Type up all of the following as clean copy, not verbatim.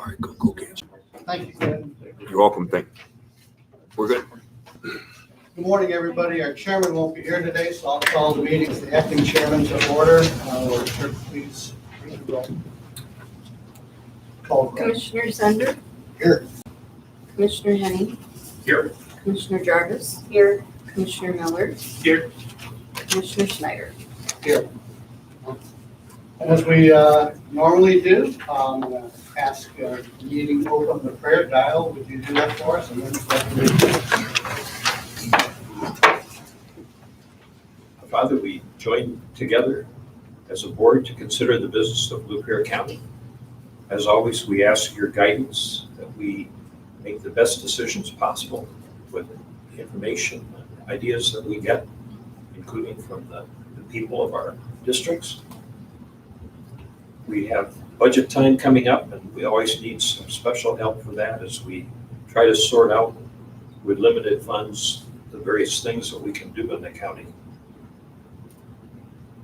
All right, go get you. Thank you, Ken. You're welcome. We're good. Good morning, everybody. Our chairman won't be here today, so I'll call the meetings the acting chairman to order. Will clerk please read the roll? Call the roll. Commissioner Sender? Here. Commissioner Henning? Here. Commissioner Jarvis? Here. Commissioner Miller? Here. Commissioner Schneider? Here. And as we normally do, I'm going to ask the meeting to open the prayer dial. Would you do that for us? And then Father, we join together as a board to consider the business of Lapeer County. As always, we ask your guidance that we make the best decisions possible with the information and ideas that we get, including from the people of our districts. We have budget time coming up, and we always need some special help for that as we try to sort out with limited funds the various things that we can do in the county.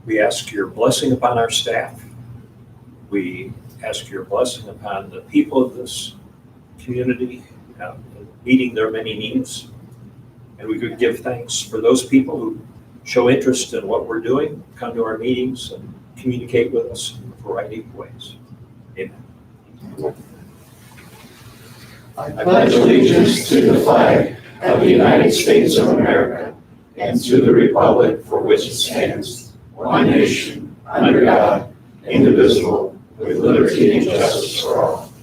We ask your blessing upon our staff. We ask your blessing upon the people of this community, meeting their many needs. And we could give thanks for those people who show interest in what we're doing, come to our meetings, and communicate with us in a variety of ways. Amen. I I pledge allegiance to the flag of the United States of America and to the republic for which it stands, one nation, under God, indivisible, with liberty and justice for all.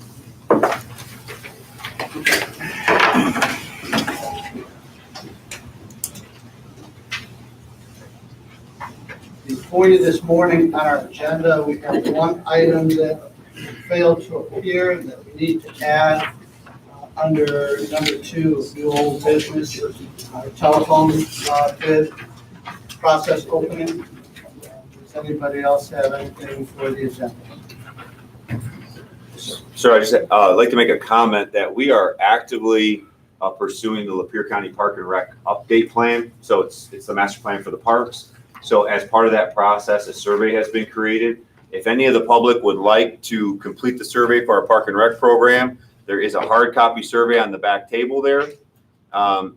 Before you this morning on our agenda, we have one item that failed to appear that we need to add under number 2 of the old business, our telephone bid process opening. Does anybody else have anything for the agenda? Sir, I just like to make a comment that we are actively pursuing the Lapeer County Park and Rec update plan. So it's the master plan for the parks. So as part of that process, a survey has been created. If any of the public would like to complete the survey for our Park and Rec program, there is a hard copy survey on the back table there.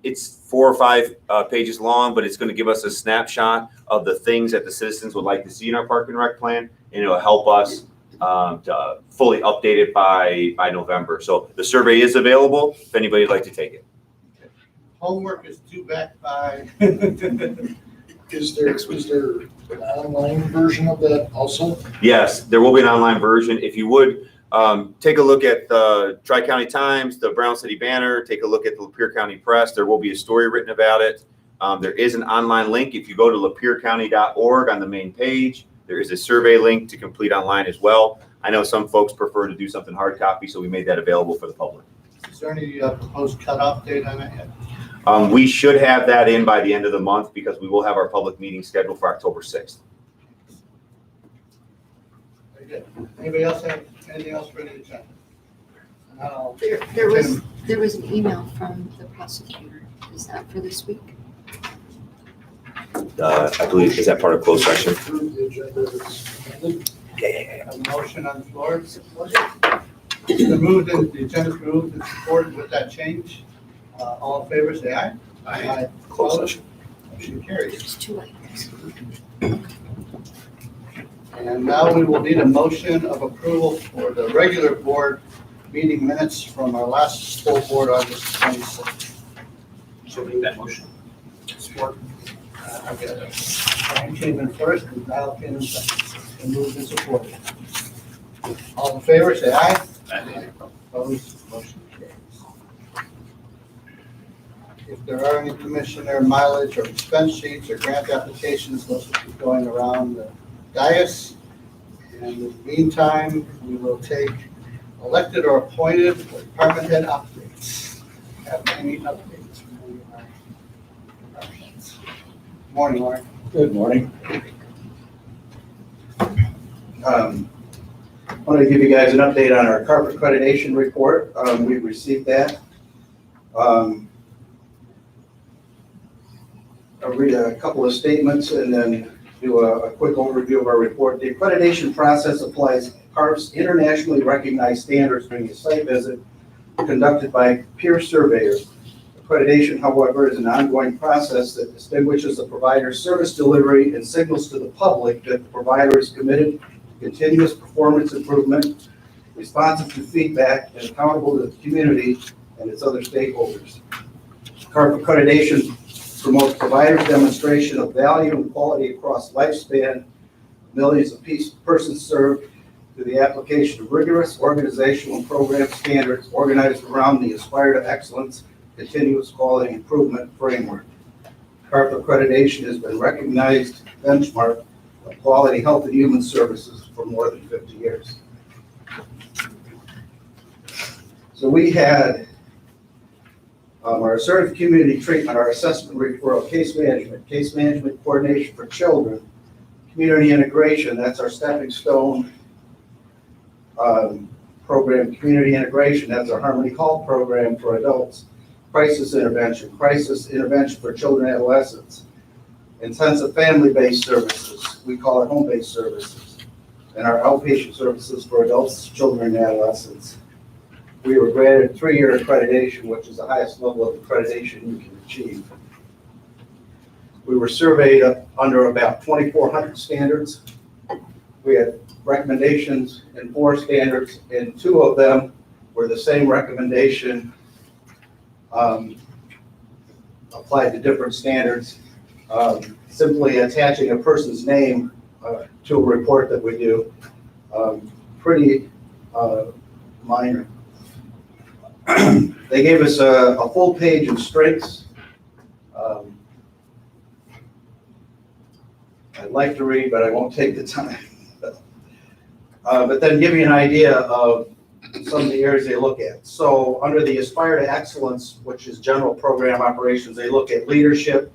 It's 4 or 5 pages long, but it's going to give us a snapshot of the things that the citizens would like to see in our Park and Rec plan, and it'll help us to fully update it by November. So the survey is available if anybody would like to take it. Homework is due back by. Is there an online version of that also? Yes, there will be an online version. If you would, take a look at the Tri-County Times, the Brown City Banner, take a look at the Lapeer County Press. There will be a story written about it. There is an online link. If you go to lapeercounty.org on the main page, there is a survey link to complete online as well. I know some folks prefer to do something hard copy, so we made that available for the public. Is there any proposed cutoff date on it yet? We should have that in by the end of the month because we will have our public meeting scheduled for October 6th. Very good. Anybody else have anything else for the agenda? There was an email from the prosecutor. Is that for this week? I believe, is that part of closed session? Approve the agenda as amended. A motion on the floor. It's been moved and the agenda's moved and supported with that change. All in favor, say aye. Aye. Closed session. Motion carries. It's too late. And now we will need a motion of approval for the regular board meeting minutes from our last full board, August 26th. So make that motion. Support. I've got Brian came in first and Val came in second. And moved and supported. All in favor, say aye. Aye. Opposed, motion carries. If there are any commissioner mileage or expense sheets or grant applications, those will be going around the dais. And in the meantime, we will take elected or appointed or department head updates. Have any updates from any of our departments? Morning, Lauren. Good morning. I want to give you guys an update on our carpet accreditation report. We've received that. I'll read a couple of statements and then do a quick overview of our report. The accreditation process applies PARF's internationally recognized standards during a site visit conducted by peer surveyors. Accreditation, however, is an ongoing process that distinguishes the provider's service delivery and signals to the public that the provider is committed to continuous performance improvement, responsive to feedback, and accountable to the community and its other stakeholders. CARP accreditation promotes providers' demonstration of value and quality across lifespan, millions of persons served, through the application of rigorous organizational and program standards organized around the Aspire to Excellence continuous quality improvement framework. CARP accreditation has been recognized benchmark of quality health and human services for more than 50 years. So we had our assertive community treatment, our assessment referral, case management coordination for children, community integration, that's our stepping stone program, community integration, that's our Harmony Call program for adults, crisis intervention for children and adolescents, intensive family-based services, we call it home-based services, and our outpatient services for adults, children, and adolescents. We were granted 3-year accreditation, which is the highest level of accreditation you can achieve. We were surveyed under about 2,400 standards. We had recommendations in 4 standards, and 2 of them were the same recommendation applied to different standards. Simply attaching a person's name to a report that we do, pretty minor. They gave us a full page of strengths. I'd like to read, but I won't take the time. But then give you an idea of some of the areas they look at. So under the Aspire to Excellence, which is general program operations, they look at leadership,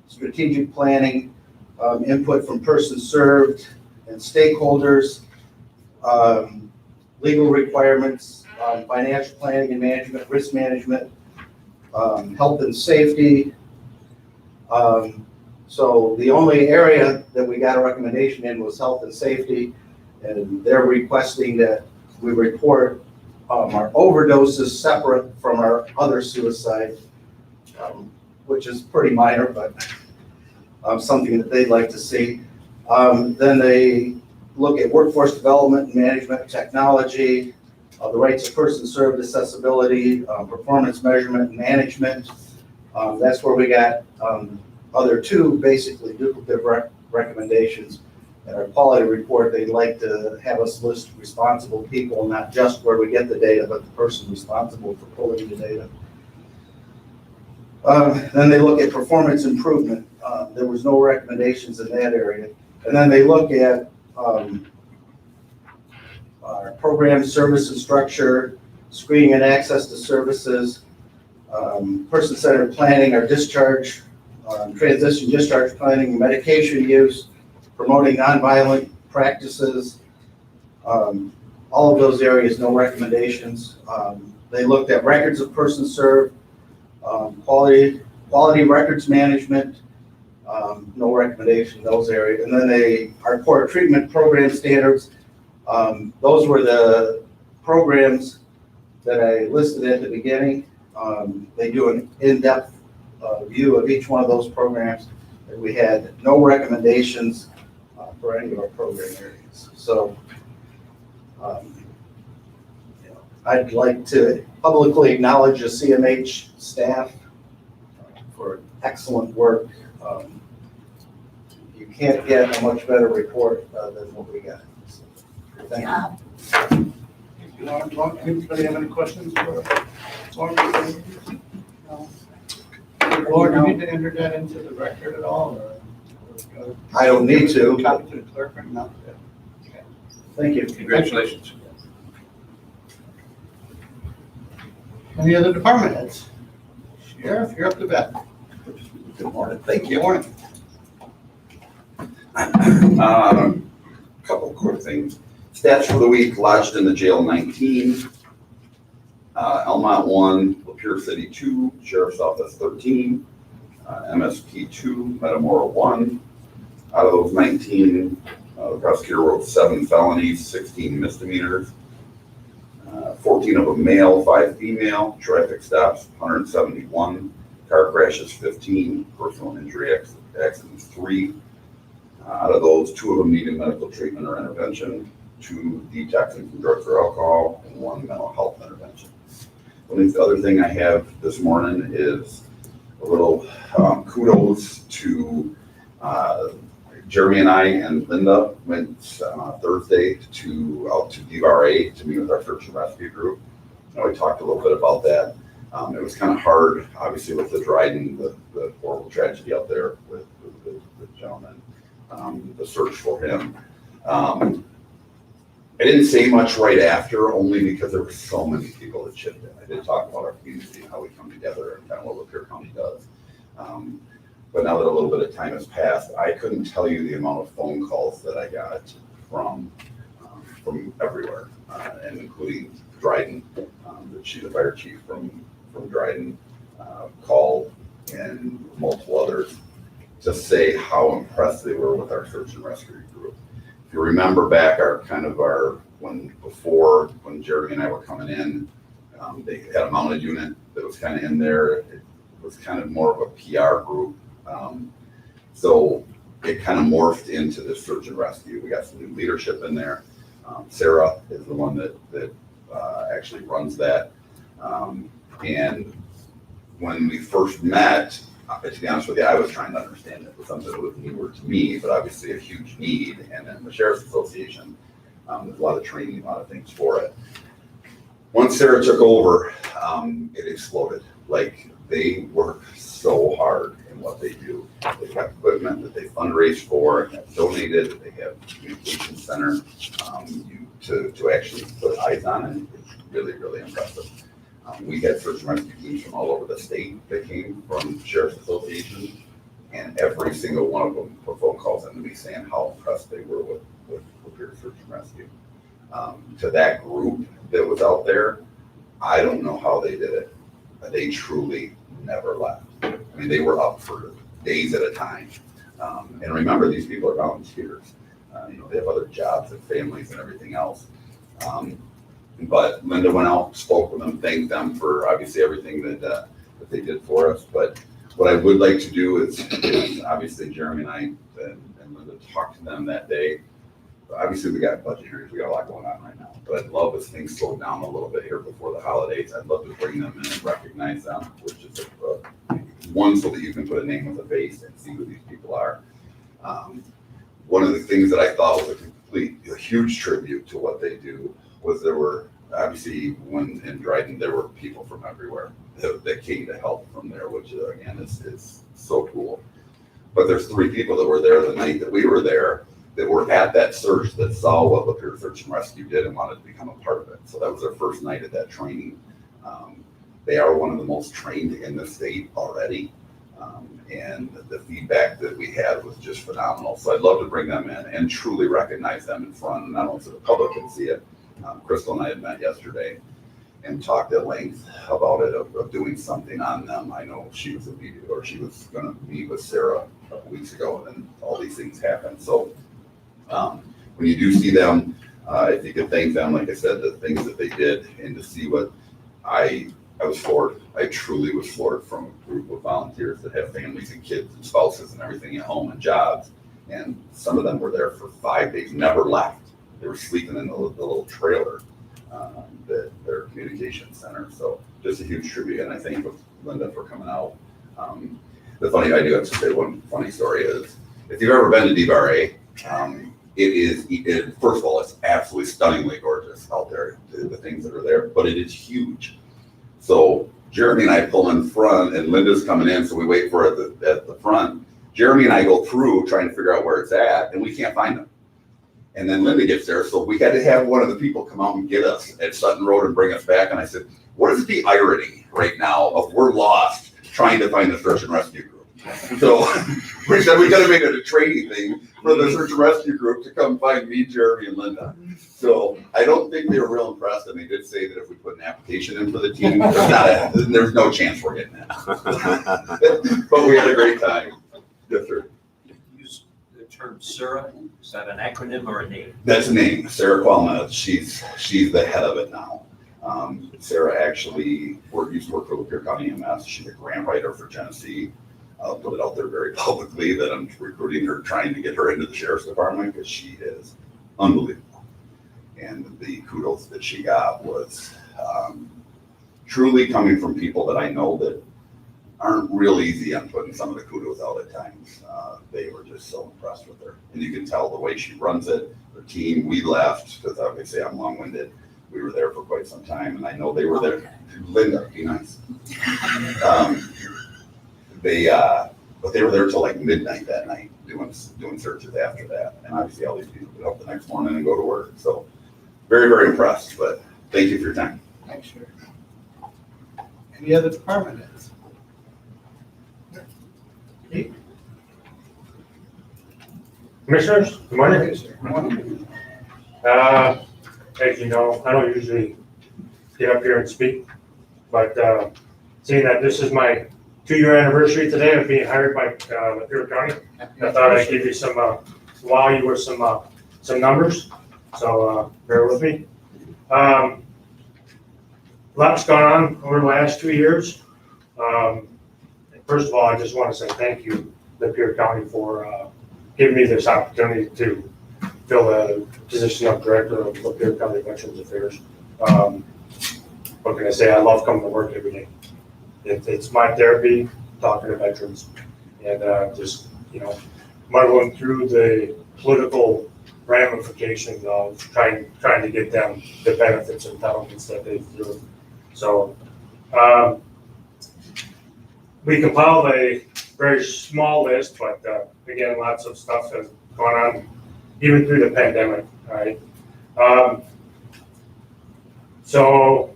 strategic planning, input from persons served and stakeholders, legal requirements, financial planning and management, risk management, health and safety. So the only area that we got a recommendation in was health and safety, and they're requesting that we report our overdoses separate from our other suicide, which is pretty minor, but something that they'd like to see. Then they look at workforce development, management, technology, the rights of persons served, accessibility, performance measurement, management. That's where we got other 2 basically duplicative recommendations. In our quality report, they'd like to have us list responsible people, not just where we get the data, but the person responsible for pulling the data. Then they look at performance improvement. There was no recommendations in that area. And then they look at our program service and structure, screening and access to services, person-centered planning, our discharge, transition discharge planning, medication use, promoting nonviolent practices, all of those areas, no recommendations. They looked at records of persons served, quality records management, no recommendation in those areas. And then our core treatment program standards, those were the programs that I listed at the beginning. They do an in-depth view of each one of those programs, and we had no recommendations for any of our program areas. So I'd like to publicly acknowledge the CMH staff for excellent work. You can't get a much better report than what we got. So, thank you. Anybody have any questions for Lauren? No. Lauren, do you need to enter that into the record at all, or? I don't need to. Copy to the clerk right now? Okay. Thank you. Congratulations. Any other department heads? Sheriff, you're up to bat. Good morning, thank Good you. morning. Couple quick things. Stats for the week: lodged in the jail 19, Elmont 1, Lapeer City 2, Sheriff's Office 13, MSP 2, Metamora 1. Out of those 19, The prosecutor wrote 7 felonies, 16 misdemeanors, 14 of them male, 5 female, traffic stops 171, car crashes 15, personal injury accidents 3. Out of those, 2 of them needed medical treatment or intervention, 2 detoxing from drugs or alcohol, and 1 mental health intervention. The other thing I have this morning is a little kudos to Jeremy and I and Linda went Thursday out to DVRA to meet with our search and rescue group. We talked a little bit about that. It was kind of hard, obviously, with the Dryden, the horrible tragedy out there with the gentleman, the search for him. I didn't say much right after, only because there were so many people that chipped in. I did talk about our community and how we come together and kind of what Lapeer County does. But now that a little bit of time has passed, I couldn't tell you the amount of phone calls that I got from everywhere, and including Dryden. She's a fire chief from Dryden, called, and multiple others, to say how impressed they were with our search and rescue group. If you remember back when Jeremy and I were coming in, they had a mounted unit that was kind of in there. It was kind of more of a PR group. So it kind of morphed into the search and rescue. We got some new leadership in there. Sarah is the one that actually runs that. And when we first met, to be honest with you, I was trying to understand it. It was something that was newer to me, but obviously a huge need. And then the Sheriff's Association, there's a lot of training, a lot of things for it. Once Sarah took over, it exploded. Like, they work so hard in what they do. They've got equipment that they fundraise for and have donated. They have a communication center to actually put eyes on it. It's really, really impressive. We had search and rescue teams from all over the state that came from Sheriff's Association, and every single one of them put phone calls into me saying how impressed they were with Lapeer Search and Rescue. To that group that was out there, I don't know how they did it. They truly never left. I mean, they were up for days at a time. And remember, these people are volunteers. They have other jobs and families and everything else. But Linda went out, spoke with them, thanked them for obviously everything that they did for us. But what I would like to do is obviously Jeremy and I and Linda talked to them that day. Obviously, we got budget hearings, we got a lot going on right now. But I'd love, as things slow down a little bit here before the holidays, I'd love to bring them in and recognize them, which is one, so that you can put a name with a face and see who these people are. One of the things that I thought was a huge tribute to what they do was there were, obviously, when in Dryden, there were people from everywhere that came to help from there, which again is so cool. But there's 3 people that were there the night that we were there that were at that search that saw what Lapeer Search and Rescue did and wanted to become a part of it. So that was their first night at that training. They are one of the most trained in the state already. And the feedback that we had was just phenomenal. So I'd love to bring them in and truly recognize them in front, not only so the public can see it. Crystal and I had met yesterday and talked at length about it, of doing something on them. I know she was going to meet with Sarah a couple weeks ago, and all these things happened. So when you do see them, if you could thank them, like I said, the things that they did, and to see what I was floored. I truly was floored from a group of volunteers that have families and kids and spouses and everything at home and jobs. And some of them were there for 5 days, never left. They were sleeping in the little trailer, their communication center. So just a huge tribute. And I thank Linda for coming out. I do have to say one funny story is, if you've ever been to DVRA, first of all, it's absolutely stunningly gorgeous out there, the things that are there, but it is huge. So Jeremy and I pull in front, and Linda's coming in, so we wait for it at the front. Jeremy and I go through trying to figure out where it's at, and we can't find them. And then Linda gets there, so we had to have one of the people come out and get us at Sutton Road and bring us back. And I said, what is the irony right now of we're lost trying to find the search and rescue group? So we said we got to make it a training thing for the search and rescue group to come find me, Jeremy, and Linda. So I don't think they were real impressed, and they did say that if we put an application in for the team, there's no chance we're getting it. But we had a great time. Yes, sir. You used the term term SURA? Is that an acronym or a name? That's a name, Sarah Qualma. She's the head of it now. Sarah actually used to work for Lapeer County EMS. She's a grant writer for Genesee. I'll put it out there very publicly that I'm recruiting her, trying to get her into the sheriff's department because she is unbelievable. And the kudos that she got was truly coming from people that I know that aren't real easy on putting some of the kudos out at times. They were just so impressed with her. And you can tell the way she runs it, her team, we left, because obviously I'm long-winded. We were there for quite some time, and I know they were there. Linda, be nice. But they were there till like midnight that night, doing searches after that. And obviously all these people get up the next morning and go to work. So very, very impressed, but thank you for your time. Thanks, sir. Any other department heads? Pete? Commissioners, good morning. Okay, sir. Morning. As you know, I don't usually get up here and speak, but seeing that this is my 2-year anniversary today of being hired by Lapeer County, I thought I'd give you some wow you with some numbers. So bear with me. Lots gone on over the last 2 years. First of all, I just want to say thank you, Lapeer County, for giving me this opportunity to fill the position of Director of Lapeer County Veterans Affairs. What can I say? I love coming to work every day. It's my therapy, talking to veterans, and just, muddling through the political ramifications of trying to get them the benefits and entitlements that they deserve. So we compiled a very small list, but again, lots of stuff has gone on even through the pandemic. All right. So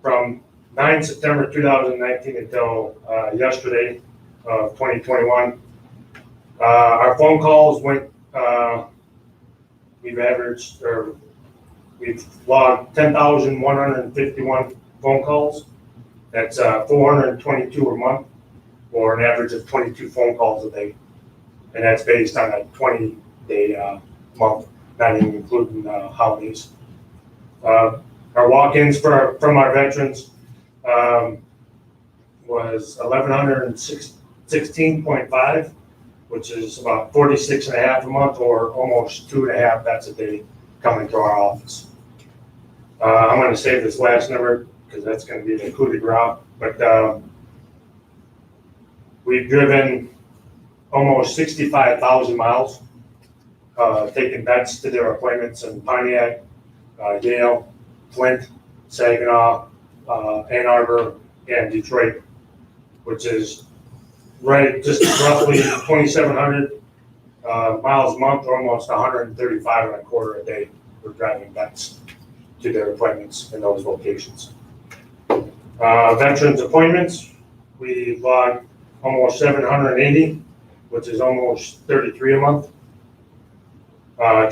from 9 September 2019 until yesterday of 2021, our phone calls went, we've logged 10,151 phone calls. That's 422 a month, or an average of 22 phone calls a day. And that's based on a 20-day month, not even including holidays. Our walk-ins from our veterans was 1,116.5, which is about 46.5 a month, or almost 2.5 that's a day coming to our office. I'm going to save this last number because that's going to be the coup de grace, but we've driven almost 65,000 miles, taking vets to their appointments in Pontiac, Yale, Flint, Saginaw, Ann Arbor, and Detroit, which is right just roughly 2,700 miles a month, or almost 135 and a quarter a day. We're driving vets to their appointments in those locations. Veterans appointments, we logged almost 780, which is almost 33 a month.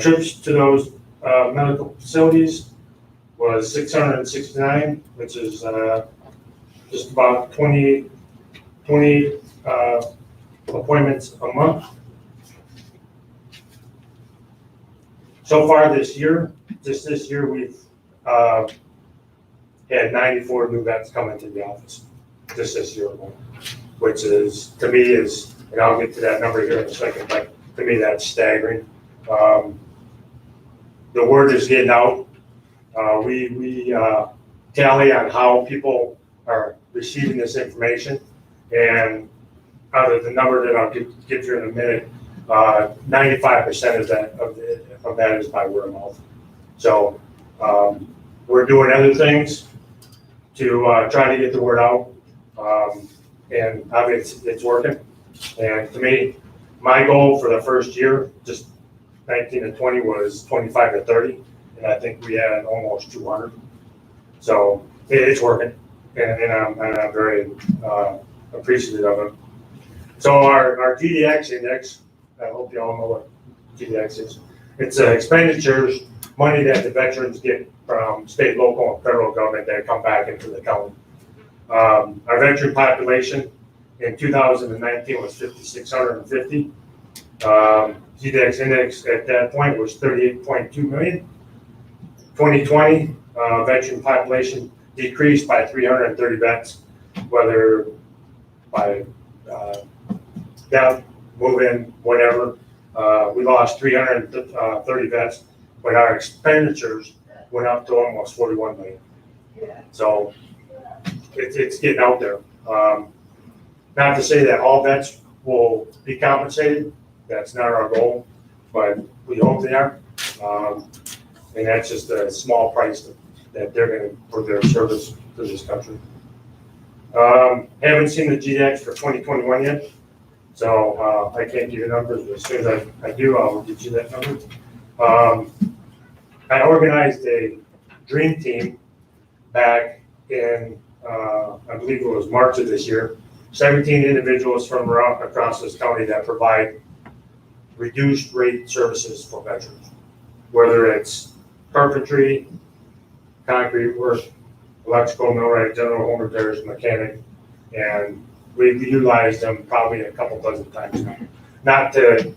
Trips to those medical facilities was 669, which is just about 20 appointments a month. So far this year, just this year, we've had 94 new vets come into the office just this year alone, which is, to me, is, and I'll get to that number here in a second, but to me, that's staggering. The word is getting out. We tally on how people are receiving this information, and out of the number that I'll get you in a minute, 95% of that is by word of mouth. So we're doing other things to try to get the word out, and obviously it's working. And to me, my goal for the first year, just 19 to 20, was 25 to 30, and I think we had almost 200. So it's working, and I'm very appreciative of it. So our TDX index, I hope you all know what TDX is. It's expenditures, money that the veterans get from state, local, and federal government that come back into the county. Our veteran population in 2019 was 5,650. GDX index at that point was 38.2 million. 2020, veteran population decreased by 330 vets, whether by death, move-in, whatever. We lost 330 vets, but our expenditures went up to almost 41 million. So it's getting out there. Not to say that all vets will be compensated. That's not our goal, but we hope they are. And that's just a small price that they're going to for their service to this country. Haven't seen the GDX for 2021 yet, so I can't give you numbers. But as soon as I do, I'll get you that number. I organized a dream team back in, I believe it was March of this year. 17 individuals from around across this county that provide reduced rate services for veterans, whether it's carpentry, concrete work, electrical, millwright, general home repairs, mechanic, and we've utilized them probably a couple dozen times now. Not to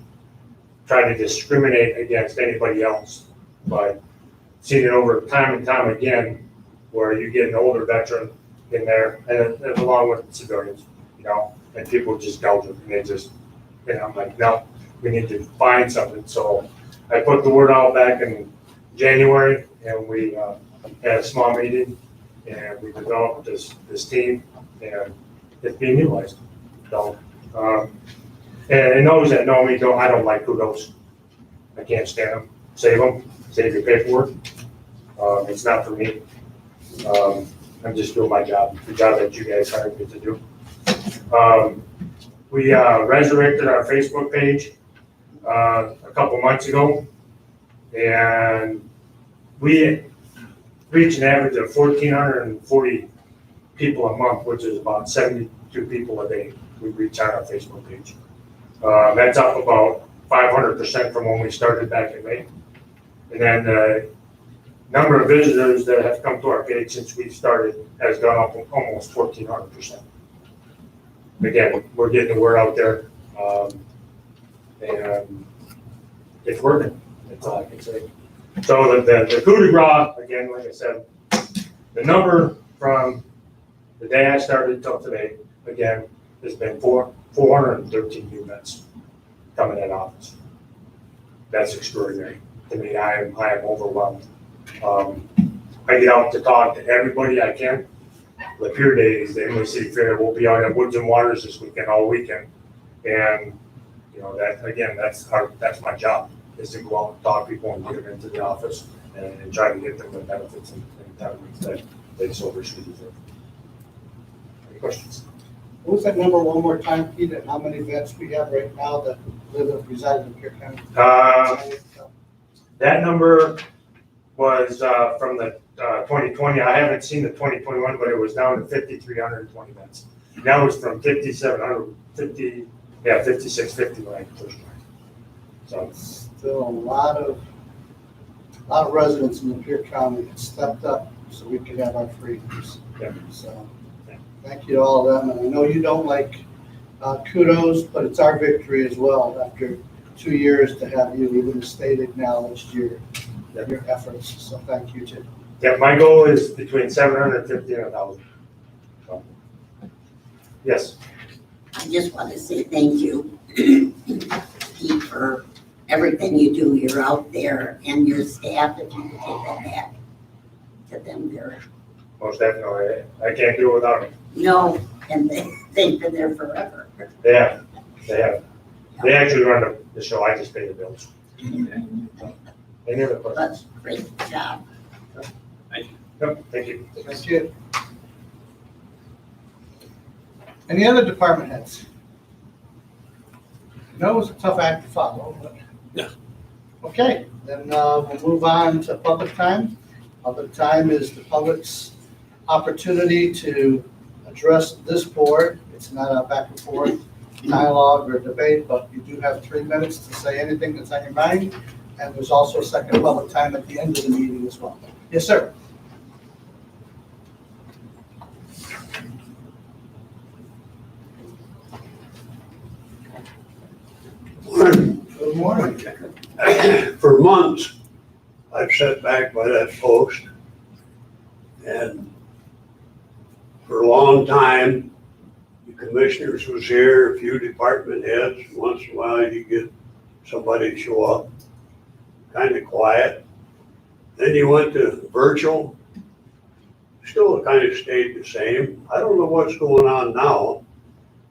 try to discriminate against anybody else, but seen it over time and time again where you get an older veteran in there and along with civilians, you know, and people just gouge them and they just, and I'm like, no, we need to find something. So I put the word out back in January and we had a small meeting and we developed this team and it's being utilized. So, and those that know me, I don't like kudos. I can't stand them. Save your paperwork. It's not for me. I'm just doing my job, the job that you guys hired me to do. We resurrected our Facebook page a couple months ago, and we reach an average of 1,440 people a month, which is about 72 people a day we reach on our Facebook page. That's up about 500% from when we started back in May. And then the number of visitors that have come to our page since we started has gone up almost 1,400%. Again, we're getting the word out there, and it's working. That's all I can say. So the coup de grace, again, like I said, the number from the day I started till today, again, has been 413 new vets coming in office. That's extraordinary. To me, I am overwhelmed. I get out to talk to everybody I can. Lapeer Day is the Inland City Fair. We'll be out at Woods and Waters this weekend, all weekend. And, you know, that again, that's my job, is to go out and talk to people and get them into the office and try to get them the benefits and entitlements that they so richly deserve. Any questions? What was that number one more time, Pete, and how many vets we have right now that live and reside in Lapeer County? That number was from the 2020. I haven't seen the 2021, but it was down to 5,320 vets. Now it's from 5,650 when I first joined. So Still a lot of residents in Lapeer County that stepped up so we could have our freedoms. Yeah. So thank you to all of them. And I know you don't like kudos, but it's our victory as well after 2 years to have you even the state acknowledged your efforts. So thank you too. yeah, my goal is between 750 and 1,000. So, yes. I just want to say thank you, Pete, for everything you do. You're out there, and your staff, if you could take that back to them there. Most definitely. I can't do it without them. No, and they've been there forever. They have. They actually run the show. I just pay the bills. Any other questions? But great job. No, thank you. Thank you. Any other department heads? No, it was a tough act to follow, but. Yeah. Okay, then we'll move on to public time. Public time is the public's opportunity to address this board. It's not a back and forth dialogue or debate, but you do have 3 minutes to say anything that's on your mind. And there's also a second public time at the end of the meeting as well. Yes, sir. Good morning. for months, I've sat back by that post, and for a long time, the commissioners was here, a few department heads, once in a while you get somebody to show up, kind of quiet. Then you went to virtual, still kind of stayed the same. I don't know what's going on now,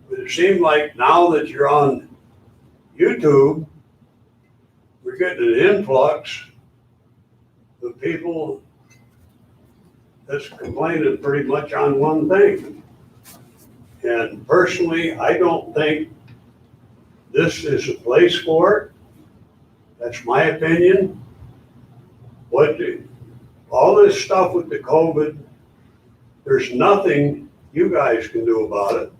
but it seemed like now that you're on YouTube, we're getting an influx of people that's complaining pretty much on one thing. And personally, I don't think this is a place for it. That's my opinion. All this stuff with the COVID, there's nothing you guys can do about it.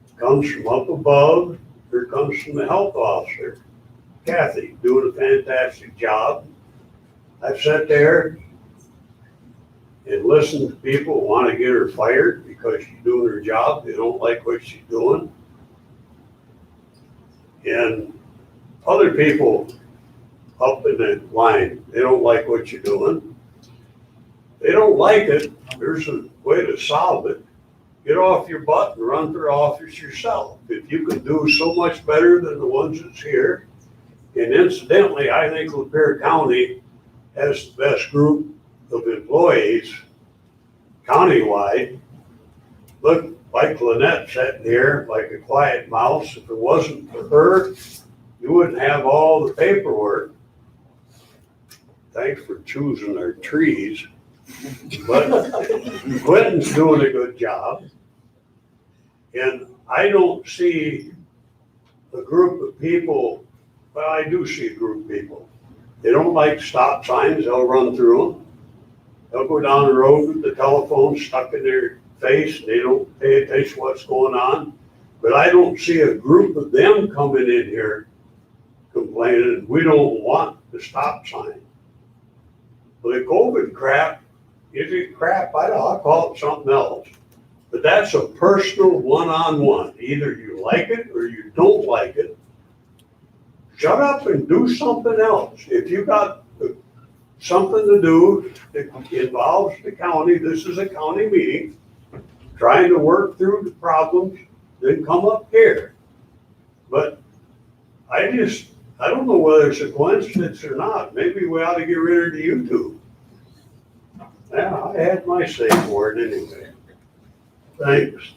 It comes from up above, or it comes from the health officer, Kathy, doing a fantastic job. I've sat there and listened to people who want to get her fired because she's doing her job. They don't like what she's doing. And other people up in the line, they don't like what you're doing. They don't like it. There's a way to solve it. Get off your butt and run for office yourself. If you can do so much better than the ones that's here. And incidentally, I think Lapeer County has the best group of employees countywide. Look, like Lynette sitting here like a quiet mouse. If it wasn't for her, you wouldn't have all the paperwork. Thanks for choosing our trees. But Clinton's doing a good job. And I don't see a group of people, well, I do see a group of people. They don't like stop signs, they'll run through them. They'll go down the road with the telephone stuck in their face, they don't pay attention to what's going on. But I don't see a group of them coming in here complaining, we don't want the stop sign. Well, the COVID crap, is it crap? I'll call it something else. But that's a personal one-on-one. Either you like it or you don't like it. Shut up and do something else. If you got something to do that involves the county, this is a county meeting, trying to work through the problems, then come up here. But I don't know whether it's a coincidence or not. Maybe we ought to get rid of the YouTube. Yeah, I had my say for it anyway. Thanks.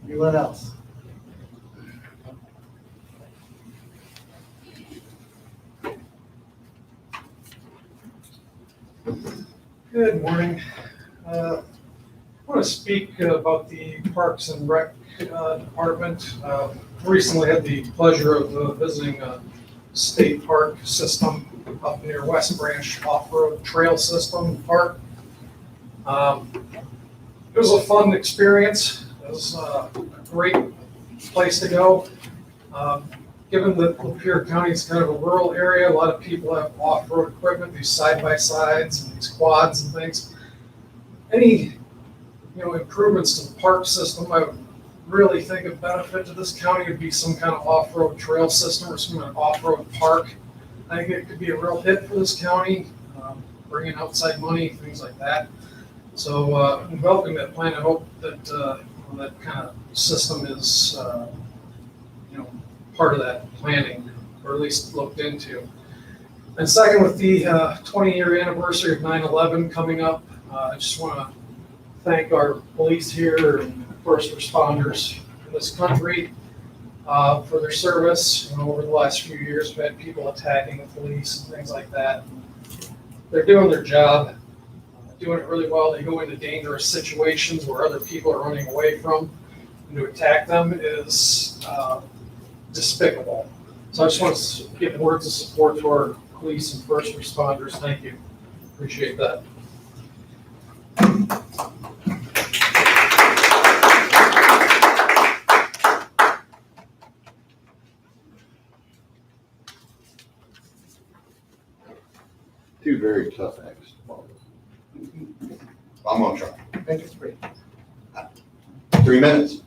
Anyone else? Good morning. I want to speak about the Parks and Rec Department. Recently had the pleasure of visiting a state park system up near West Branch Off-Road Trail System Park. It was a fun experience. It was a great place to go. Given that Lapeer County is kind of a rural area, a lot of people have off-road equipment, these side-by-sides and these quads and things. Any, improvements to the park system, I would really think a benefit to this county would be some kind of off-road trail system or some kind of off-road park. I think it could be a real hit for this county, bringing outside money, things like that. So I'm developing that plan. I hope that that kind of system is, part of that planning, or at least looked into. And second, with the 20-year anniversary of 9/11 coming up, I just want to thank our police here and first responders in this country for their service. Over the last few years, we've had people attacking the police and things like that. They're doing their job, doing it really well. They go into dangerous situations where other people are running away from, and to attack them is despicable. So I just want to give words of support to our police and first responders. Thank you. Appreciate that. Two very tough acts tomorrow. I'm gonna try. Make it 3. 3 minutes.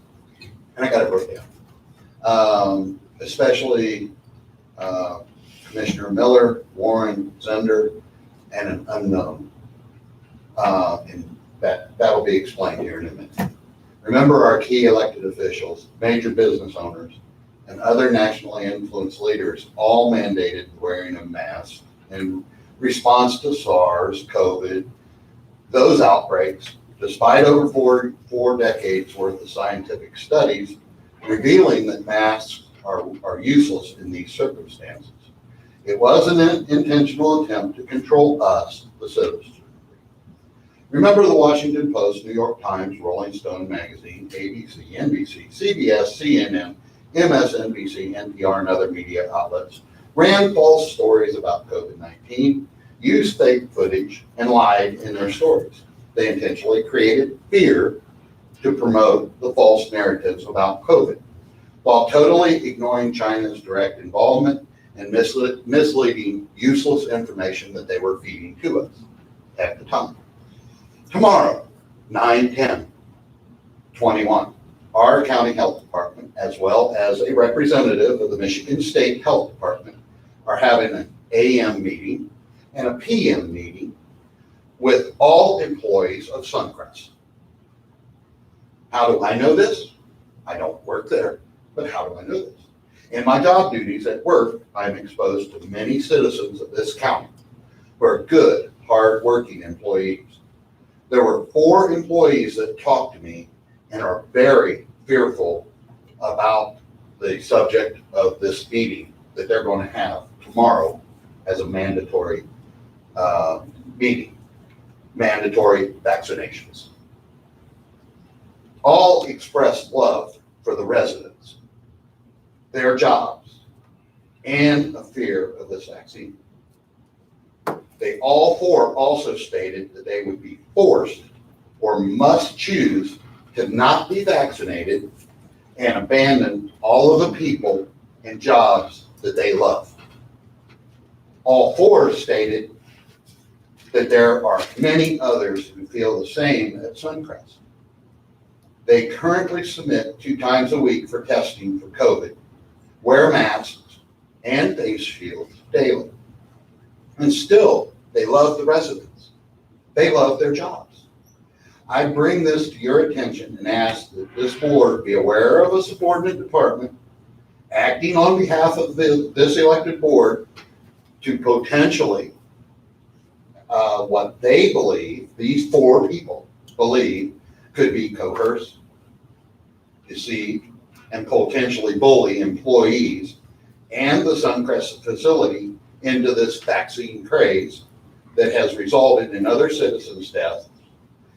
And I got it broken down. especially Commissioner Miller, Warren, Zender, and an unknown. And that'll be explained here in a minute. Remember our key elected officials, major business owners, and other nationally influenced leaders all mandated the wearing of masks in response to SARS, COVID, those outbreaks, despite over four decades worth of scientific studies revealing that masks are useless in these circumstances. It was an intentional attempt to control us, the citizens. Remember the Washington Post, New York Times, Rolling Stone magazine, ABC, NBC, CBS, CNN, MSNBC, NPR, and other media outlets ran false stories about COVID-19, used fake footage, and lied in their stories. They intentionally created fear to promote the false narratives about COVID, while totally ignoring China's direct involvement and misleading, useless information that they were feeding to us at the time. Tomorrow, 9/10/21, our county health department, as well as a representative of the Michigan State Health Department, are having an AM meeting and a PM meeting with all employees of Suncrest. How do I know this? I don't work there, but how do I know this? In my job duties at work, I'm exposed to many citizens of this county who are good, hard-working employees. There were 4 employees that talked to me and are very fearful about the subject of this meeting that they're going to have tomorrow as a mandatory meeting, mandatory vaccinations. All expressed love for the residents, their jobs, and a fear of this vaccine. They all 4 also stated that they would be forced or must choose to not be vaccinated and abandon all of the people and jobs that they love. All 4 stated that there are many others who feel the same at Suncrest. They currently submit 2 times a week for testing for COVID, wear masks and face shields daily. And still, they love the residents. They love their jobs. I bring this to your attention and ask that this board be aware of a subordinate department acting on behalf of this elected board to potentially what they believe, these 4 people believe, could be coerce, deceive, and potentially bully employees and the Suncrest facility into this vaccine craze that has resulted in other citizens' deaths,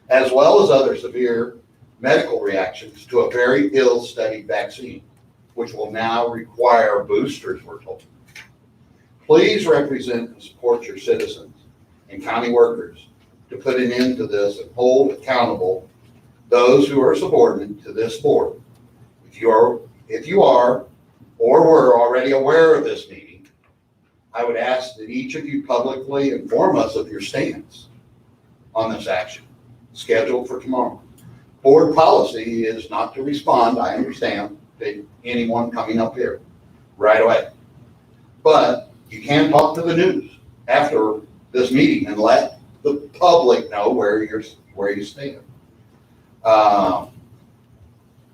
as well as other severe medical reactions to a very ill-studied vaccine, which will now require boosters, we're told. Please represent and support your citizens and county workers to put an end to this and hold accountable those who are subordinate to this board. If you are or were already aware of this meeting, I would ask that each of you publicly inform us of your stance on this action scheduled for tomorrow. Board policy is not to respond, I understand, to anyone coming up here right away. But you can talk to the news after this meeting and let the public know where you stand.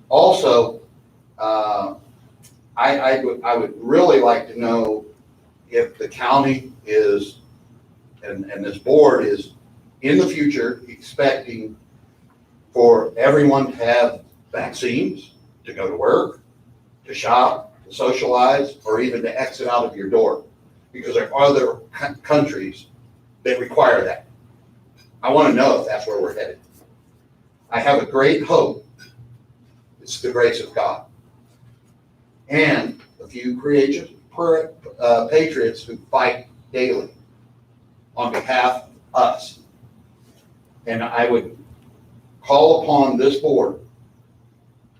Also, I would really like to know if the county is, and this board is in the future expecting for everyone to have vaccines, to go to work, to shop, to socialize, or even to exit out of your door, because there are other countries that require that. I want to know if that's where we're headed. I have a great hope. It's the grace of God. And a few courageous patriots who fight daily on behalf of us. And I would call upon this board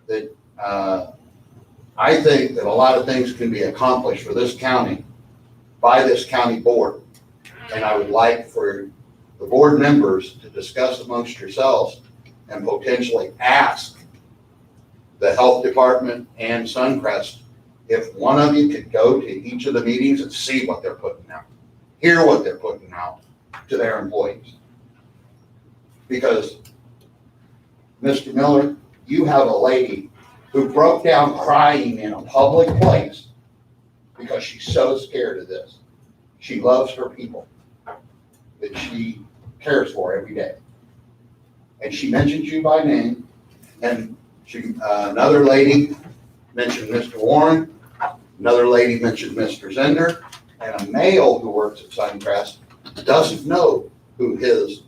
that I think that a lot of things can be accomplished for this county by this county board. And I would like for the board members to discuss amongst yourselves and potentially ask the health department and Suncrest if one of you could go to each of the meetings and see what they're putting out, hear what they're putting out to their employees. Because, Mr. Miller, you have a lady who broke down crying in a public place because she's so scared of this. She loves her people that she cares for every day. And she mentioned you by name, and another lady mentioned Mr. Warren, another lady mentioned Mr. Zender, and a male who works at Suncrest doesn't know who his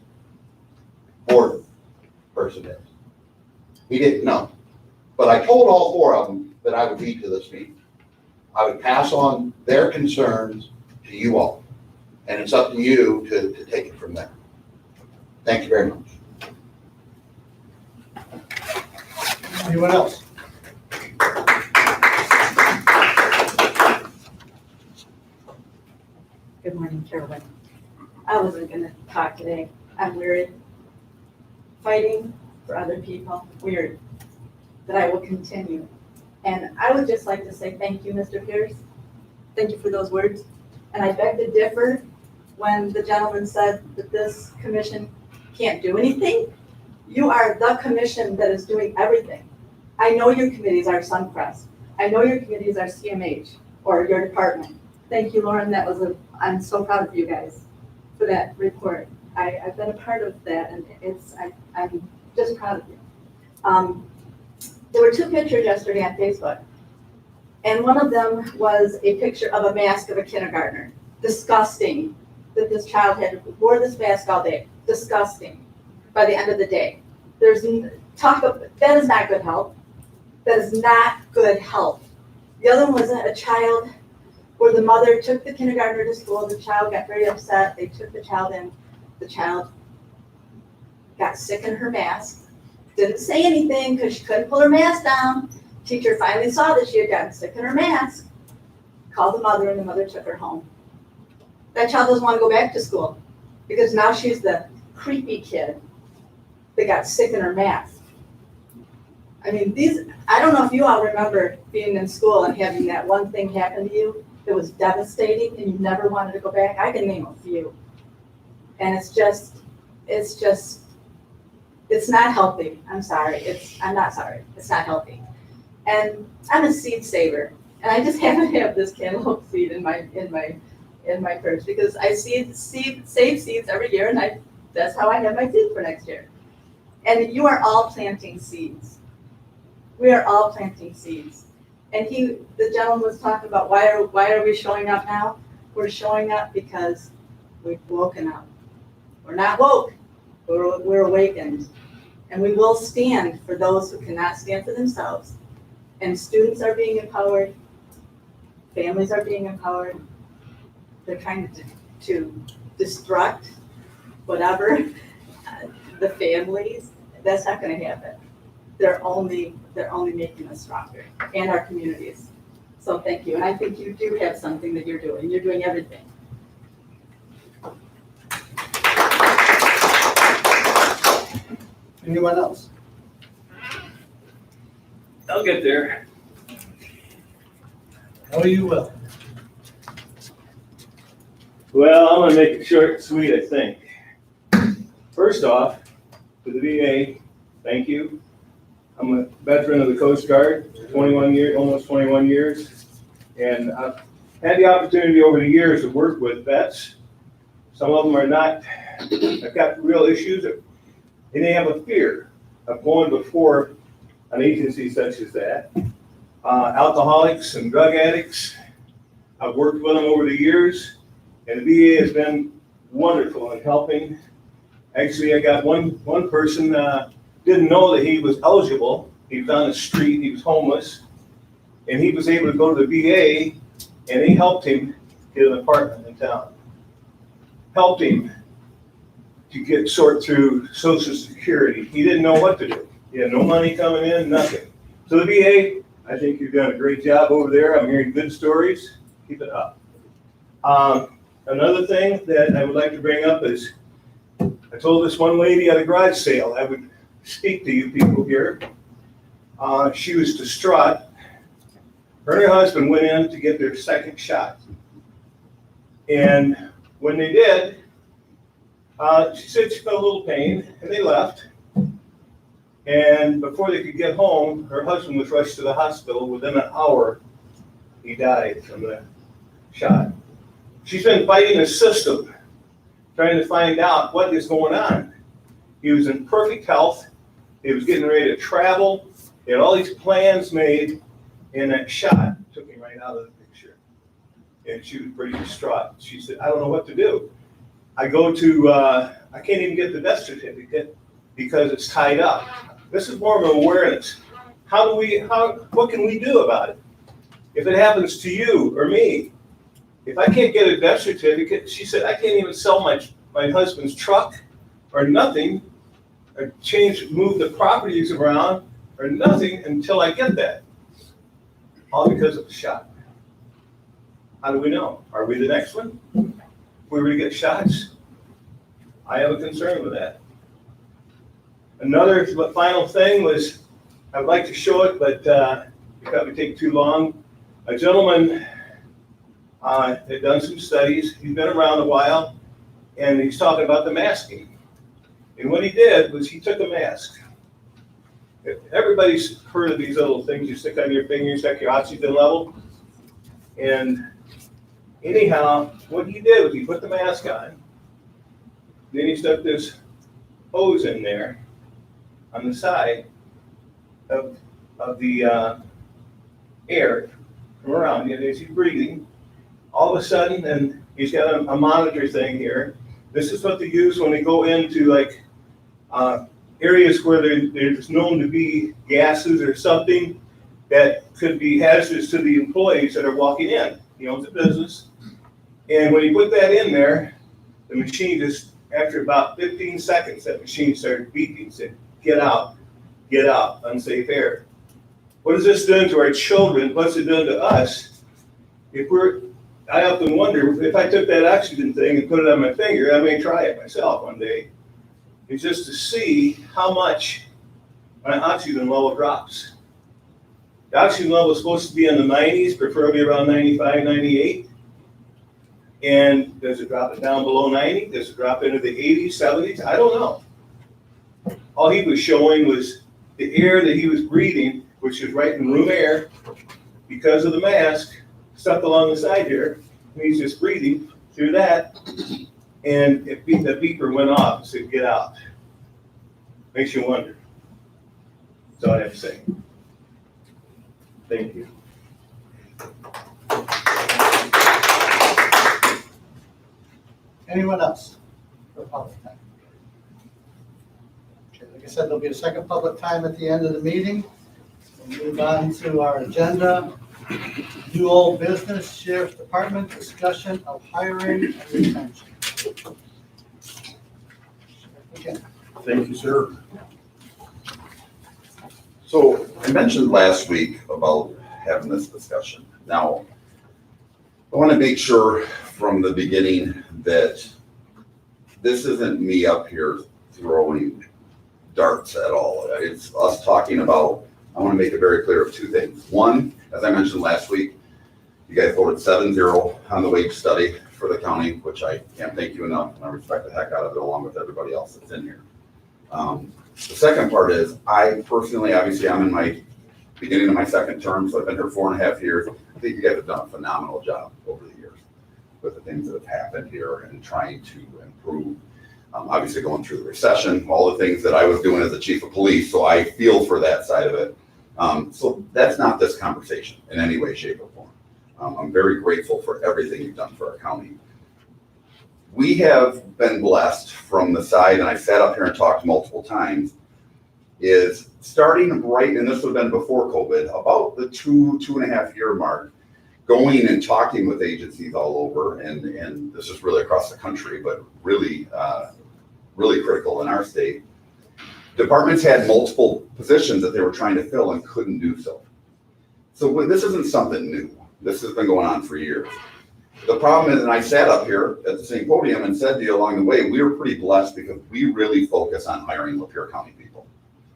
board person is. He didn't know. But I told all four of them that I would be to this meeting. I would pass on their concerns to you all. And it's up to you to take it from there. Thank you very much. Anyone else? Good morning, Carolyn. I wasn't gonna talk today. I'm weary. Fighting for other people, weird. But I will continue. And I would just like to say thank you, Mr. Pierce. Thank you for those words. And I beg to differ when the gentleman said that this commission can't do anything. You are the commission that is doing everything. I know your committees are Suncrest. I know your committees are CMH or your department. Thank you, Lauren. I'm so proud of you guys for that report. I've been a part of that, and I'm just proud of you. There were two pictures yesterday on Facebook, and one of them was a picture of a mask of a kindergartner. Disgusting that this child wore this mask all day. Disgusting. By the end of the day, that is not good health. That is not good health. The other one was a child where the mother took the kindergartner to school. The child got very upset. They took the child in. The child got sick in her mask. Didn't say anything because she couldn't pull her mask down. Teacher finally saw that she had gotten sick in her mask. Called the mother, and the mother took her home. That child doesn't want to go back to school because now she's the creepy kid that got sick in her mask. I mean, I don't know if you all remember being in school and having that one thing happen to you that was devastating and you never wanted to go back. I can name a few. And it's not healthy. I'm sorry. I'm not sorry. It's not healthy. And I'm a seed saver. And I just happen to have this cantaloupe seed in my purse because I save seeds every year, and that's how I have my seeds for next year. And you are all planting seeds. We are all planting seeds. And the gentleman was talking about why are we showing up now? We're showing up because we've woken up. We're not woke. We're awakened. And we will stand for those who cannot stand for themselves. And students are being empowered. Families are being empowered. They're trying to destruct whatever the families. That's not going to happen. They're only making us stronger and our communities. So thank you. And I think you do have something that you're doing. You're doing everything. Anyone else? I'll get there. Oh, you will. Well, I'm gonna make it short and sweet, I think. First off, to the VA, thank you. I'm a veteran of the Coast Guard, 21 years, almost 21 years. And I've had the opportunity over the years to work with vets. Some of them are not, have got real issues, and they have a fear of going before an agency such as that. Alcoholics and drug addicts, I've worked with them over the years, and the VA has been wonderful in helping. Actually, I got one person, didn't know that he was eligible. He was on the street, he was homeless, and he was able to go to the VA, and they helped him get an apartment in town. Helped him to sort through Social Security. He didn't know what to do. He had no money coming in, nothing. So the VA, I think you've done a great job over there. I'm hearing good stories. Keep it up. Another thing that I would like to bring up is, I told this one lady at a garage sale, I would speak to you people here. She was distraught Her and her husband went in to get their second shot. And when they did, she said she felt a little pain, and they left. And before they could get home, her husband was rushed to the hospital. Within an hour, he died from the shot. She's been fighting the system, trying to find out what is going on. He was in perfect health. He was getting ready to travel. He had all these plans made, and that shot took him right out of the picture. And she was pretty distraught. She said, I don't know what to do. I go to, I can't even get the death certificate because it's tied up. This is more of an awareness. What can we do about it? If it happens to you or me, if I can't get a death certificate, she said, I can't even sell my husband's truck or nothing, or move the properties around or nothing until I get that. All because of a shot. How do we know? Are we the next one? If we were to get shots? I have a concern with that. Another final thing was, I'd like to show it, but it probably take too long. A gentleman had done some studies. He's been around a while, and he's talking about the masking. And what he did was he took a mask. Everybody's heard of these little things you stick on your finger, you check your oxygen level. And anyhow, what he did was he put the mask on. Then he stuck this hose in there on the side of the air from around him as he's breathing. All of a sudden, and he's got a monitor thing here. This is what they use when they go into like areas where there's known to be gases or something that could be hazardous to the employees that are walking in. He owns a business. And when he put that in there, the machine just, after about 15 seconds, that machine started beeping, said, get out, unsafe air. What is this doing to our children? What's it doing to us? I often wonder, if I took that oxygen thing and put it on my finger, I may try it myself one day. It's just to see how much my oxygen level drops. The oxygen level is supposed to be in the 90s, preferably around 95, 98. And does it drop it down below 90? Does it drop into the 80s, 70s? I don't know. All he was showing was the air that he was breathing, which is right in room air, because of the mask, stuck along the side here. And he's just breathing through that. And the beeper went off and said, get out. Makes you wonder. That's all I have to say. Thank you. Anyone else for public time? Okay, like I said, there'll be a second public time at the end of the meeting. We'll move on to our agenda. New old business, Sheriff's Department, discussion of hiring and retention. Okay. Thank you, sir. So I mentioned last week about having this discussion. Now, I want to make sure from the beginning that this isn't me up here throwing darts at all. It's us talking about, I want to make it very clear of two things. One, as I mentioned last week, you guys voted 7-0 on the wage study for the county, which I can't thank you enough, and I respect the heck out of it along with everybody else that's in here. The second part is, I personally, obviously, I'm in my beginning of my second term, so I've been here 4.5 years. I think you guys have done a phenomenal job over the years with the things that have happened here and trying to improve. Obviously going through the recession, all the things that I was doing as the chief of police, so I feel for that side of it. So that's not this conversation in any way, shape, or form. I'm very grateful for everything you've done for our county. We have been blessed from the side, and I sat up here and talked multiple times, is starting right, and this would have been before COVID, about the 2.5 year mark, going and talking with agencies all over, and this is really across the country, but really, really critical in our state. Departments had multiple positions that they were trying to fill and couldn't do so. So this isn't something new. This has been going on for years. The problem is, and I sat up here at the same podium and said to you along the way, we were pretty blessed because we really focus on hiring Lapeer County people.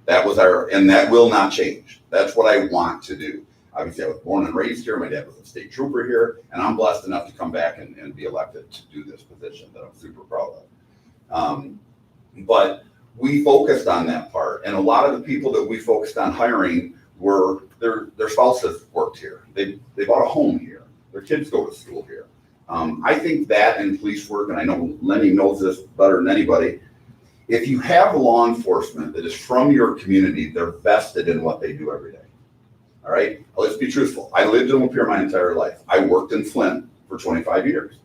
That was and that will not change. That's what I want to do. Obviously, I was born and raised here. My dad was a state trooper here, and I'm blessed enough to come back and be elected to do this position that I'm super proud of. But we focused on that part, and a lot of the people that we focused on hiring were their spouses worked here. They bought a home here. Their kids go to school here. I think that in police work, and I know Lenny knows this better than anybody, if you have law enforcement that is from your community, they're vested in what they do every day. All right, let's be truthful. I lived in Lapeer my entire life. I worked in Flint for 25 years.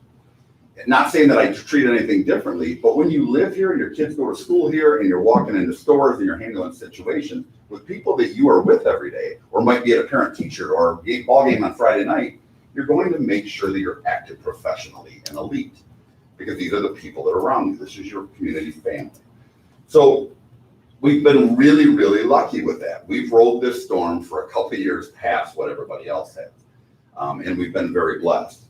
Not saying that I treat anything differently, but when you live here, your kids go to school here, and you're walking into stores and you're handling situations with people that you are with every day, or might be at a parent teacher or a ball game on Friday night, you're going to make sure that you're acted professionally and elite, because these are the people that are around you. This is your community family. So we've been really, really lucky with that. We've rolled this storm for a couple of years past what everybody else has. And we've been very blessed.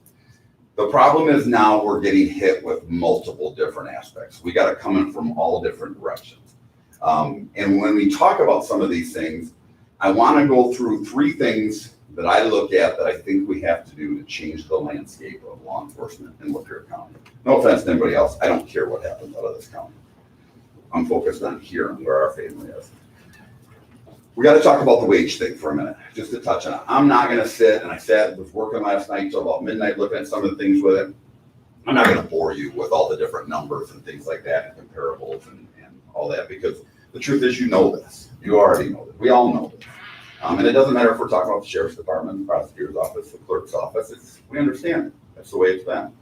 The problem is now we're getting hit with multiple different aspects. We got to come in from all different directions. And when we talk about some of these things, I want to go through 3 things that I look at that I think we have to do to change the landscape of law enforcement in Lapeer County. No offense to anybody else. I don't care what happens out of this county. I'm focused on here and where our family is. We got to talk about the wage thing for a minute, just to touch on it. I'm not going to sit, and I was working last night till about midnight looking at some of the things with it. I'm not going to bore you with all the different numbers and things like that, and comparables and all that, because the truth is, you know this. You already know this. We all know this. And it doesn't matter if we're talking about the sheriff's department, the prosecutor's office, the clerk's office. We understand it. That's the way it's been.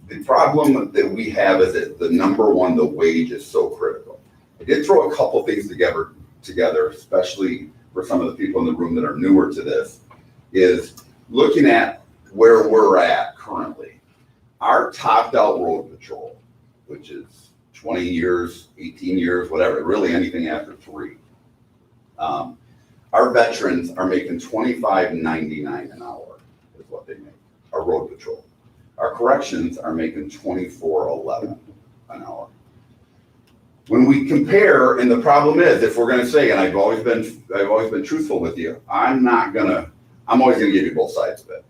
The problem that we have is that the number one, the wage is so critical. I did throw a couple things together, especially for some of the people in the room that are newer to this, is looking at where we're at currently. Our topped out road patrol, which is 20 years, 18 years, whatever, really anything after 3. Our veterans are making $25.99 an hour is what they make, our road patrol. Our corrections are making $24.11 an hour. When we compare, and the problem is, if we're going to say, and I've always been truthful with you, I'm always going to give you both sides of it,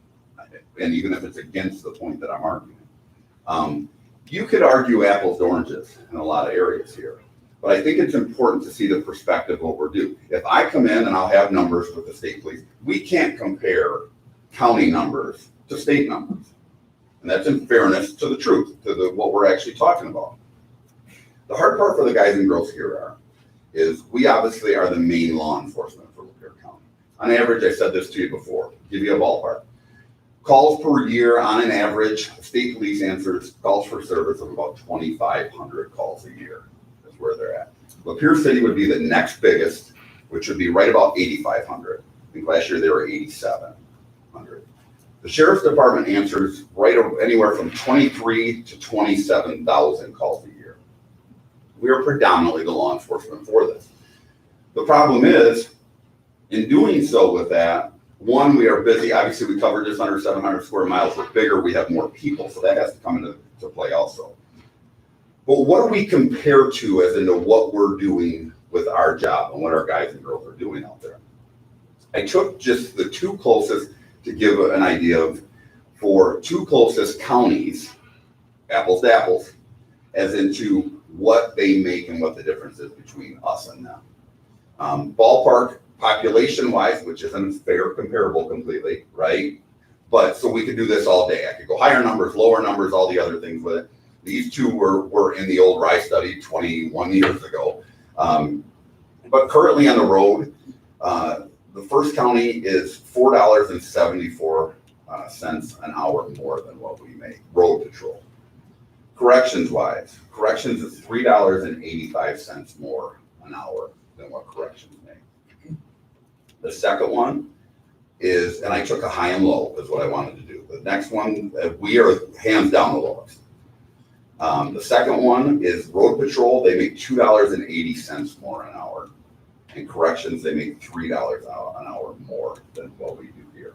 and even if it's against the point that I'm arguing. You could argue apples to oranges in a lot of areas here, but I think it's important to see the perspective of what we're doing. If I come in and I'll have numbers with the state police, we can't compare county numbers to state numbers. And that's in fairness to the truth, to what we're actually talking about. The hard part for the guys and girls here is we obviously are the main law enforcement for Lapeer County. On average, I said this to you before, give you a ballpark. Calls per year on an average, state police answers calls for service of about 2,500 calls a year. That's where they're at. Lapeer City would be the next biggest, which would be right about 8,500. I think last year they were 8,700. The sheriff's department answers anywhere from 23 to 27,000 calls a year. We are predominantly the law enforcement for this. The problem is, in doing so with that, one, we are busy. Obviously, we cover just under 700 square miles. We're bigger, we have more people, so that has to come into play also. But what do we compare to as into what we're doing with our job and what our guys and girls are doing out there? I took just the 2 closest to give an idea of, for 2 closest counties, apples to apples, as into what they make and what the difference is between us and them. Ballpark, population-wise, which isn't fair comparable completely, right? But so we could do this all day. I could go higher numbers, lower numbers, all the other things with it. These 2 were in the old RIE study 21 years ago. But currently on the road, the first county is $4.74 an hour more than what we make, road patrol. Corrections-wise, corrections is $3.85 more an hour than what corrections make. The second one is, and I took a high and low, is what I wanted to do. The next one, we are hands down the lowest. The second one is road patrol. They make $2.80 more an hour. And corrections, they make $3 an hour more than what we do here.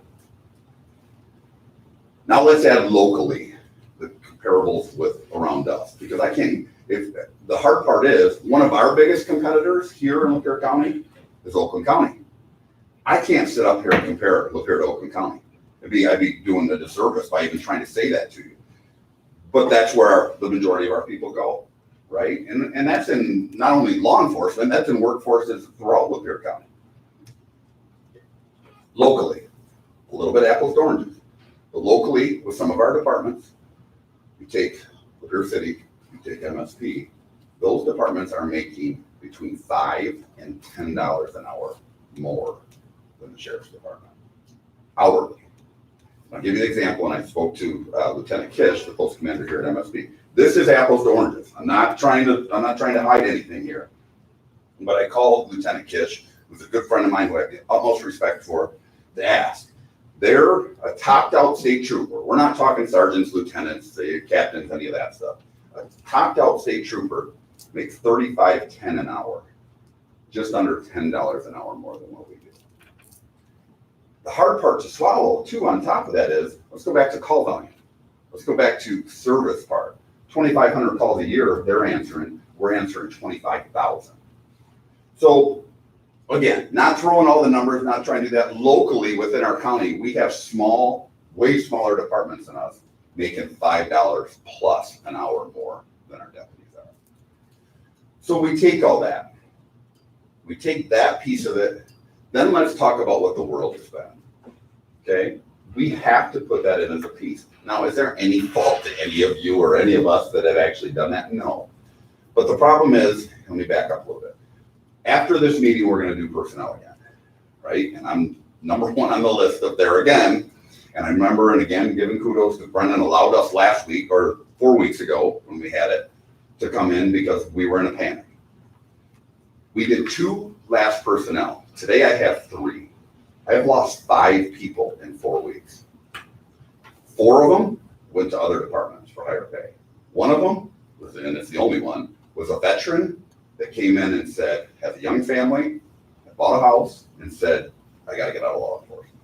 Now let's add locally the comparables with around us, because I can't, the hard part is, one of our biggest competitors here in Lapeer County is Oakland County. I can't sit up here and compare Lapeer to Oakland County. I'd be doing a disservice by even trying to say that to you. But that's where the majority of our people go, right? And that's in not only law enforcement, that's in workforces throughout Lapeer County. Locally, a little bit apples to oranges. But locally, with some of our departments, you take Lapeer City, you take MSP, those departments are making between $5 and $10 an hour more than the sheriff's department, hourly. I'll give you an example, and I spoke to Lieutenant Kish, the post commander here at MSP. This is apples to oranges. I'm not trying to hide anything here. But I called Lieutenant Kish, who's a good friend of mine who I have the utmost respect for, to ask. They're a topped out state trooper. We're not talking sergeants, lieutenants, the captains, any of that stuff. A topped out state trooper makes $35.10 an hour, just under $10 an hour more than what we do. The hard part to swallow, too, on top of that is, let's go back to call volume. Let's go back to service part. 2,500 calls a year they're answering. We're answering 25,000. So, again, not throwing all the numbers, not trying to do that. Locally within our county, we have small, way smaller departments than us, making $5 plus an hour more than our deputies are. So we take all that. We take that piece of it. Then let's talk about what the world has been. Okay? We have to put that in as a piece. Now, is there any fault to any of you or any of us that have actually done that? No. But the problem is, let me back up a little bit. After this meeting, we're going to do personnel again, right? And I'm number one on the list up there again. And I remember, and again, giving kudos to Brendan, allowed us last week or 4 weeks ago when we had it to come in because we were in a panic. We did 2 last personnel. Today I have 3. I have lost 5 people in 4 weeks. 4 of them went to other departments for higher pay. One of them, and it's the only one, was a veteran that came in and said, has a young family, bought a house, and said, I got to get out of law enforcement.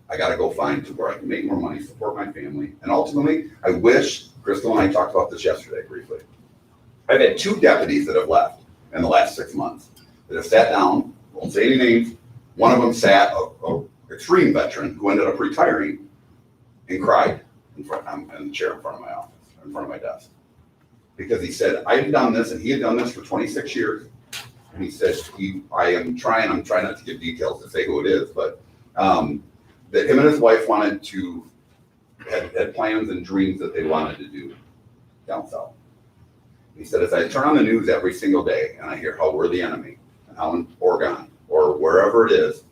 I got to go find to where I can make more money, support my family. And ultimately, I wish, Crystal and I talked about this yesterday briefly. I've had 2 deputies that have left in the last 6 months that have sat down, won't say any names. One of them sat, an extreme veteran who ended up retiring, and cried in the chair in front of my office, in front of my desk. Because he said, I had done this, and he had done this for 26 years. And he said, I'm trying not to give details to say who it is, but that him and his wife had plans and dreams that they wanted to do down south. He said, as I turn on the news every single day and I hear how we're the enemy and how in Oregon or wherever it is,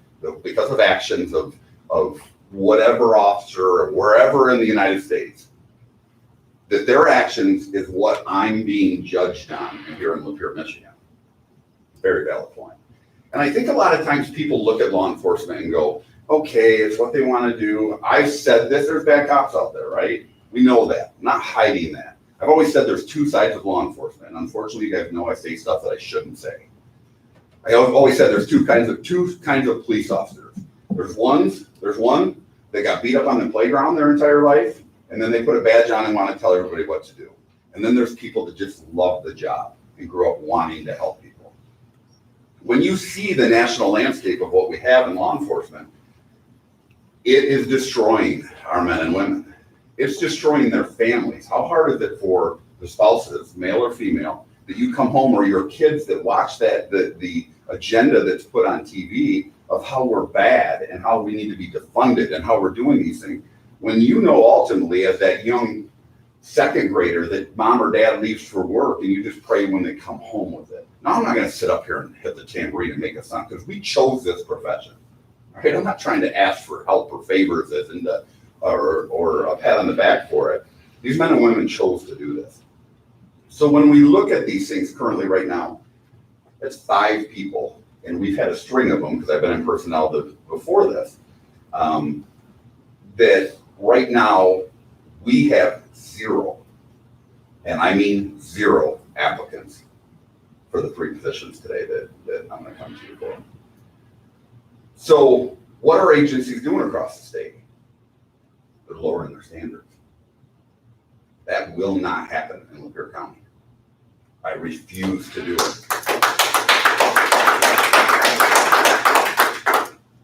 because of actions of whatever officer or wherever in the United States, that their actions is what I'm being judged on here in Lapeer, Michigan. Very valid point. And I think a lot of times people look at law enforcement and go, okay, it's what they want to do. I've said this, there's bad cops out there, right? We know that. I'm not hiding that. I've always said there's 2 sides of law enforcement. And unfortunately, you guys know I say stuff that I shouldn't say. I always said there's two kinds of police officers. There's one that got beat up on the playground their entire life, and then they put a badge on and want to tell everybody what to do. And then there's people that just love the job and grew up wanting to help people. When you see the national landscape of what we have in law enforcement, it is destroying our men and women. It's destroying their families. How hard is it for the spouses, male or female, that you come home, or your kids that watch the agenda that's put on TV of how we're bad and how we need to be defunded and how we're doing these things, when you know ultimately as that young second grader that mom or dad leaves for work and you just pray when they come home with it. Now, I'm not going to sit up here and hit the tambourine and make a sound because we chose this profession. Right? I'm not trying to ask for help or favors or a pat on the back for it. These men and women chose to do this. So when we look at these things currently right now, it's 5 people, and we've had a string of them because I've been in personnel before this, that right now we have 0, and I mean 0 applicants for the 3 positions today that I'm going to come to you for. So what are agencies doing across the state? They're lowering their standards. That will not happen in Lapeer County. I refuse to do it.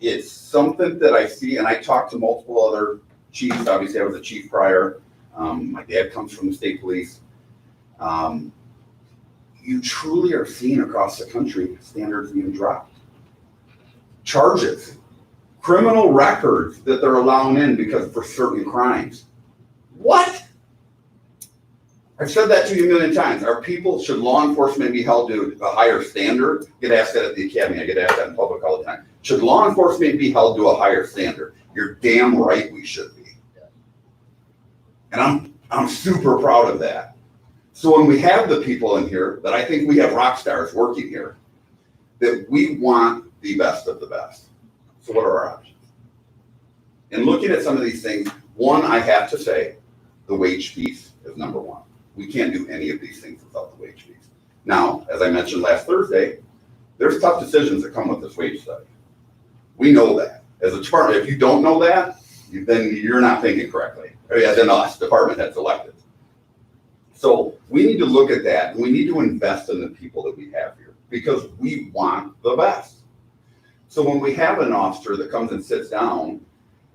it's something that I see, and I talked to multiple other chiefs. Obviously, I was a chief prior. My dad comes from the state police. You truly are seeing across the country standards being dropped. Charges, criminal records that they're allowing in because for certain crimes. What? I've said that to you a million times. Should law enforcement be held to a higher standard? I get asked that at the academy. I get asked that in public all the time. Should law enforcement be held to a higher standard? You're damn right we should be. And I'm super proud of that. So when we have the people in here that I think we have rock stars working here, that we want the best of the best. So what are our options? And looking at some of these things, one, I have to say, the wage piece is number one. We can't do any of these things without the wage piece. Now, as I mentioned last Thursday, there's tough decisions that come with this wage study. We know that. As a department, if you don't know that, then you're not thinking correctly. As in us, department heads elected. So we need to look at that, and we need to invest in the people that we have here because we want the best. So when we have an officer that comes and sits down,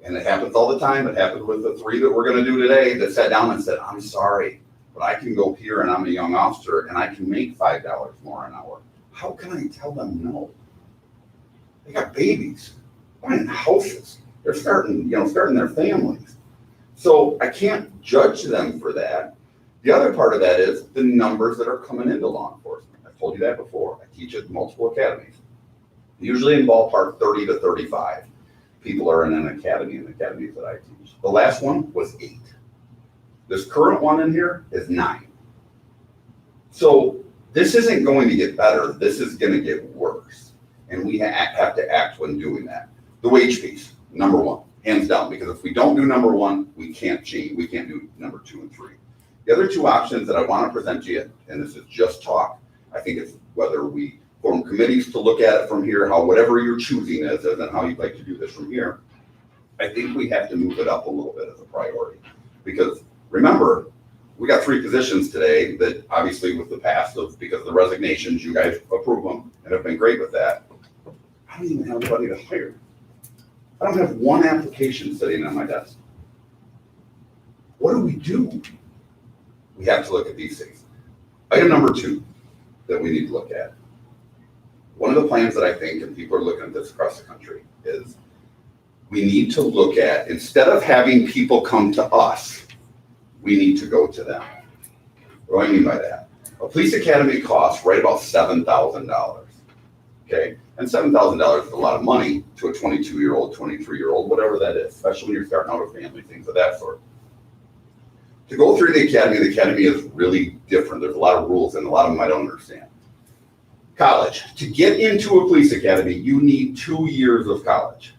and it happens all the time, it happened with the 3 that we're gonna do today, that sat down and said, I'm sorry, but I can go here and I'm a young officer and I can make $5 more an hour. How can I tell them no? They got babies, buying houses. They're starting their families. So I can't judge them for that. The other part of that is the numbers that are coming into law enforcement. I've told you that before. I teach at multiple academies. Usually in ballpark 30 to 35 people are in an academy in the academies that I teach. The last one was 8. This current one in here is 9. So this isn't going to get better. This is going to get worse. And we have to act when doing that. The wage piece, number one, hands down, because if we don't do number one, we can't change. We can't do number 2 and 3. The other 2 options that I want to present to you, and this is just talk, I think it's whether we form committees to look at it from here, how whatever your choosing is, and then how you'd like to do this from here. I think we have to move it up a little bit as a priority. Because remember, we got 3 positions today that obviously with the past of, because of the resignations, you guys approve them and have been great with that. I don't even have anybody to hire. I don't have 1 application sitting on my desk. What do we do? We have to look at these things. Item number 2 that we need to look at. One of the plans that I think, and people are looking at this across the country, is we need to look at, instead of having people come to us, we need to go to them. What do I mean by that? A police academy costs right about $7,000. Okay? And $7,000 is a lot of money to a 22-year-old, 23-year-old, whatever that is, especially when you're starting out a family, things of that sort. To go through the academy is really different. There's a lot of rules and a lot of them I don't understand. College. To get into a police academy, you need 2 years of college.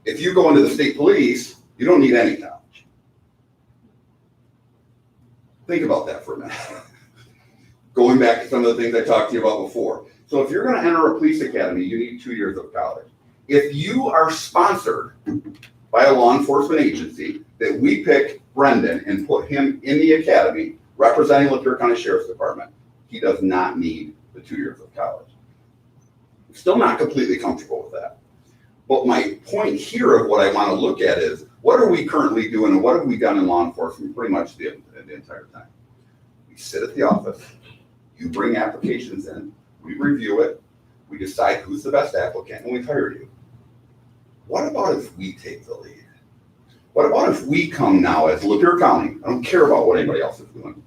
If you go into the state police, you don't need any college. Think about that for a minute. Going back to some of the things I talked to you about before. So if you're going to enter a police academy, you need 2 years of college. If you are sponsored by a law enforcement agency, that we pick Brendan and put him in the academy representing Lapeer County Sheriff's Department, he does not need the 2 years of college. I'm still not completely comfortable with that. But my point here of what I want to look at is, what are we currently doing and what have we done in law enforcement pretty much the entire time? We sit at the office, you bring applications in, we review it, we decide who's the best applicant, and we hire you. What about if we take the lead? What about if we come now as Lapeer County? I don't care about what anybody else is doing.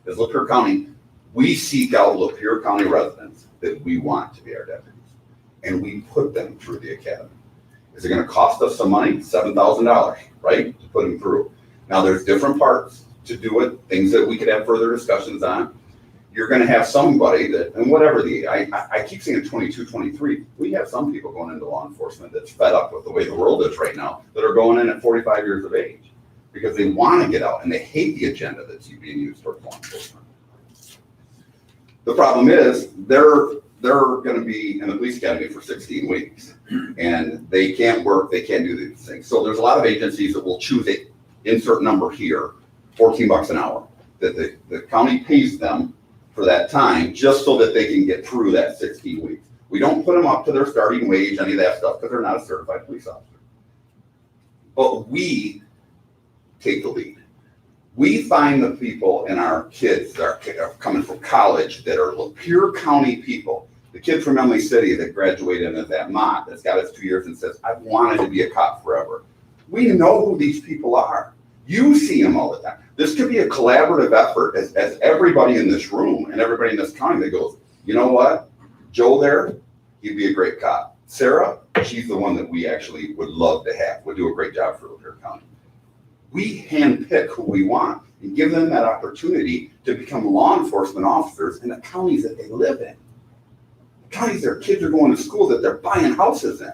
As Lapeer County, we seek out Lapeer County residents that we want to be our deputies, and we put them through the academy. Is it going to cost us some money? $7,000, right, to put them through. Now, there's different parts to do it, things that we could have further discussions on. You're going to have somebody that, and whatever I keep saying 22, 23, we have some people going into law enforcement that's fed up with the way the world is right now, that are going in at 45 years of age because they want to get out and they hate the agenda that's being used towards law enforcement. The problem is they're going to be in the police academy for 16 weeks and they can't work, they can't do these things. So there's a lot of agencies that will choose a insert number here, $14 an hour, that the county pays them for that time, just so that they can get through that 16 weeks. We don't put them up to their starting wage, any of that stuff, because they're not a certified police officer. But we take the lead. We find the people in our kids that are coming from college that are Lapeer County people. The kid from Emily City that graduated in that Mott that's got his 2 years and says, I've wanted to be a cop forever. We know who these people are. You see them all the time. This could be a collaborative effort as everybody in this room and everybody in this county that goes, you know what? Joe there, he'd be a great cop. Sarah, she's the one that we actually would love to have, would do a great job for Lapeer County. We handpick who we want and give them that opportunity to become law enforcement officers in the counties that they live in. The counties their kids are going to school, that they're buying houses in.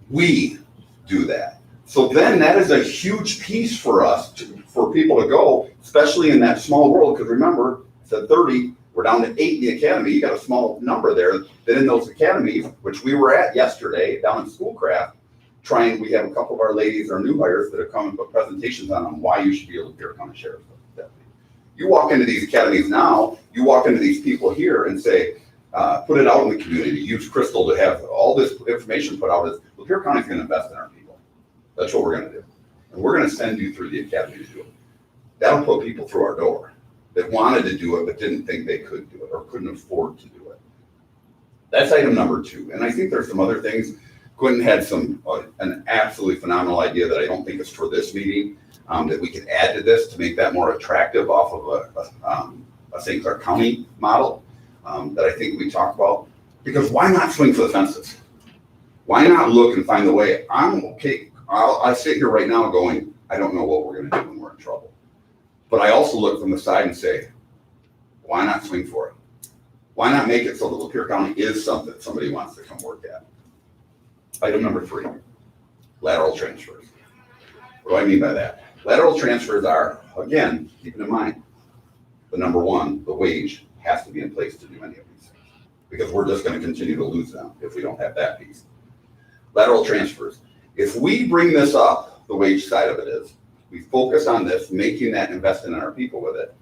We do that. So then that is a huge piece for us, for people to go, especially in that small world, because remember, I said 30, we're down to 8 in the academy. You got a small number there that in those academies, which we were at yesterday down in Schoolcraft, we have a couple of our ladies, our new hires, that have come and put presentations on why you should be a Lapeer County Sheriff's Deputy. You walk into these academies now, you walk into these people here and say, put it out in the community, use Crystal to have all this information put out. Lapeer County's gonna invest in our people. That's what we're gonna do. And we're gonna send you through the academy to do it. That'll put people through our door that wanted to do it but didn't think they could do it or couldn't afford to do it. That's item number 2. And I think there's some other things. Quentin had an absolutely phenomenal idea that I don't think is for this meeting, that we could add to this to make that more attractive off of a St. Clair County model that I think we talked about. Because why not swing for the fences? Why not look and find the way? I'm okay. I sit here right now going, I don't know what we're going to do when we're in trouble. But I also look from the side and say, why not swing for it? Why not make it so that Lapeer County is something somebody wants to come work at? Item number 3, lateral transfers. What do I mean by that? Lateral transfers are, again, keep in mind, the number 1, the wage has to be in place to do any of these things, because we're just going to continue to lose them if we don't have that piece. Lateral transfers. If we bring this up, the wage side of it is, we focus on this, making that, investing in our people with it.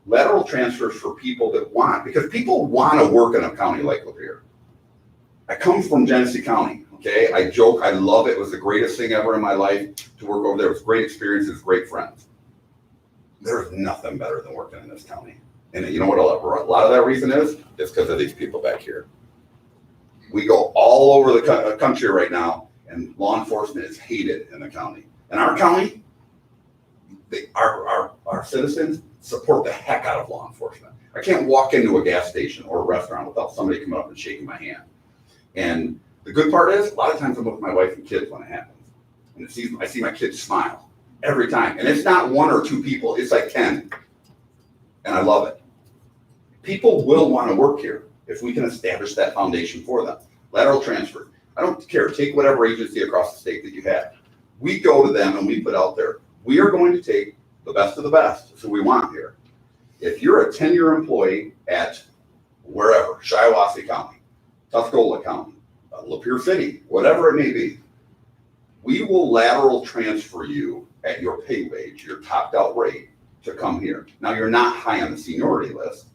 Lateral transfers for people that want, because people want to work in a county like Lapeer. I come from Genesee County. Okay, I joke, I love it. It was the greatest thing ever in my life to work over there. It was great experiences, great friends. There's nothing better than working in this county. And you know what a lot of that reason is? It's because of these people back here. We go all over the country right now, and law enforcement is hated in the county. In our county, our citizens support the heck out of law enforcement. I can't walk into a gas station or a restaurant without somebody coming up and shaking my hand. And the good part is, a lot of times I'm with my wife and kids when it happens. And I see my kids smile every time. And it's not 1 or 2 people, it's like 10. And I love it. People will want to work here if we can establish that foundation for them. Lateral transfer. I don't care, take whatever agency across the state that you have. We go to them and we put out there, we are going to take the best of the best. That's what we want here. If you're a 10-year employee at wherever, Shiawassee County, Tuscola County, Lapeer City, whatever it may be, we will lateral transfer you at your pay wage, your topped out rate, to come here. Now, you're not high on the seniority list,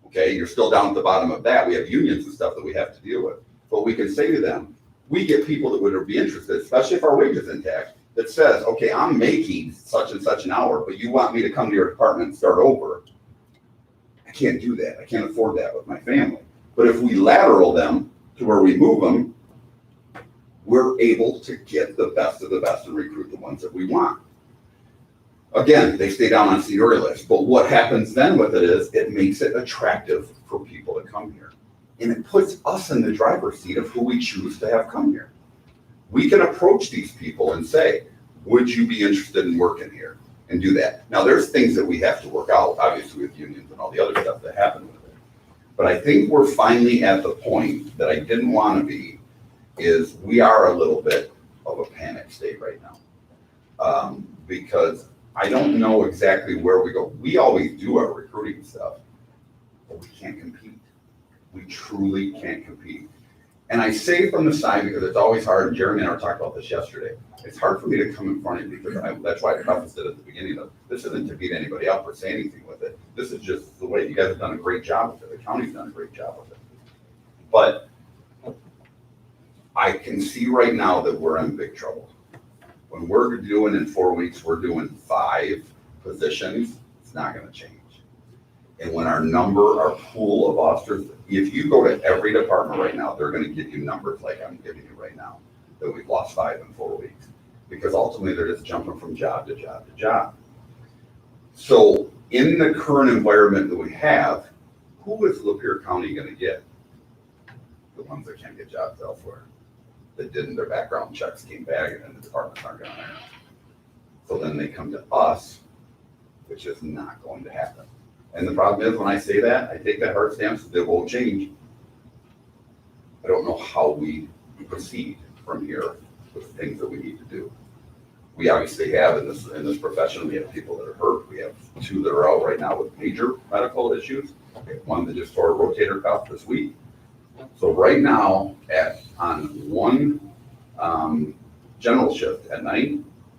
okay? You're still down at the bottom of that. We have unions and stuff that we have to deal with. But we can say to them, we get people that would be interested, especially if our wage is intact, that says, okay, I'm making such and such an hour, but you want me to come to your department and start over. I can't do that. I can't afford that with my family. But if we lateral them to where we move them, we're able to get the best of the best and recruit the ones that we want. Again, they stay down on seniority lists, but what happens then with it is it makes it attractive for people to come here. And it puts us in the driver's seat of who we choose to have come here. We can approach these people and say, would you be interested in working here? And do that. Now, there's things that we have to work out, obviously, with unions and all the other stuff that happen with it. But I think we're finally at the point that I didn't want to be, is we are a little bit of a panic state right now. Because I don't know exactly where we go. We always do our recruiting stuff, but we can't compete. We truly can't compete. And I say from the side because it's always hard, and Jeremy and I talked about this yesterday. It's hard for me to come in front of you because that's why I prefaced it at the beginning of, this isn't to beat anybody up or say anything with it. This is just the way you guys have done a great job with it. The county's done a great job with it. But I can see right now that we're in big trouble. When we're doing in 4 weeks, we're doing 5 positions, it's not gonna change. And when our pool of officers, if you go to every department right now, they're gonna give you numbers like I'm giving you right now, that we've lost 5 in 4 weeks. Because ultimately, they're just jumping from job to job to job. So in the current environment that we have, who is Lapeer County gonna get? The ones that can't get jobs elsewhere, that didn't, their background checks came back and then the departments aren't gonna hire them. So then they come to us, which is not going to happen. And the problem is, when I say that, I take that hard stance, that won't change. I don't know how we proceed from here with things that we need to do. We obviously have in this profession, we have people that are hurt. We have 2 that are out right now with major medical issues. We have 1 that just tore a rotator cuff this week. So right now, on 1 general shift at night,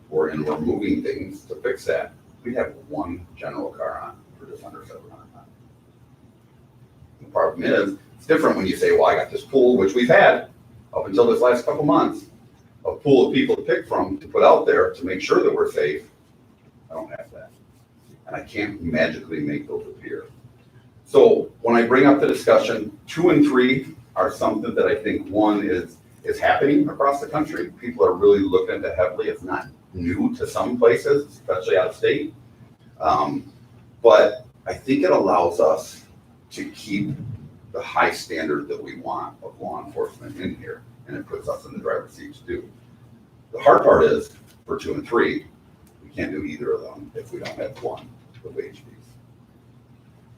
we're moving things to fix that. We have 1 general car on for just under 700 miles. The problem is, it's different when you say, well, I got this pool, which we've had up until this last couple months, a pool of people to pick from, to put out there to make sure that we're safe. I don't have that. And I can't magically make those appear. So when I bring up the discussion, 2 and 3 are something that I think, 1 is happening across the country. People are really looking at it heavily. It's not new to some places, especially out of state. But I think it allows us to keep the high standard that we want of law enforcement in here, and it puts us in the driver's seat to do. The hard part is, for 2 and 3, we can't do either of them if we don't have 1, the wage piece.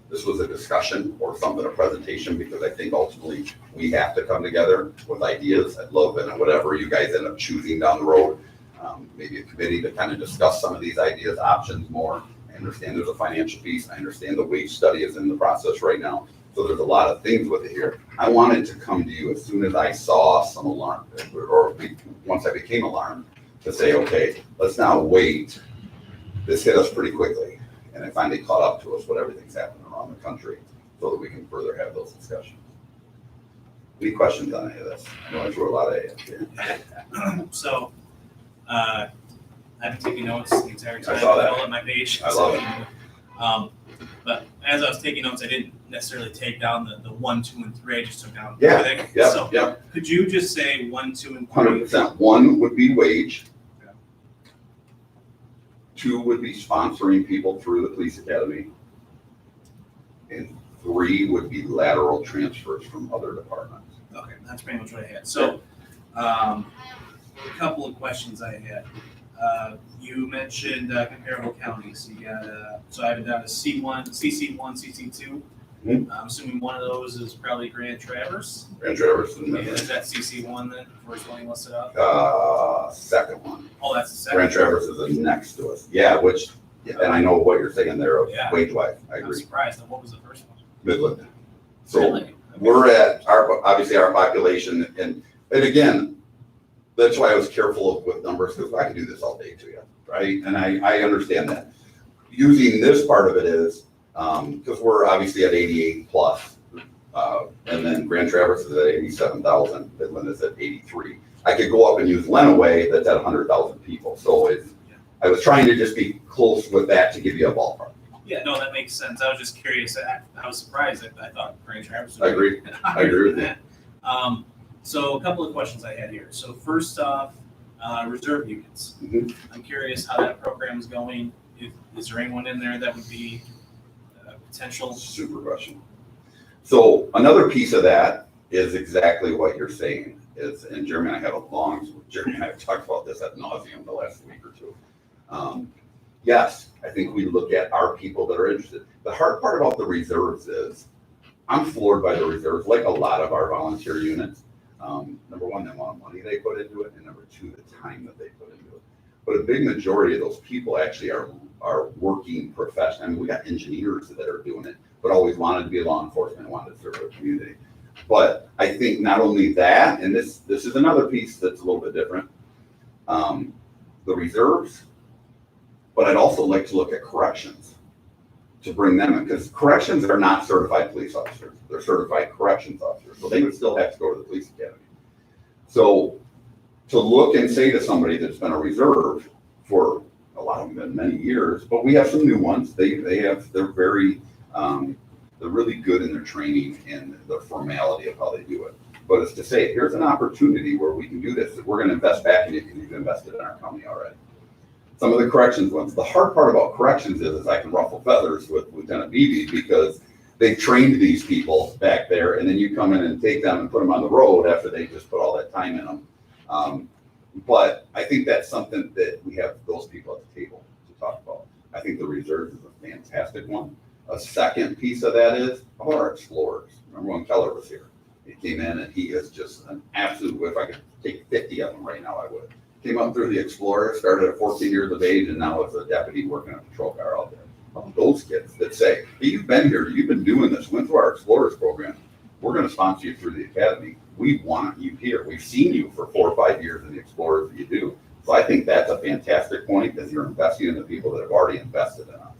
This was a discussion or something, a presentation, because I think ultimately we have to come together with ideas. I'd love it, and whatever you guys end up choosing down the road, maybe a committee to kind of discuss some of these ideas, options more. I understand there's a financial piece. I understand the wage study is in the process right now. So there's a lot of things with it here. I wanted to come to you as soon as I saw some alarm, or once I became alarmed, to say, okay, let's now wait. This hit us pretty quickly, and it finally caught up to us what everything's happening around the country, so that we can further have those discussions. Any questions on any of this? I know I threw a lot at you. So, I've been taking notes the entire time. I saw that. All on my page. I love it. But as I was taking notes, I didn't necessarily take down the 1, 2, and 3. I just took down Yeah, everything. yeah, So yeah. could you just say 1, 2, and 3? 100%. 1 would be wage. 2 would be sponsoring people through the police academy. And 3 would be lateral transfers from other departments. Okay, that's pretty much what I had. So, a couple of questions I had. You mentioned comparable counties. You got, so I have it down as C1, CC1, CC2. Mhm. I'm assuming one of those is probably Grand Traverse. Grand Traverse Yeah, is is that CC1 then? First one you listed out? the second one. Oh, that's the second. Grand Traverse is the next to us. Yeah, and I know what you're saying there, Yeah. wage-wise. I I'm agree. surprised. Then what was the first one? Midland. So Really? we're at obviously our population, and again, that's why I was careful with numbers, because I can do this all day to you, right? And I understand that. Using this part of it is, because we're obviously at 88 plus, and then Grand Traverse is at 87,000, Midland is at 83. I could go up and use Lenawee, that's at 100,000 people. So I was trying to just be close with that to give you a ballpark. Yeah, no, that makes sense. I was just curious. I was surprised. I thought Grand Traverse. I agree. I agree with you. So a couple of questions I had here. So first off, reserve units. Mhm. I'm curious how that program is going. Is there anyone in there that would be potential? Super question. So another piece of that is exactly what you're saying is, and Jeremy and I Jeremy and I have talked about this ad nauseum the last week or 2. Yes, I think we look at our people that are interested. The hard part about the reserves is, I'm floored by the reserves, like a lot of our volunteer units. Number 1, the amount of money they put into it, and number 2, the time that they put into it. But a big majority of those people actually are working professionals. I mean, we got engineers that are doing it, but always wanted to be law enforcement and wanted to serve the community. But I think not only that, and this is another piece that's a little bit different, the reserves, but I'd also like to look at corrections. to bring them in, because corrections are not certified police officers. They're certified corrections officers, so they would still have to go to the police academy. So to look and say to somebody that's been a reserve for a lot of them, many years, but we have some new ones. They're very, they're really good in their training and the formality of how they do it. But it's to say, here's an opportunity where we can do this. We're going to invest back in it because you've invested in our county already. Some of the corrections ones. The hard part about corrections is I can ruffle feathers with Lieutenant Beebe because they've trained these people back there, and then you come in and take them and put them on the road after they just put all that time in them. But I think that's something that we have those people at the table to talk about. I think the reserves is a fantastic one. A second piece of that is about our explorers. Remember when Keller was here? He came in and he is just an absolute, if I could take 50 of them right now, I would. Came up through the Explorer, started at 14 years of age, and now is a deputy working a patrol car out there. Those kids that say, hey, you've been here, you've been doing this, went through our Explorers program. We're going to sponsor you through the academy. We want you here. We've seen you for 4 or 5 years in the Explorers that you do. So I think that's a fantastic point because you're investing in the people that have already invested in us.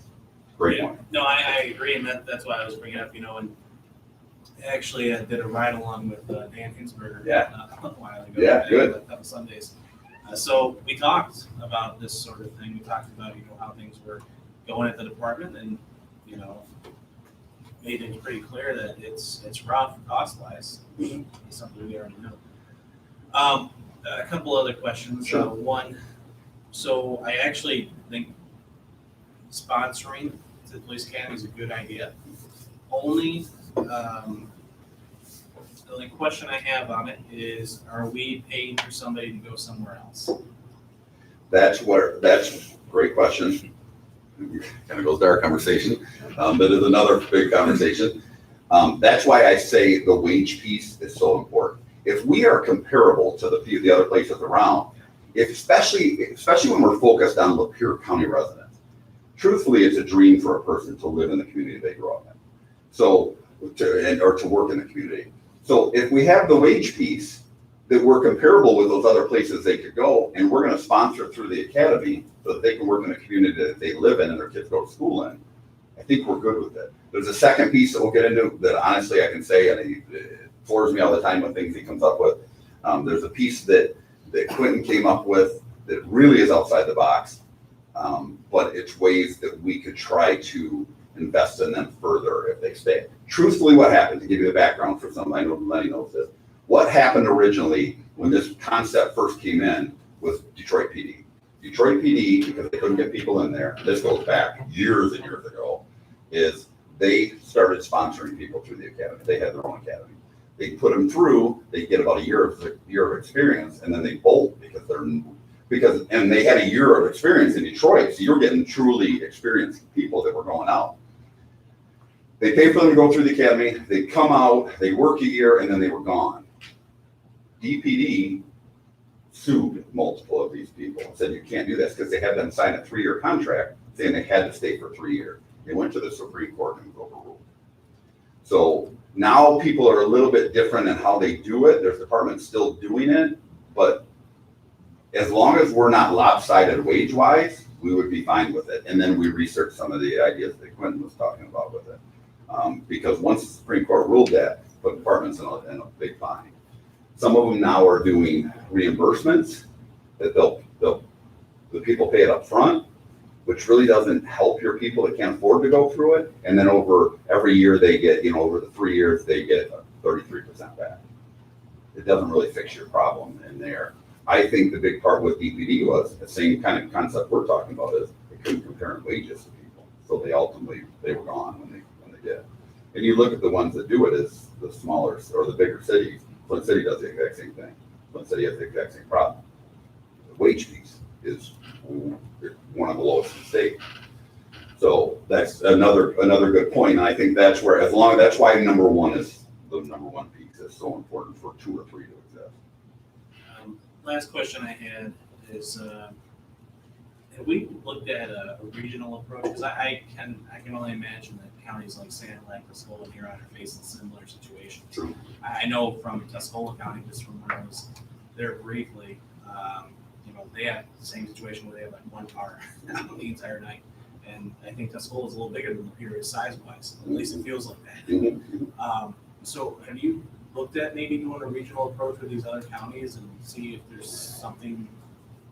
Great point. No, I agree, and that's why I was bringing up, and actually I did a ride along with Dan Hinsberger a while ago. Yeah, good. A couple Sundays. So we talked about this sort of thing. We talked about, how things were going at the department and, made things pretty clear that it's rough cost-wise. It's something we already know. A couple other questions. Sure. One, so I actually think sponsoring the police academy is a good idea. Only, the only question I have on it is, are we paying for somebody to go somewhere else? That's a great question. Kind of goes to our conversation. That is another big conversation. That's why I say the wage piece is so important. If we are comparable to the other places around, especially when we're focused on Lapeer County residents, truthfully, it's a dream for a person to live in the community they grew up in. So, or to work in the community. So if we have the wage piece, that we're comparable with those other places they could go, and we're going to sponsor through the academy so that they can work in the community that they live in and their kids go to school in, I think we're good with it. There's a second piece that we'll get into that honestly I can say, and it floors me all the time with things he comes up with. There's a piece that Quentin came up with that really is outside the box, but it's ways that we could try to invest in them further if they stay. Truthfully, what happened, to give you the background for some, I know Lenny knows this, what happened originally when this concept first came in was Detroit PD. Detroit PD, because they couldn't get people in there, this goes back years and years ago, is they started sponsoring people through the academy. They had their own academy. They put them through, they get about a year of experience, and then they bolt and they had a year of experience in Detroit, so you're getting truly experienced people that were going out. They pay for them to go through the academy, they come out, they work a year, and then they were gone. DPD sued multiple of these people and said you can't do this because they had them sign a 3-year contract saying they had to stay for 3 years. They went to the Supreme Court and it was overruled. So now people are a little bit different in how they do it. There's departments still doing it, but as long as we're not lopsided wage-wise, we would be fine with it. And then we research some of the ideas that Quentin was talking about with it. Because once the Supreme Court ruled that, put departments in a big bind. Some of them now are doing reimbursements that the people pay it up front, which really doesn't help your people that can't afford to go through it. And then over every year they get, over the 3 years, they get 33% back. It doesn't really fix your problem in there. I think the big part with DPD was the same kind of concept we're talking about is they couldn't compare wages to people. So they were gone when they did. And you look at the ones that do it as the smaller or the bigger cities. Flint City does the exact same thing. Flint City has the exact same problem. The wage piece is one of the lowest in the state. So that's another good point. And I think that's where, that's why the number one piece is so important for 2 or 3 to exist. Last question I had is, have we looked at a regional approach? Because I can only imagine that counties like Sand Lake, Tuscola, and Huron are facing similar situations. True. I know from Tuscola County, just from when I was there briefly, they have the same situation where they have like one car the entire night. and I think Tuscola is a little bigger than Lapeer size-wise, at least it feels like that. So have you looked at maybe doing a regional approach with these other counties and see if there's something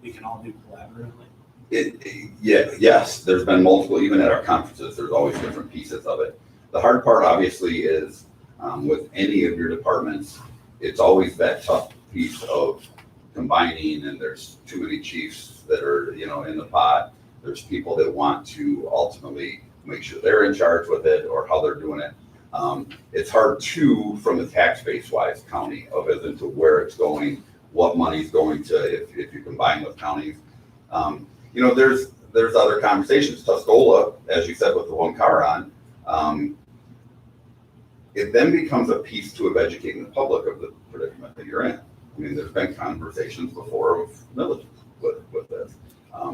we can all do collaboratively? Yes, there's been multiple, even at our conferences, there's always different pieces of it. The hard part obviously is with any of your departments, it's always that tough piece of combining, and there's too many chiefs that are, in the pot. There's people that want to ultimately make sure they're in charge with it or how they're doing it. It's hard too, from the tax base wise county of as into where it's going, what money's going to, if you combine with counties. There's other conversations. Tuscola, as you said, with the one car on, it then becomes a piece too of educating the public of the predicament that you're in. I mean, there's been conversations before of villages with this.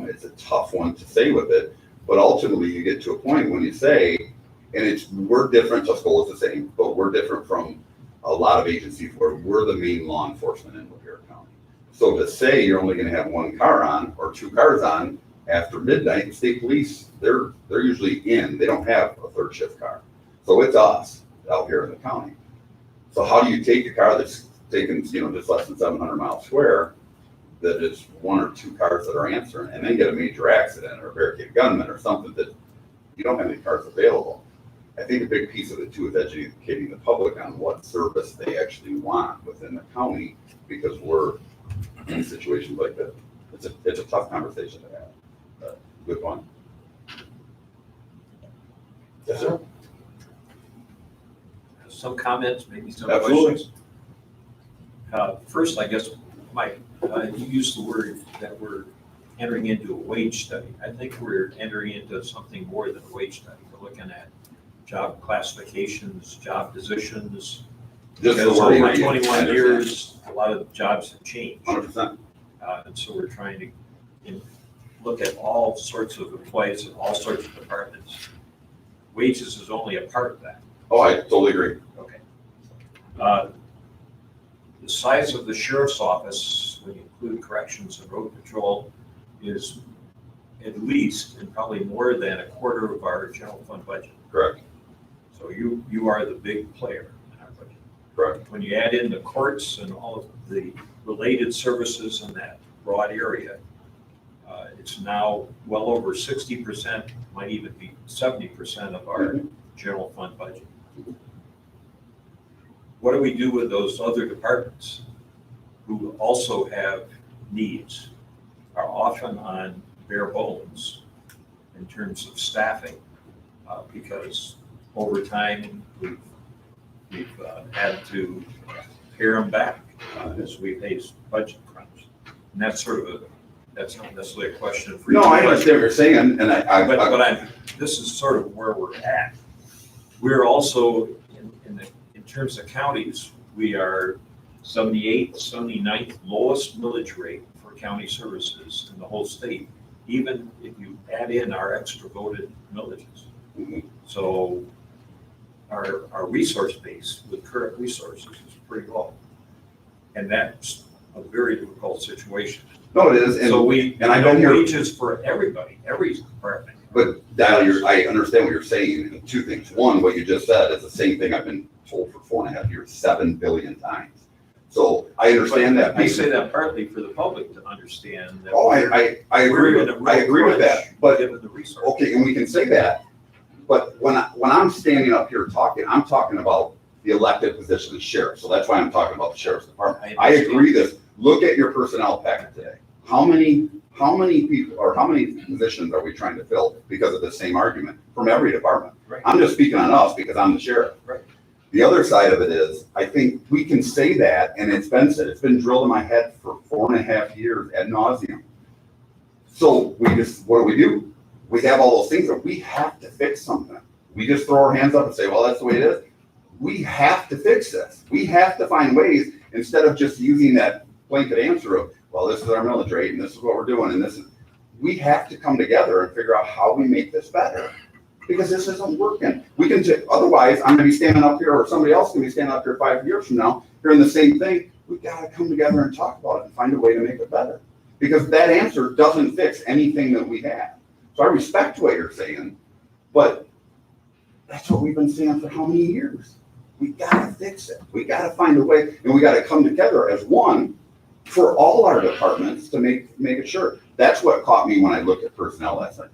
It's a tough one to say with it, but ultimately you get to a point when you say, and we're different, Tuscola is the same, but we're different from a lot of agencies where we're the main law enforcement in Lapeer County. So to say you're only gonna have one car on or two cars on after midnight, the state police, they're usually in, they don't have a third shift car. So it's us out here in the county. So how do you take a car that's taking, just less than 700 miles square, that is one or two cars that are answering, and then get a major accident or a barricade gunman or something that you don't have any cars available? I think a big piece of it too is educating the public on what service they actually want within the county, because we're in situations like that. It's a tough conversation to have. But good one. Yes, sir. Some comments, maybe some Absolutely. questions. First, I guess, Mike, you used the word that we're entering into a wage study. I think we're entering into something more than a wage study. We're looking at job classifications, job positions. Just the Because wording, over I 21 understand. years, a lot of jobs have changed. 100%. And so we're trying to look at all sorts of employees in all sorts of departments. Wages is only a part of that. Oh, I totally agree. Okay. The size of the sheriff's office, when you include corrections and road patrol, is at least and probably more than a quarter of our general fund budget. Correct. So you are the big player in our budget. Correct. When you add in the courts and all of the related services in that broad area, it's now well over 60%, might even be 70% of our general fund budget. What do we do with those other departments who also have needs, are often on bare bones in terms of staffing? Because over time, we've had to pare them back as we face budget crunch. And that's that's not necessarily a question for you. No, I understand what you're saying, and But this is sort of where we're at. We're also, in terms of counties, we are 78th, 79th lowest millage rate for county services in the whole state, even if you add in our extra voted millages. So our resource base with current resources is pretty low. And that's a very difficult situation. No, it is. So we I've been here. wages for everybody, every department. But Dial, I understand what you're saying. Two things. One, what you just said is the same thing I've been told for 4.5 years, 7 billion times. So I understand that. I say that partly for the public to understand that. Oh, I agree with that. But given the resources. okay, and we can say that. But when I'm standing up here talking, I'm talking about the elected position of sheriff. So that's why I'm talking about the sheriff's department. I agree this. Look at your personnel packet today. How many people or how many positions are we trying to fill because of the same argument from every department? Right. I'm just speaking on us because I'm the sheriff. Right. The other side of it is, I think we can say that, and it's been said, it's been drilled in my head for 4.5 years ad nauseum. So what do? We have all those things, but we have to fix something. We just throw our hands up and say, well, that's the way it is. We have to fix this. We have to find ways, instead of just using that blanket answer of, well, this is our millage rate and this is what we're doing and this is, we have to come together and figure out how we make this better, because this isn't working. We can, otherwise I'm gonna be standing up here, or somebody else can be standing up here 5 years from now, hearing the same thing. We've gotta come together and talk about it and find a way to make it better, because that answer doesn't fix anything that we have. So I respect what you're saying, but that's what we've been saying for how many years? We gotta fix it. We gotta find a way, and we gotta come together as one for all our departments to make it sure. That's what caught me when I looked at personnel last night.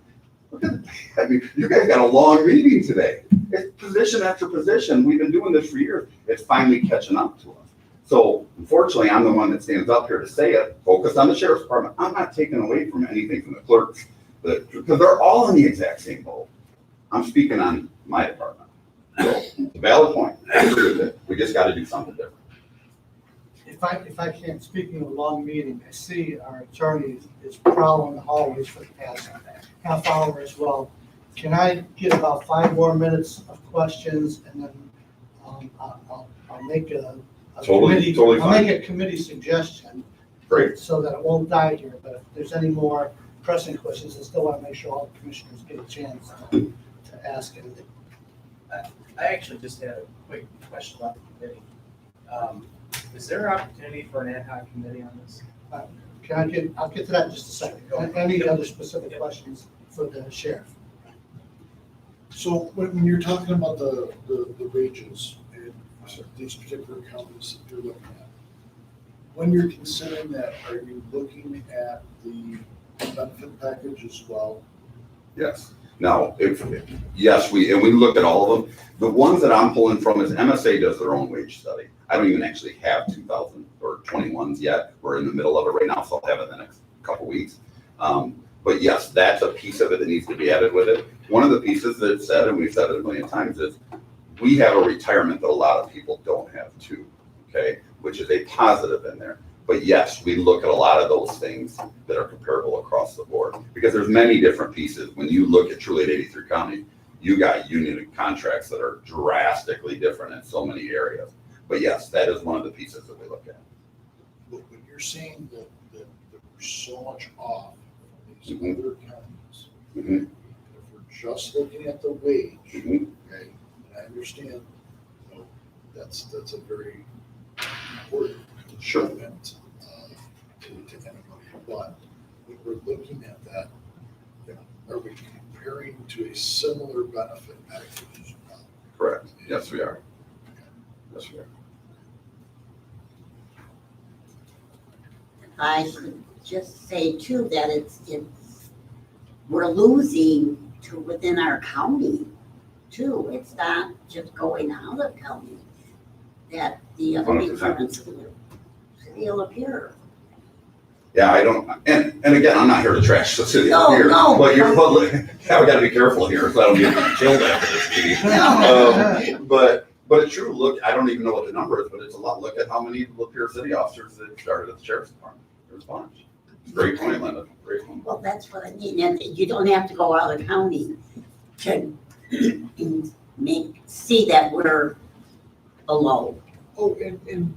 Look at, I mean, you guys got a long meeting today. It's position after position. We've been doing this for years. It's finally catching up to us. So unfortunately, I'm the one that stands up here to say it. Focus on the sheriff's department. I'm not taking away from anything from the clerks, because they're all in the exact same boat. I'm speaking on my department. So, it's a valid point. I agree with it. We just got to do something different. If I can't, speaking of a long meeting, I see our attorney is prowling the hallways for the past half hour as well. Can I get about 5 more minutes of questions, and then I'll make a committee, Totally I'll fine. make a committee suggestion. Great. So that it won't die here, but if there's any more pressing questions, I still want to make sure all the commissioners get a chance to ask anything. I actually just had a quick question about the committee. Is there an opportunity for an ad hoc committee on this? I'll get to that in just a second. Any other specific questions for the sheriff? So when you're talking about the wages in these particular counties that you're looking at, when you're considering that, are you looking at the benefit package as well? Yes. Now, yes, we look at all of them. The ones that I'm pulling from is MSA does their own wage study. I don't even actually have 2021s yet. We're in the middle of it right now, so I'll have it in the next couple weeks. But yes, that's a piece of it that needs to be added with it. One of the pieces that it said, and we've said it a million times, is we have a retirement that a lot of people don't have too, okay? Which is a positive in there. But yes, we look at a lot of those things that are comparable across the board, because there's many different pieces. When you look at truly at 83 County, you got union contracts that are drastically different in so many areas. But yes, that is one of the pieces that we look at. But when you're saying that we're so much off from these other counties, if we're just looking at the wage, okay, and I understand, you know, that's a very important component to anybody, but when we're looking at that, you know, are we comparing to a similar benefit package as well? Correct. Yes, we are. Yes, we are. I should just say too that we're losing to within our county too. It's not just going out of county. That the other 100%. departments will appear. Yeah, I don't, and again, I'm not here to trash the city No, here, no. but you're public. Yeah, we gotta be careful here, so I don't get killed after this meeting. But a true look, I don't even know what the number is, but it's a lot. Look at how many Lapeer city officers that started at the sheriff's department. There's a bunch. Great point, Linda. Great point. Well, that's what I mean. And you don't have to go out of county to see that we're below. Oh, and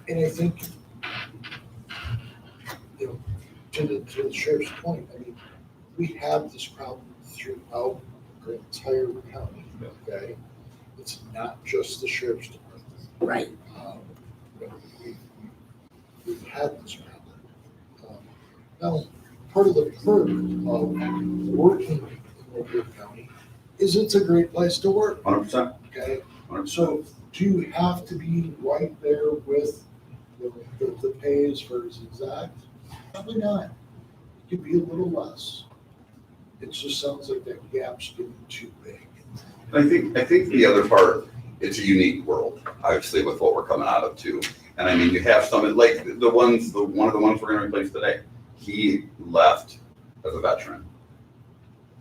I think, you know, to the sheriff's point, I mean, we have this problem throughout our entire county, okay? It's not just the sheriff's department. Right. You know, we've had this problem. Now, part of the perk of working in Lapeer County is it's a great place to work. 100%. Okay, 100%. so do you have to be right there with the pay as far as exact? Probably not. It could be a little less. It just sounds like that gap's getting too big. I think the other part, it's a unique world, obviously, with what we're coming out of too. And I mean, you have some, like one of the ones we're gonna replace today, he left as a veteran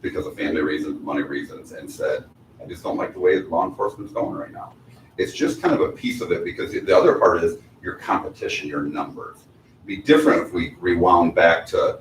because of family reasons, money reasons, and said, I just don't like the way law enforcement's going right now. It's just kind of a piece of it, because the other part is your competition, your numbers. It'd be different if we rewound back to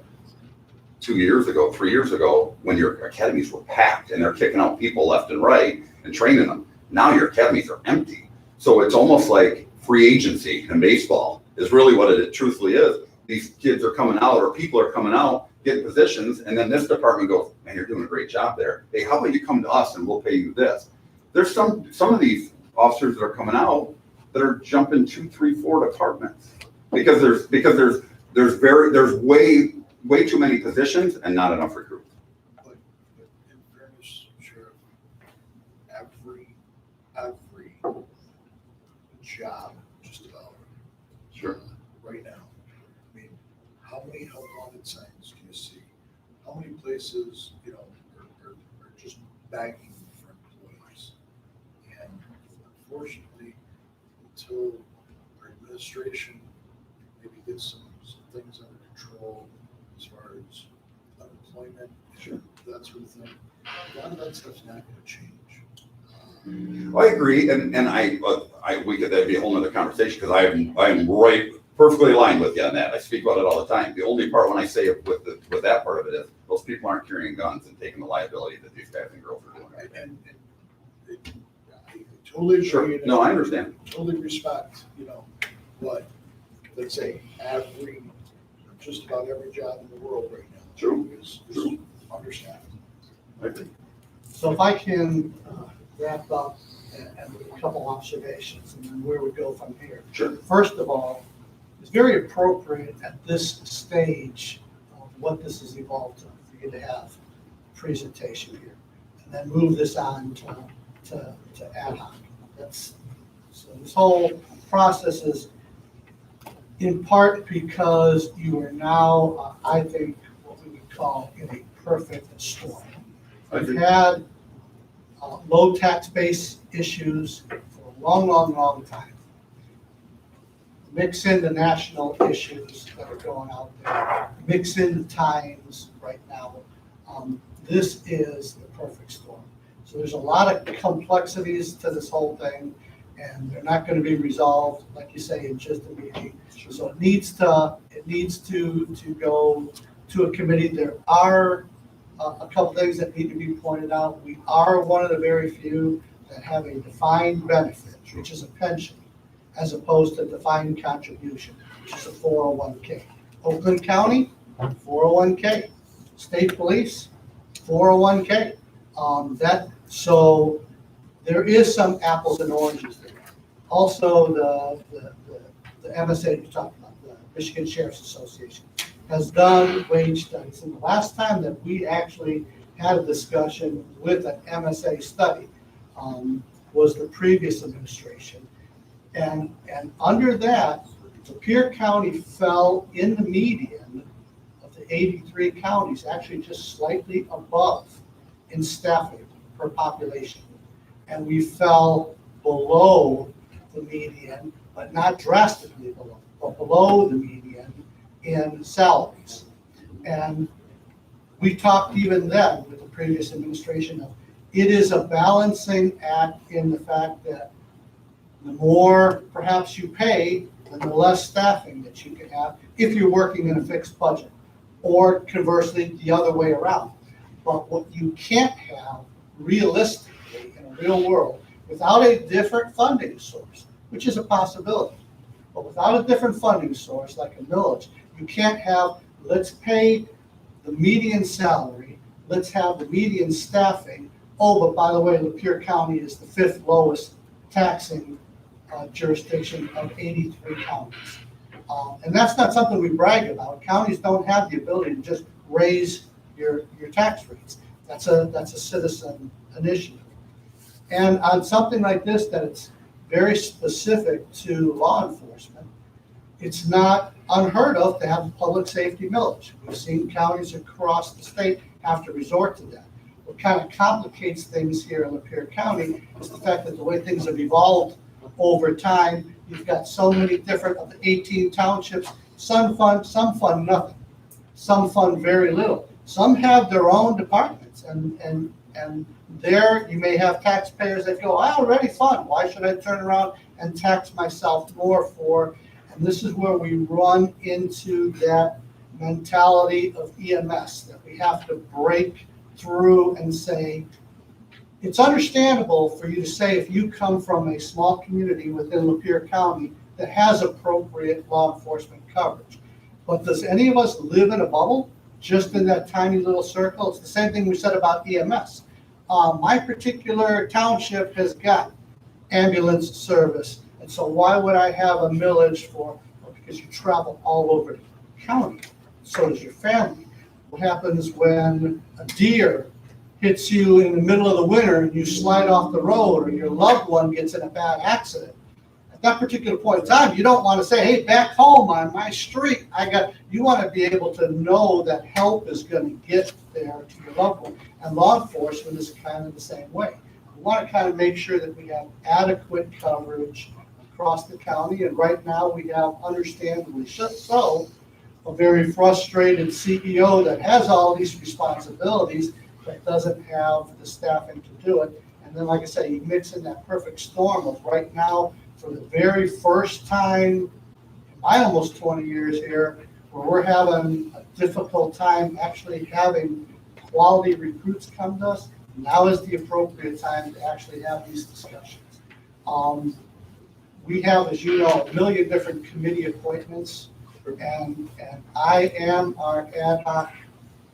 2 years ago, 3 years ago, when your academies were packed and they're kicking out people left and right and training them. Now your academies are empty. So it's almost like free agency in baseball is really what it truthfully is. These kids are coming out, or people are coming out, getting positions, and then this department goes, man, you're doing a great job there. Hey, how about you come to us and we'll pay you this? There's some of these officers that are coming out that are jumping 2, 3, 4 departments because there's way way too many positions and not enough recruits. But in fairness, Sheriff, every job, just about, Sure. right now, I mean, how many help wanted signs can you see? How many places, you know, are just begging for employees? And unfortunately, until our administration maybe gets some things under control as far as unemployment, that sort of thing, a lot of that stuff's not gonna change. I agree, and that'd be a whole nother conversation, because I'm right, perfectly aligned with you on that. I speak about it all the time. The only part when I say it with that part of it is, those people aren't carrying guns and taking the liability that these guys and girls are doing right now. And I totally agree. Sure. and No, I understand. Totally respect, but let's say just about every job in the world right now. True. Is understaffed. I agree. So if I can wrap up and with a couple observations and then where we go from here. Sure. First of all, it's very appropriate at this stage of what this has evolved to, for you to have a presentation here and then move this on to ad hoc. So this whole process is in part because you are now, I think, what we would call in a perfect storm. We've had low tax base issues for a long time. Mix in the national issues that are going out there, mix in the times right now. This is the perfect storm. So there's a lot of complexities to this whole thing, and they're not going to be resolved, like you say, in just a meeting. So it needs to go to a committee. There are a couple things that need to be pointed out. We are one of the very few that have a defined benefit, which is a pension, as opposed to defined contribution, which is a 401k. Oakland County, 401k. State Police, 401k. So there is some apples and oranges there. Also, the MSA you talked about, the Michigan Sheriff's Association, has done wage studies. And the last time that we actually had a discussion with an MSA study was the previous administration. And under that, Lapeer County fell in the median of the 83 counties, actually just slightly above in staffing per population. And we fell below the median, but not drastically below, but below the median in salaries. And we talked even then with the previous administration of it is a balancing act in the fact that the more perhaps you pay, then the less staffing that you can have if you're working in a fixed budget, or conversely, the other way around. But what you can't have realistically in a real world without a different funding source, which is a possibility, but without a different funding source like a millage, you can't have, let's pay the median salary, let's have the median staffing. Oh, but by the way, Lapeer County is the 5th lowest taxing jurisdiction of 83 counties. And that's not something we brag about. Counties don't have the ability to just raise your tax rates. That's a citizen initiative. And on something like this, that it's very specific to law enforcement, it's not unheard of to have a public safety millage. We've seen counties across the state have to resort to that. What kind of complicates things here in Lapeer County is the fact that the way things have evolved over time, you've got so many different of the 18 townships. Some fund nothing. Some fund very little. Some have their own departments, and there you may have taxpayers that go, I already fund. Why should I turn around and tax myself more for? And this is where we run into that mentality of EMS, that we have to break through and say, it's understandable for you to say if you come from a small community within Lapeer County that has appropriate law enforcement coverage. But does any of us live in a bubble just in that tiny little circle? It's the same thing we said about EMS. My particular township has got ambulance service. And so why would I have a millage for, well, because you travel all over the county. so does your family. What happens when a deer hits you in the middle of the winter and you slide off the road, or your loved one gets in a bad accident? At that particular point in time, you don't want to say, hey, back home on my street, you want to be able to know that help is going to get there to your loved one. And law enforcement is kind of the same way. We want to kind of make sure that we have adequate coverage across the county. And right now we have, understandably so, a very frustrated CEO that has all these responsibilities but doesn't have the staffing to do it. And then, like I say, you mix in that perfect storm of right now, for the very first time in my almost 20 years here, where we're having a difficult time actually having quality recruits come to us, now is the appropriate time to actually have these discussions. We have, as you know, a million different committee appointments, and I am our ad hoc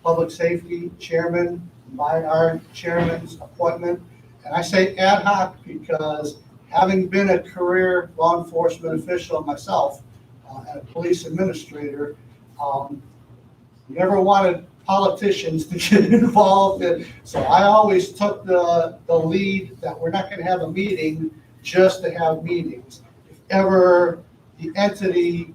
public safety chairman by our chairman's appointment. And I say ad hoc because, having been a career law enforcement official myself and a police administrator, never wanted politicians to get involved in. So I always took the lead that we're not going to have a meeting just to have meetings. If ever the entity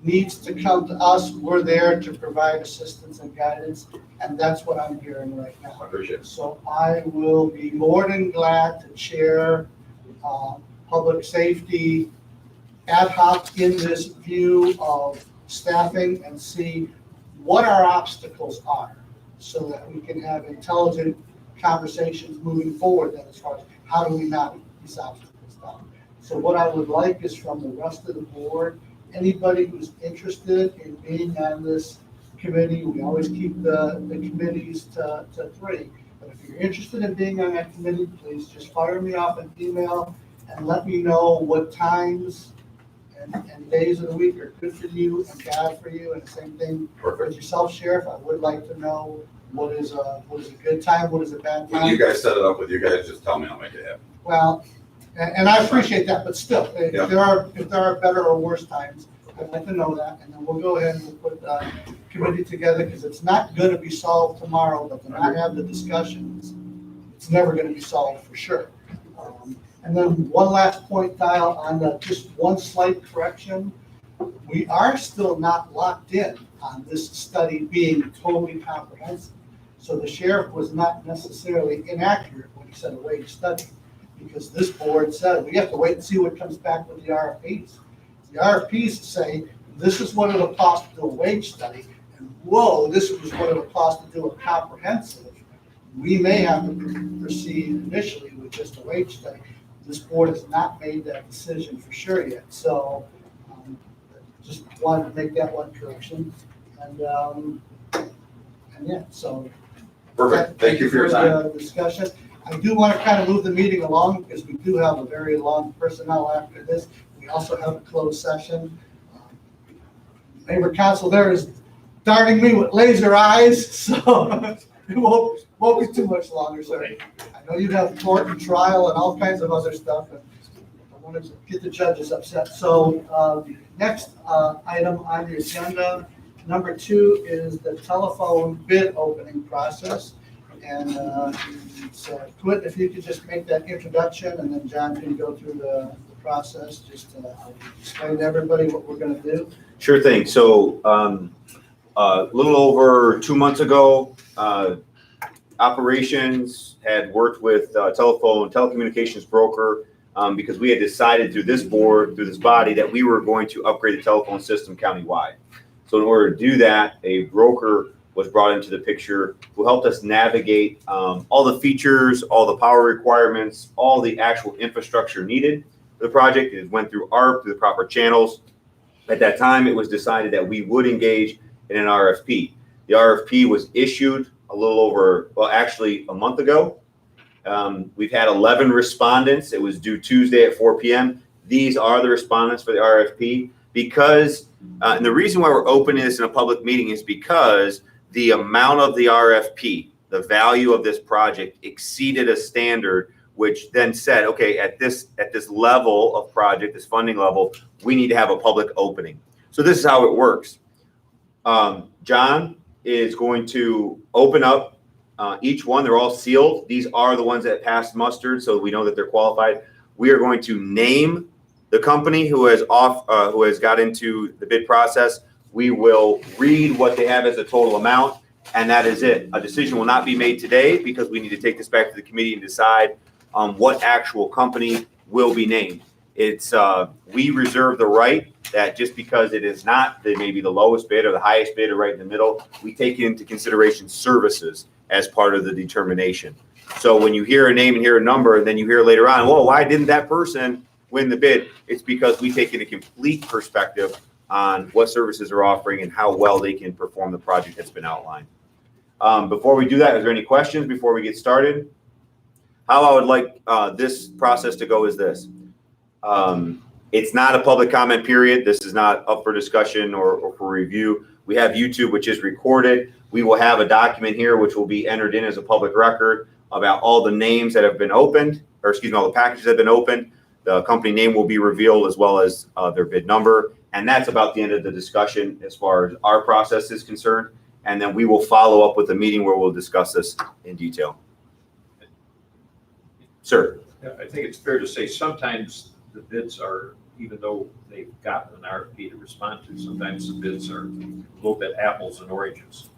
needs to come to us, we're there to provide assistance and guidance, and that's what I'm hearing right now. I appreciate it. So I will be more than glad to chair public safety ad hoc in this view of staffing and see what our obstacles are, so that we can have intelligent conversations moving forward then, as far as how do we knock these obstacles down. So what I would like is from the rest of the board, anybody who's interested in being on this committee, we always keep the committees to 3. But if you're interested in being on that committee, please just fire me off an email and let me know what times and days of the week are good for you and bad for you. And the same thing with yourself, Sheriff. I would like to know what is a good time, what is a bad time. When you guys set it up with you guys, just tell me, I'll make it happen. Well, and I appreciate that, but still, if there are better or worse times, I'd like to know that, and then we'll go ahead and we'll put a committee together, because it's not gonna be solved tomorrow, but to not have the discussions, it's never gonna be solved for sure. And then one last point, Kyle, on just one slight correction. We are still not locked in on this study being totally comprehensive. So the sheriff was not necessarily inaccurate when he said a wage study, because this board said we have to wait and see what comes back with the RFPs. The RFPs say, this is what it'll cost to do a wage study, and whoa, this is what it'll cost to do a comprehensive. We may have to proceed initially with just a wage study. This board has not made that decision for sure yet, so just wanted to make that one correction. And yeah, so. Perfect. Thank you for your time. Discussion. I do want to kind of move the meeting along, because we do have a very long personnel after this. We also have a closed session. Neighbor council there is darting me with laser eyes, so it won't be too much longer, sir. I know you have court and trial and all kinds of other stuff, and I wanted to get the judges upset. So the next item on the agenda, number 2, is the telephone bid opening process. And so, Quint, if you could just make that introduction, and then John can go through the process, just to explain to everybody what we're going to do. Sure thing. So a little over 2 months ago, operations had worked with telecommunications broker, because we had decided through this board, through this body, that we were going to upgrade the telephone system countywide. So in order to do that, a broker was brought into the picture who helped us navigate all the features, all the power requirements, all the actual infrastructure needed for the project. It went through ARP, through the proper channels. At that time, it was decided that we would engage in an RFP. The RFP was issued a little over, well, actually a month ago. We've had 11 respondents. It was due Tuesday at 4 p.m. These are the respondents for the RFP, because, and the reason why we're opening this in a public meeting is because the amount of the RFP, the value of this project, exceeded a standard, which then said, okay, at this level of project, this funding level, we need to have a public opening. So this is how it works. John is going to open up each one. They're all sealed. These are the ones that passed muster, so we know that they're qualified. We are going to name the company who has got into the bid process. We will read what they have as a total amount, and that is it. A decision will not be made today because we need to take this back to the committee and decide what actual company will be named. It's we reserve the right that just because it is not maybe the lowest bid or the highest bid or right in the middle, we take into consideration services as part of the determination. So when you hear a name and hear a number, and then you hear later on, well, why didn't that person win the bid? It's because we take in a complete perspective on what services are offering and how well they can perform the project that's been outlined. Before we do that, is there any questions before we get started? How I would like this process to go is this. It's not a public comment period. This is not up for discussion or for review. We have YouTube, which is recorded. We will have a document here, which will be entered in as a public record about all the names that have been opened, or excuse me, all the packages that have been opened. The company name will be revealed as well as their bid number. And that's about the end of the discussion as far as our process is concerned. And then we will follow up with a meeting where we'll discuss this in detail. Sir. Yeah, I think it's fair to say sometimes the bids are, even though they've gotten an RFP to respond to, sometimes the bids are a little bit apples and oranges.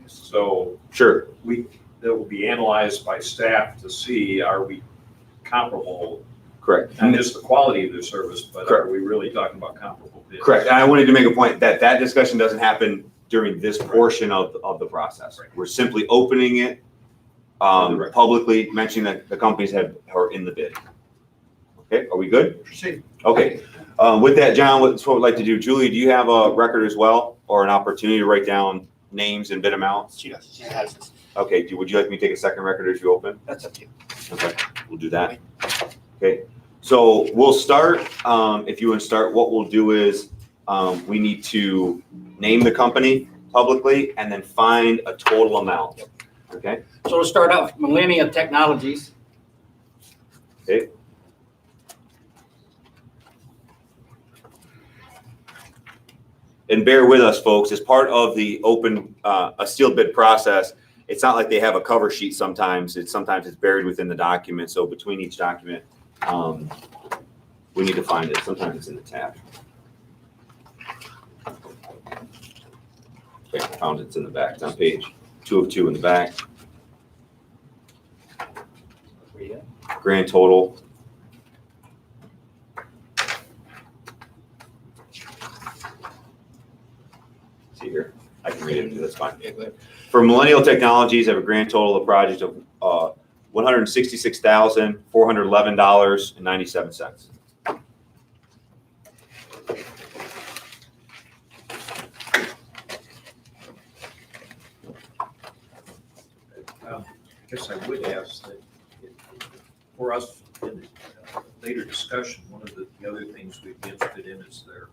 So sure, that will be analyzed by staff to see, are we comparable? Correct. Not just the quality of their service, but correct. Are we really talking about comparable bids? Correct. And I wanted to make a point that that discussion doesn't happen during this portion of the process. Right. We're simply opening it publicly, mentioning that the companies are in the bid. Okay, are we good? Proceed. Okay. With that, John, what's what we'd like to do. Julie, do you have a record as well, or an opportunity to write down names and bid amounts? She does. She has this. Okay. Would you like me to take a second record as you open? That's up to you. Okay, we'll do that. Okay, so we'll start. If you want to start, what we'll do is we need to name the company publicly and then find a total amount. Okay. So we'll start off Millennium Technologies. Okay. And bear with us, folks. As part of the open, a sealed bid process, it's not like they have a cover sheet sometimes. Sometimes it's buried within the document. So between each document, we need to find it. Sometimes it's in the tab. Okay, I found it's in the back. It's on page 2 of 2 in the back. Grand total. See here, I can read it. That's fine. For Millennial Technologies, I have a grand total of the project of $166,411.97. I guess I would ask that for us in later discussion, one of the other things we'd be interested in is their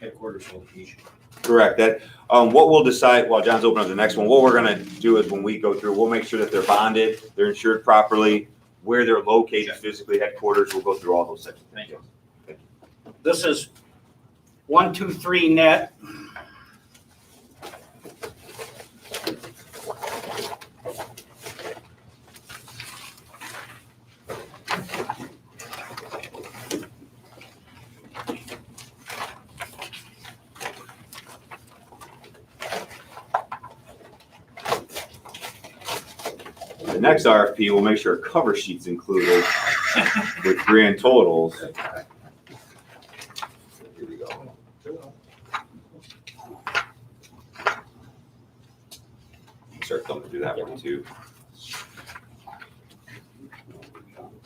headquarters location. Correct. That what we'll decide while John's opening up the next one. What we're going to do is when we go through, we'll make sure that they're bonded, they're insured properly, where they're located physically, headquarters. We'll go through all those sections. Thank you. Okay. This is 123 net. The next RFP, we'll make sure a cover sheet's included with grand totals. Here we go. Start coming through that one too.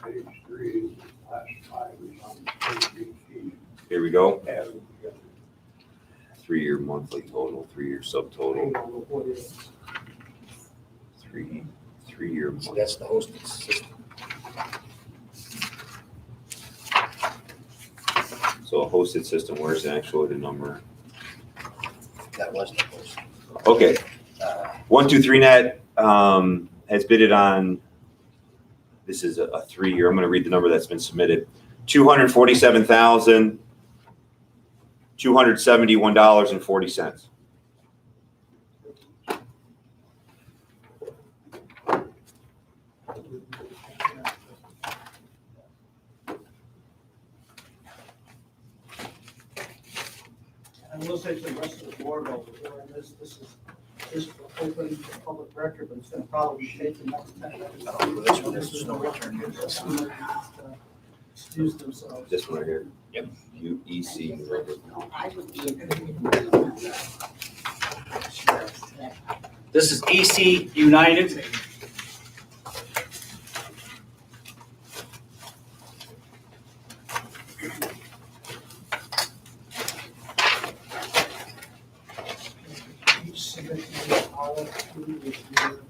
Page 3, last 5 is on page 18. Here we go. 3-year monthly total, 3-year subtotal. 3-year monthly. So that's the hosting system. So a hosted system, where's the actual number? That was the hosting. Okay. 123 net has bidded on, this is a 3-year, I'm going to read the number that's been submitted, $247,271.40. will say to the rest of the board, though, this is open to public record, but it's gonna probably take the next 10 minutes. This one, this is no return. Excuse themselves. This one right here. Yep. UEC. No, I would be interested. This is EC United. Each submitting RFP with your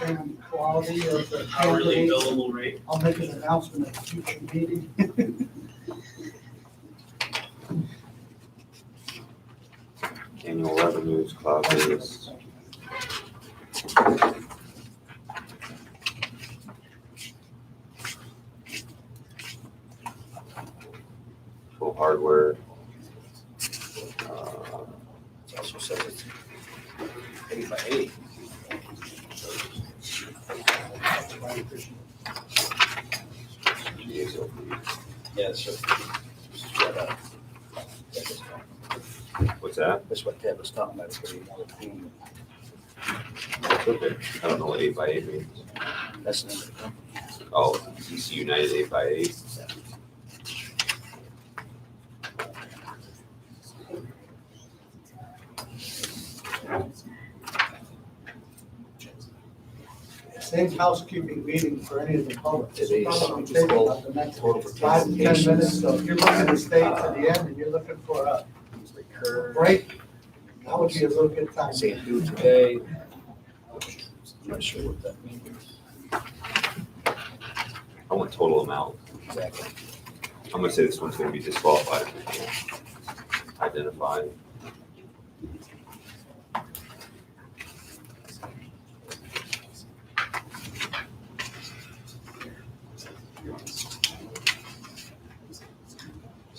determine quality of the Hourly candidate. billable rate. I'll make an announcement at a future meeting. Annual revenues, cloud-based. Full hardware. It also says it's 8 by 8. Yeah, so. What's that? That's what Ted was talking about. It's another thing. That's okay. I don't know what 8x8 means. That's the name of the company. Oh, EC United 8x8. Same housekeeping meeting for any of the public. It is. Probably take about the next Total for 5 to 10 minutes, presentations. so if you're looking to stay to the end and you're looking for a break, that would be a little good time. Saying due today. I'm not sure what that means. I want total amount. Exactly. I'm gonna say this one's gonna be disqualified. Identified.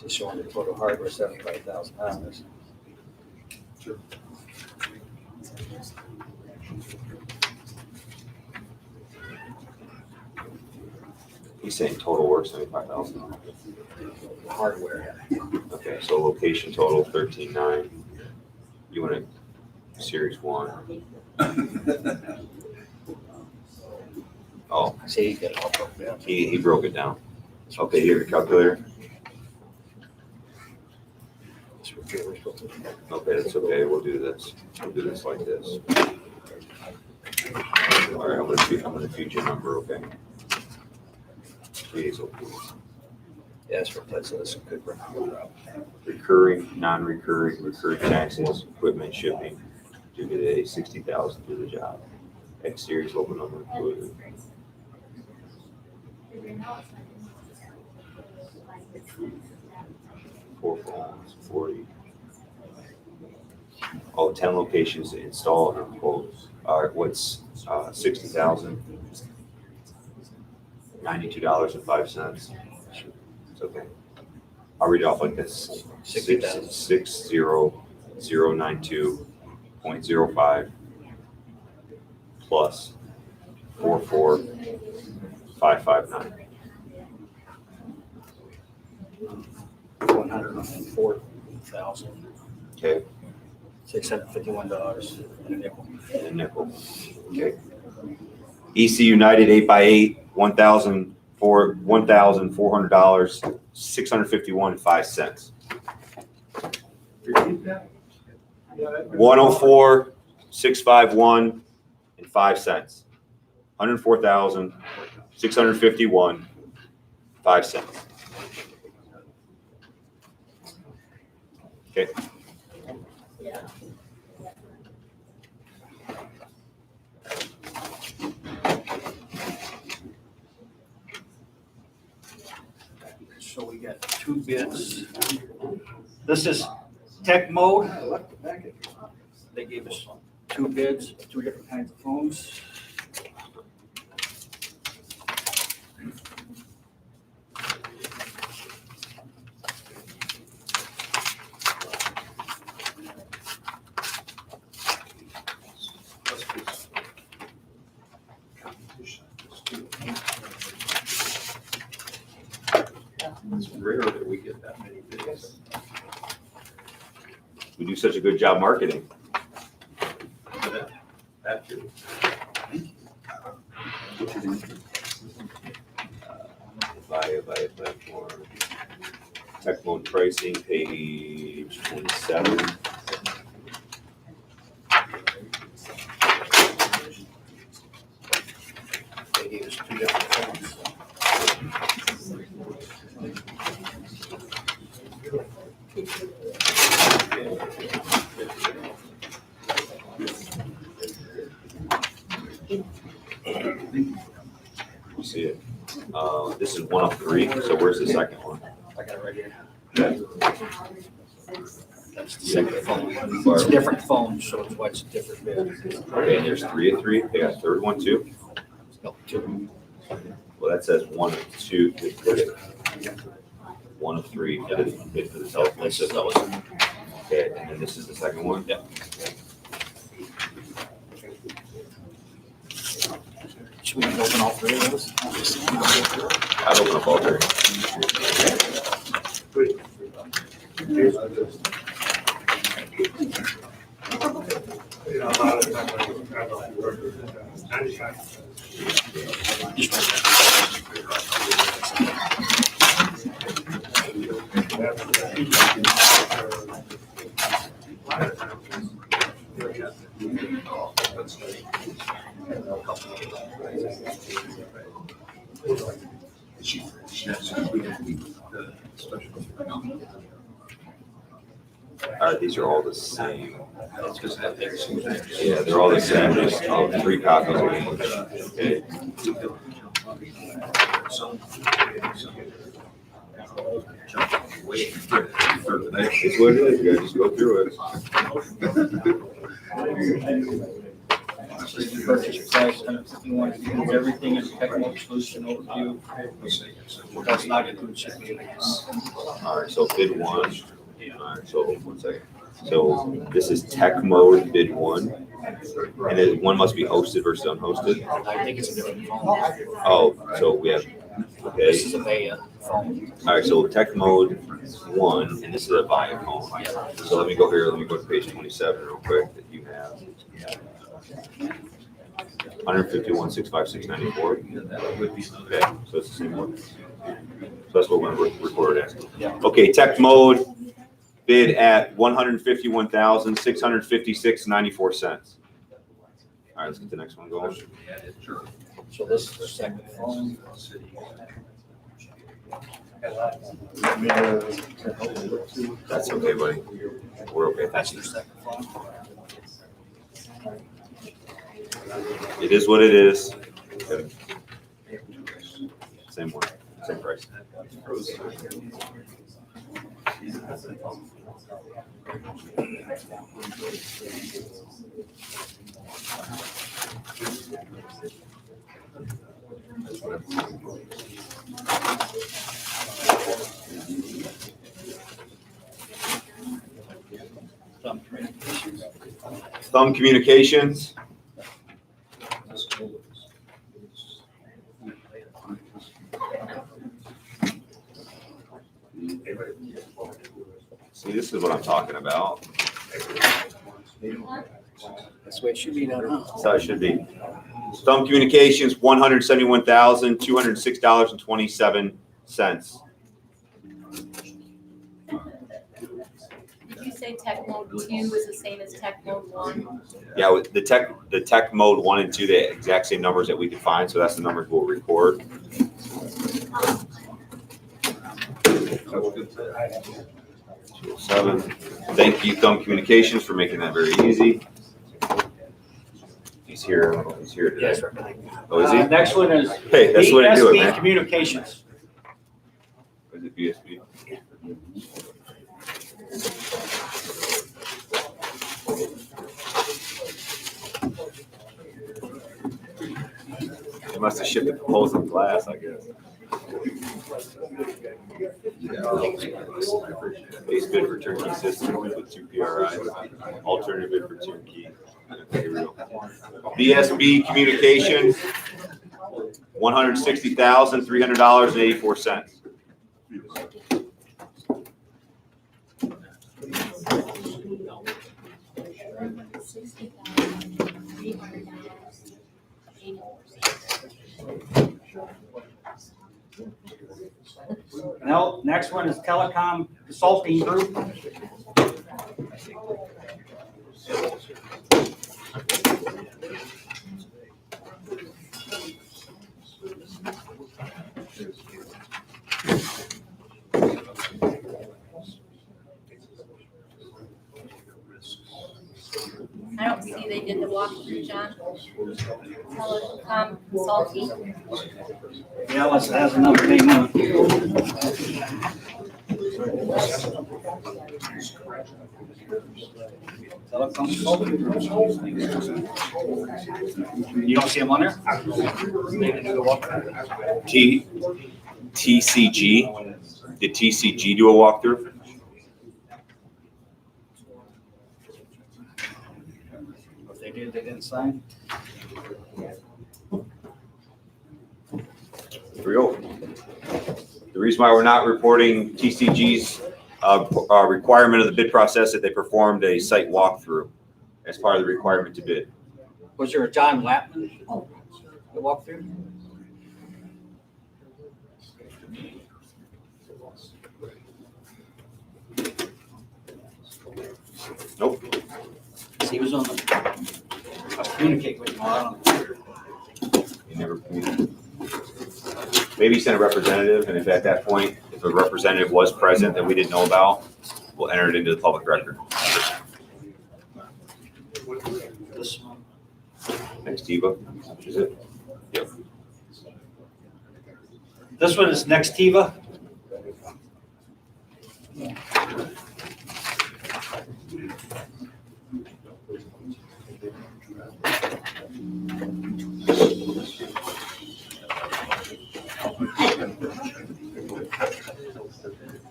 It's showing the total hardware $75,000. He's saying total work 75,000. Hardware. Okay, so location total 13,900. You want a series 1? Oh, See, he's got it all broken down. he broke it down. Okay, you have your calculator? That's what we're supposed to do. Okay, that's okay. We'll do this. We'll do this like this. All right, I'm gonna feed you a number, okay? Please, please. Yeah, that's what Ted said. This could run out. Recurring, non-recurring, recurring taxes, equipment shipping, due today, 60,000 to the job. X series open number included. Four phones, 40. Oh, 10 locations to install and quote. All right, what's 60,000? $92.05. It's okay. I'll read it off like this. 60,000. 60092.05 plus 44559. 104,000. Okay, $651 and a nickel. and a nickel. Okay. EC United 8x8, $1,400, $651.05. Repeat that? 104,651 and 5 cents. 104,651, 5 cents. Okay. So we got 2 bids. This is tech mode. They gave us 2 bids, 2 different kinds of phones. It's rare that we get that many bids. We do such a good job marketing. Via platform. Tech mode pricing, page 27. They gave us two different phones. You see it. This is 1 of 3, so where's the second one? I got it right here. Okay. That's the second phone. It's a different phone, so it's why it's a different bid. Okay, and there's 3 of 3. They got a third one too? No, two. Well, that says 1 of 2. 1 of 3 bid for the telephone This is system. those. Okay, and then this is the second one? Yep. Should we open all three of those? I'd open up all 3. These are all the same. Yeah, they're all the same, just 3 copies of each. Okay. It's what it is, you gotta just go through it. Purchase price, $151, includes everything in technical solution overview. Does not include shipping. All right, so bid 1. All right, so 1 second. So this is tech mode bid 1. And then one must be hosted versus unhosted. I think it's a different phone. Oh, so we have, This is okay. a Vaya phone. All right, so tech mode 1, and this is a Via phone. So let me go here, let me go to page 27 real quick that you have. 151, 656, 94. Okay, so it's the same one. So that's what we're going to record it as. Yeah. Okay, tech mode bid at $151,656.94. All right, let's get the next one going. So this is the second phone. That's okay, buddy. We're okay. That's your second phone. It is what it is. Same one, same price. Thumb Communications. See, this is what I'm talking about. That's the way it should be now, huh? That's how it should be. Thumb Communications, $171,206.27. Did you say tech mode 2 is the same as tech mode 1? Yeah, with the tech mode 1 and 2, the exact same numbers that we can find, so that's the numbers we'll record. Seven. Thank you, Thumb Communications, for making that very easy. He's here. I don't know if he's here today. Yes, sir. Oh, is he? Next one is Hey, that's the way to do it, BSB man. Communications. Is it BSB? They must have shipped the proposal in glass, I guess. Base bid for turnkey systems with 2 PRIs. Alternative bid for turnkey. Okay, real. BSB Communications, $160,300.84. Now, next one is Telecom Consulting Group. I don't see they did the walkthrough, John. Telecom consulting. Yeah, unless it has another name on it. Telecom Consulting Group. You don't see them on there? They didn't do the walkthrough. TCG, did TCG do a walkthrough? If they did, they didn't sign. Here we go. The reason why we're not reporting TCG's requirement of the bid process that they performed a site walkthrough as part of the requirement to bid. Was there a John Lapman that walked through? Nope. He was on the, I was communicating with him on the He never, maybe he sent a representative, and if at that point, if a representative was present that we didn't know about, we'll enter it into the public record. this one. Next, Eva, is it? Yep. This one is Nextiva.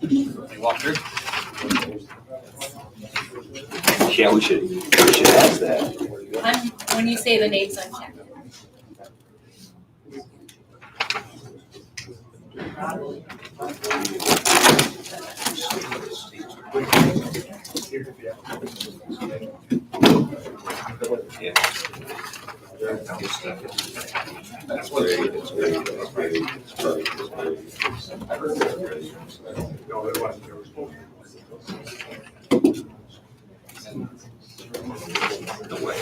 You walk through? Yeah, we should ask that. When you say the names, I'm checking. Yeah. That's great, that's great, that's great, that's great, that's great. No, it wasn't. There was No way.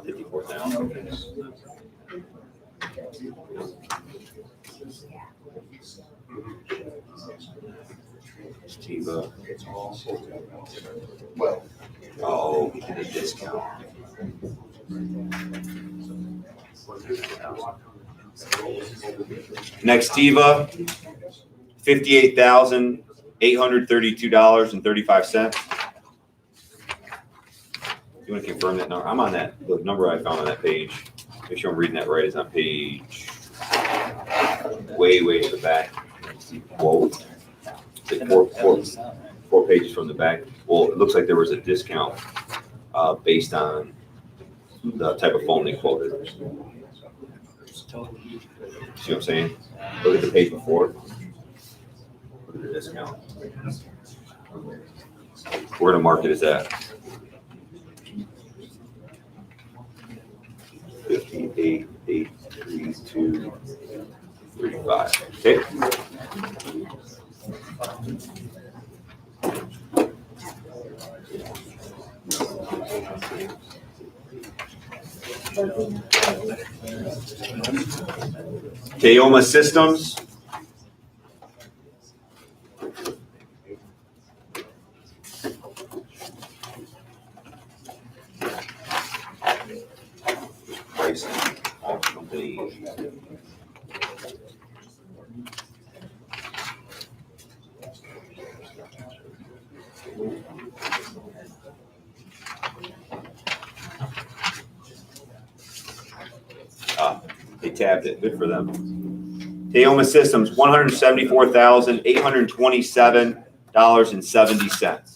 54,000. Tiva. Well, Oh, he did a discount. Next, Tiva, $58,832.35. You want to confirm that number? I'm on that, the number I found on that page. Make sure I'm reading that right. It's on page way to the back. Whoa. It's like four pages from the back. Well, it looks like there was a discount based on the type of phone they quoted. See what I'm saying? Look at the page before. Look at the discount. Where to market is that? 58,832.35. Okay. Teoma Systems. Price company. They tabbed it. Good for them. Teoma Systems, $174,827.70.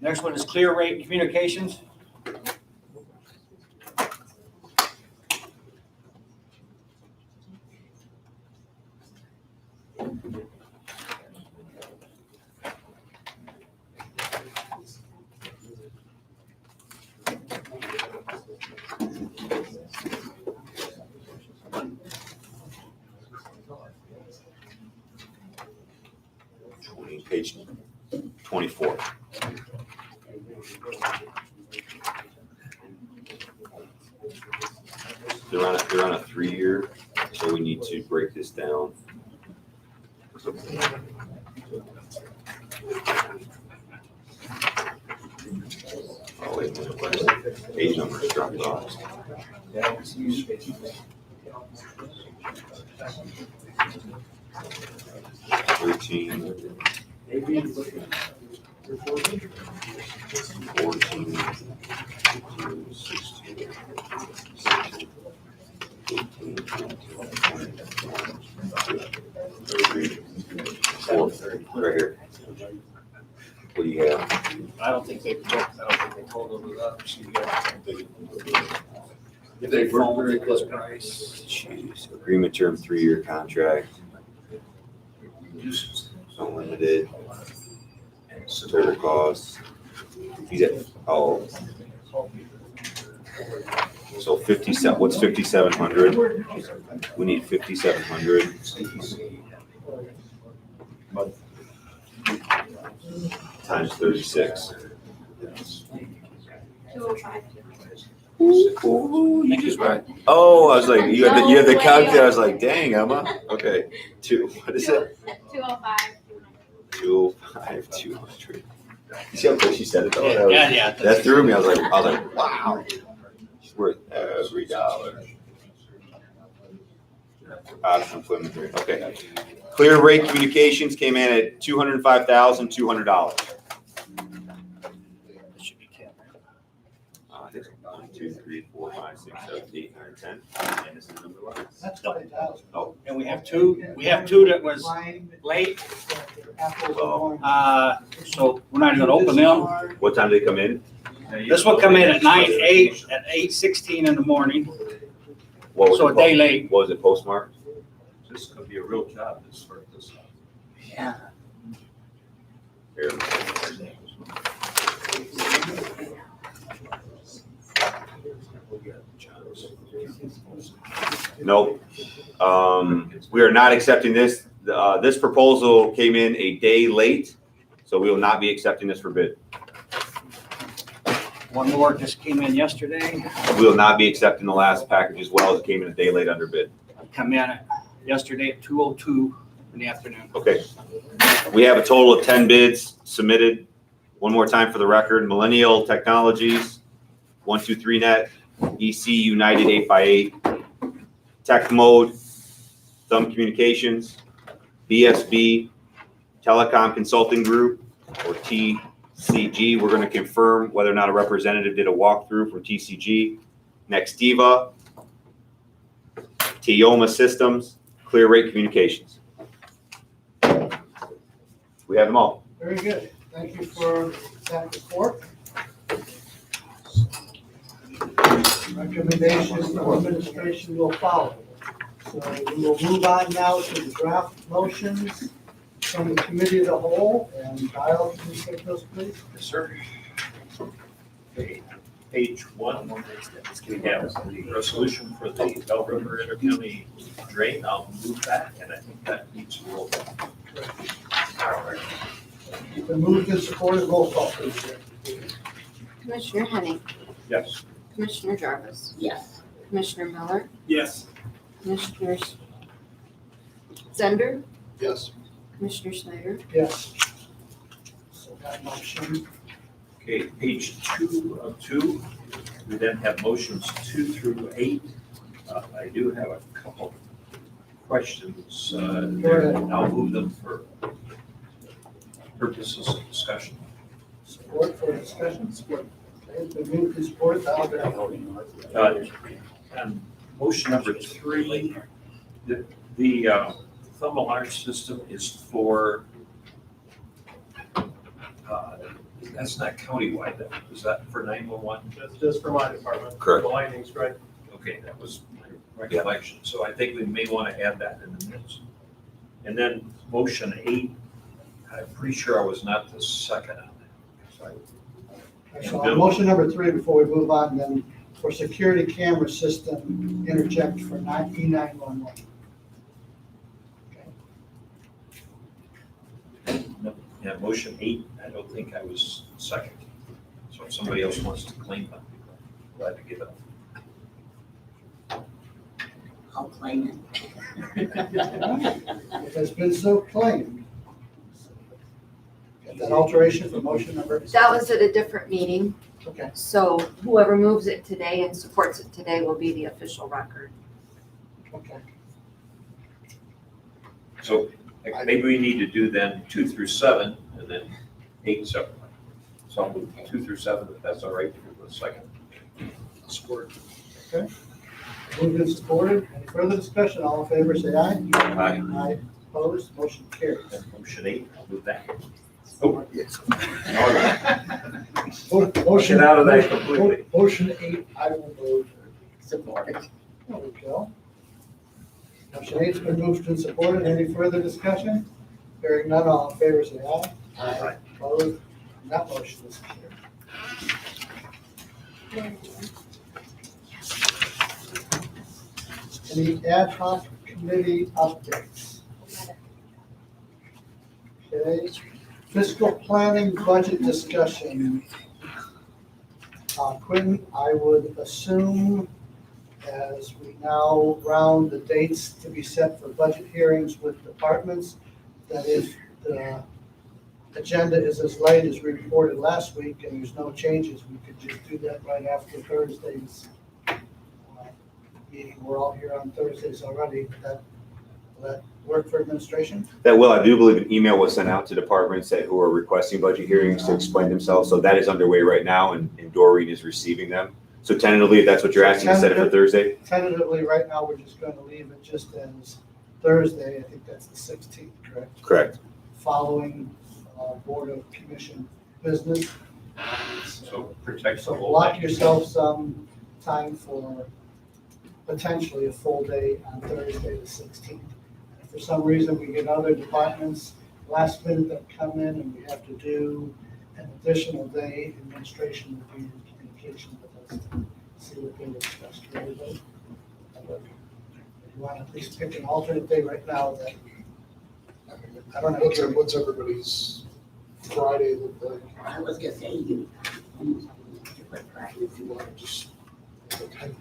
Next one is Clear Rate Communications. Page 24. They're on a 3-year, so we need to break this down. Oh, wait a minute. Page number is dropped off. 13. 14. 15, 16. 18, 4, right here. What do you have? I don't think they totaled it up. So you got- If they work very this close. price. Jeez, agreement term, 3-year contract. Unlimited. Total cost. He's at, oh. So 57, what's 5,700? We need 5,700. Times 36. Ooh, you just right. Oh, I was like, you had the calculator. I was like, dang, Emma. Okay, what is it? 205. 205, 200. You see how quick she said it though? That, Yeah. that threw me. I was like, wow. She's worth every dollar. Option employment rate. Okay. Clear Rate Communications came in at $205,200. I think 1, 2, 3, 4, 5, 6, 7, 8, 9, 10. And this is number 1. That's 20,000. Oh, And we have two that was late. So we're not gonna open them. what time did they come in? This will come in at 9/8 at 8:16 in the morning. What was So it a day post- late. What was it postmarked? This could be a real job to start this out. Yeah. Here. Nope. We are not accepting this. This proposal came in a day late, so we will not be accepting this for bid. One more just came in yesterday. We will not be accepting the last package as well as it came in a day late under bid. Come in yesterday at 2:02 in the afternoon. Okay. We have a total of 10 bids submitted. One more time for the record, Millennial Technologies, 123net, EC United 8x8, Tech Mode, Thumb Communications, BSB, Telecom Consulting Group, or TCG. We're going to confirm whether or not a representative did a walkthrough from TCG. Nextiva, Tioma Systems, Clear Rate Communications. We have them all. Very good. Thank you for that report. Recommendations from administration will follow. So we will move on now to the draft motions from the committee of the whole. And Kyle, can you take those, please? Yes, sir. Okay, page 1, we have the resolution for the Bell River Intercounty drain. I'll move that, and I think that needs a roll call. It's been moved and supported. Roll call, please. Commissioner Henning, Yes. Commissioner Jarvis, Yes. Commissioner Miller, Yes. Commissioners Zender, Yes. Commissioner Snyder, Yes. So that motion. Okay, page 2 of 2. We then have motions 2 through 8. I do have a couple questions there. I'll move them for purposes of discussion. Support for discussion. Support. It's been moved and supported. And motion number 3, the thumb alarm system is for That's not countywide, then. Is that for 911? Just for my department. Correct. The lighting's great. Okay, that was my recollection. So I think we may want to add that in the minutes. And then motion 8, I'm pretty sure I was not the second on that. So on motion number 3, before we move on, then for security camera system interject for E911. Yeah, motion 8, I don't think I was second. So if somebody else wants to claim that, I'm glad to give it up. I'll claim It has been so claimed. Get that alteration for motion number? That was at a different meeting, Okay. so whoever moves it today and supports it today will be the official record. Okay. So maybe we need to do then 2 through 7 and then 8 separately. So I'll move 2 through 7, if that's all right for a second. Support. Okay. Moved and supported. Any further discussion? All in favor, say aye. Aye. Aye. Opposed? Motion carries. Then motion 8, I'll move that. Oh, yes. Motion. Get out of that completely. Motion 8, I will move. Support. There we go. Motion 8's been moved and supported. Any further discussion? Hearing none, all in favor, say aye. Aye. Opposed? And that motion is carried. Any ad hoc committee updates? Okay, fiscal planning budget discussion. Quinn, I would assume as we now round the dates to be set for budget hearings with departments, that if the agenda is as late as we reported last week and there's no changes, we could just do that right after Thursday's meeting. We're all here on Thursdays already. Will that work for administration? That will, I do believe an email was sent out to departments who are requesting budget hearings to explain themselves. So that is underway right now and Doreen is receiving them. So tentatively, if that's what you're asking, set it for Thursday? Tentatively, right now, we're just going to leave it just as Thursday. I think that's the 16th, correct? Correct. Following Board of Commission business. So protect the So whole block thing. yourself some time for potentially a full day on Thursday, the 16th. If for some reason we get other departments last minute that come in and we have to do an additional day, administration will be in communication with us to see what they discussed for everybody. If you want to at least pick an alternate day right now, that I don't know. What's everybody's Friday look like? I was gonna say you. If you want to just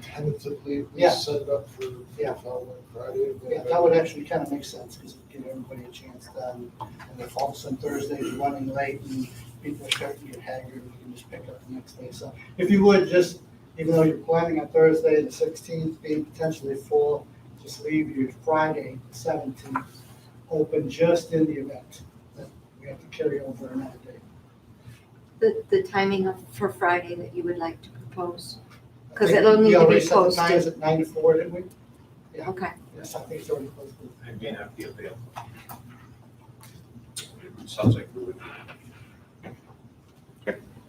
tentatively Yeah. set it up for Yeah. following Friday. Yeah, that would actually kind of make sense, because it would give everybody a chance then. And if all of a sudden Thursday is running late and people are starting to get haggard, we can just pick up the next day. So if you would, just, even though you're planning on Thursday, the 16th being potentially full, just leave your Friday, the 17th, open just in the event that we have to carry over another day. The timing for Friday that you would like to propose? Because it'll need We to be already set the times posted. at 9 to 4, didn't we? Yeah. Okay. Yes, I think it's already posted. I may not be available. It sounds like we would.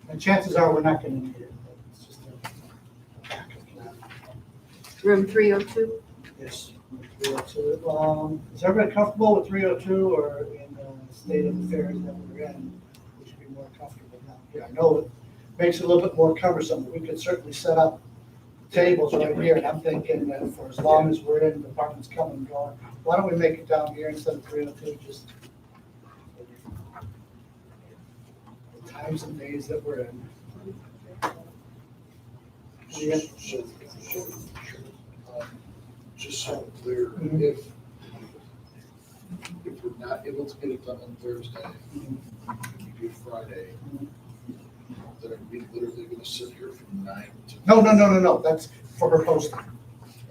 And chances are we're not going to need it. But it's just a backup plan. Room 302? Yes. 302. Is everybody comfortable with 302 or in the state of affairs that we're in? We should be more comfortable now. Yeah, I know it makes it a little bit more cumbersome, but we could certainly set up tables right here. And I'm thinking that for as long as we're in, departments coming and going, why don't we make it down here instead of 302, just the times and days that we're in. Yeah. Just so I'm clear, Mhm. if we're not able to get it done on Thursday, we do Friday, then are we literally gonna sit here from 9 to? No, that's for her posting.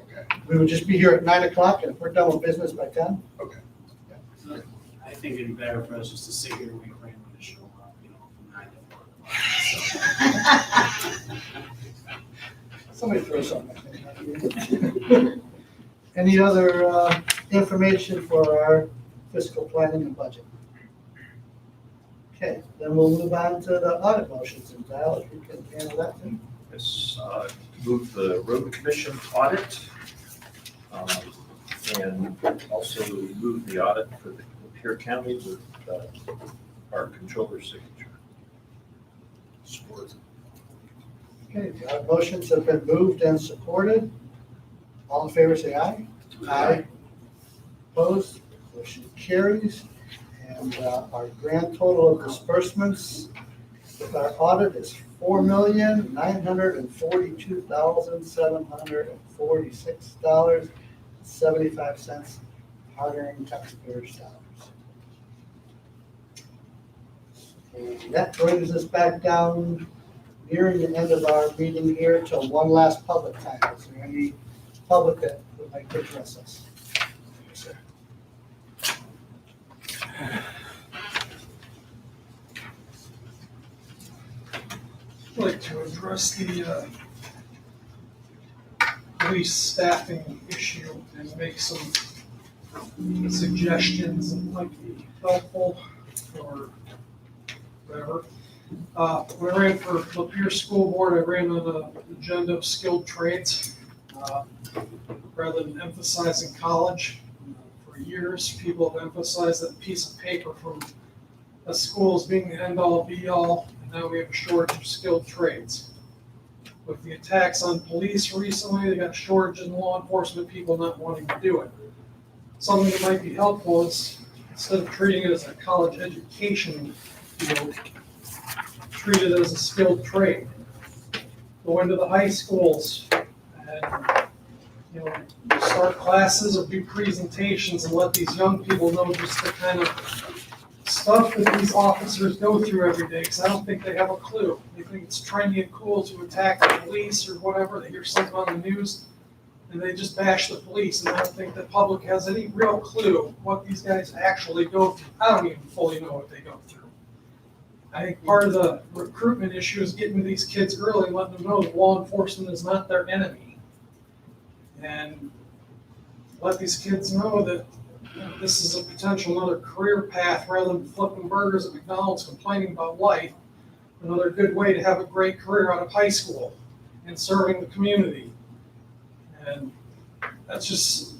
Okay. We would just be here at 9 o'clock, and if we're done with business by 10. Okay. I think it'd be better for us just to sit here and wait for anyone to show up, from 9 to 4. Somebody throw something at me. Any other information for our fiscal planning and budget? Okay, then we'll move on to the audit motions, and Val, if you can handle that too. Yes, move the road commission audit. And also move the audit for the Lapeer County with our controller's signature. Support. Okay, the audit motions have been moved and supported. All in favor, say aye. Aye. Opposed? Motion carries. And our grand total of disbursements with our audit is $4,942,746.75, hard-earned taxpayers' dollars. And that brings us back down nearing the end of our meeting here to one last public time. Is there any public that would like to address us? Yes, sir. I'd like to address the police staffing issue and make some suggestions that might be helpful or whatever. When I ran for Lapeer School Board, I ran on the agenda of skilled trades. Rather than emphasizing college, for years, people have emphasized that piece of paper from a school as being the end-all, be-all, and now we have a shortage of skilled trades. With the attacks on police recently, they got a shortage in law enforcement people not wanting to do it. Something that might be helpful is, instead of treating it as a college education field, treat it as a skilled trade. Go into the high schools and, start classes or do presentations and let these young people know just the kind of stuff that these officers go through every day, because I don't think they have a clue. They think it's trendy and cool to attack the police or whatever. They hear something on the news and they just bash the police, and I don't think the public has any real clue what these guys actually go through. I don't even fully know what they go through. I think part of the recruitment issue is getting to these kids early and letting them know that law enforcement is not their enemy. And let these kids know that this is a potential another career path rather than flipping burgers at McDonald's complaining about life. Another good way to have a great career out of high school and serving the community. And that's just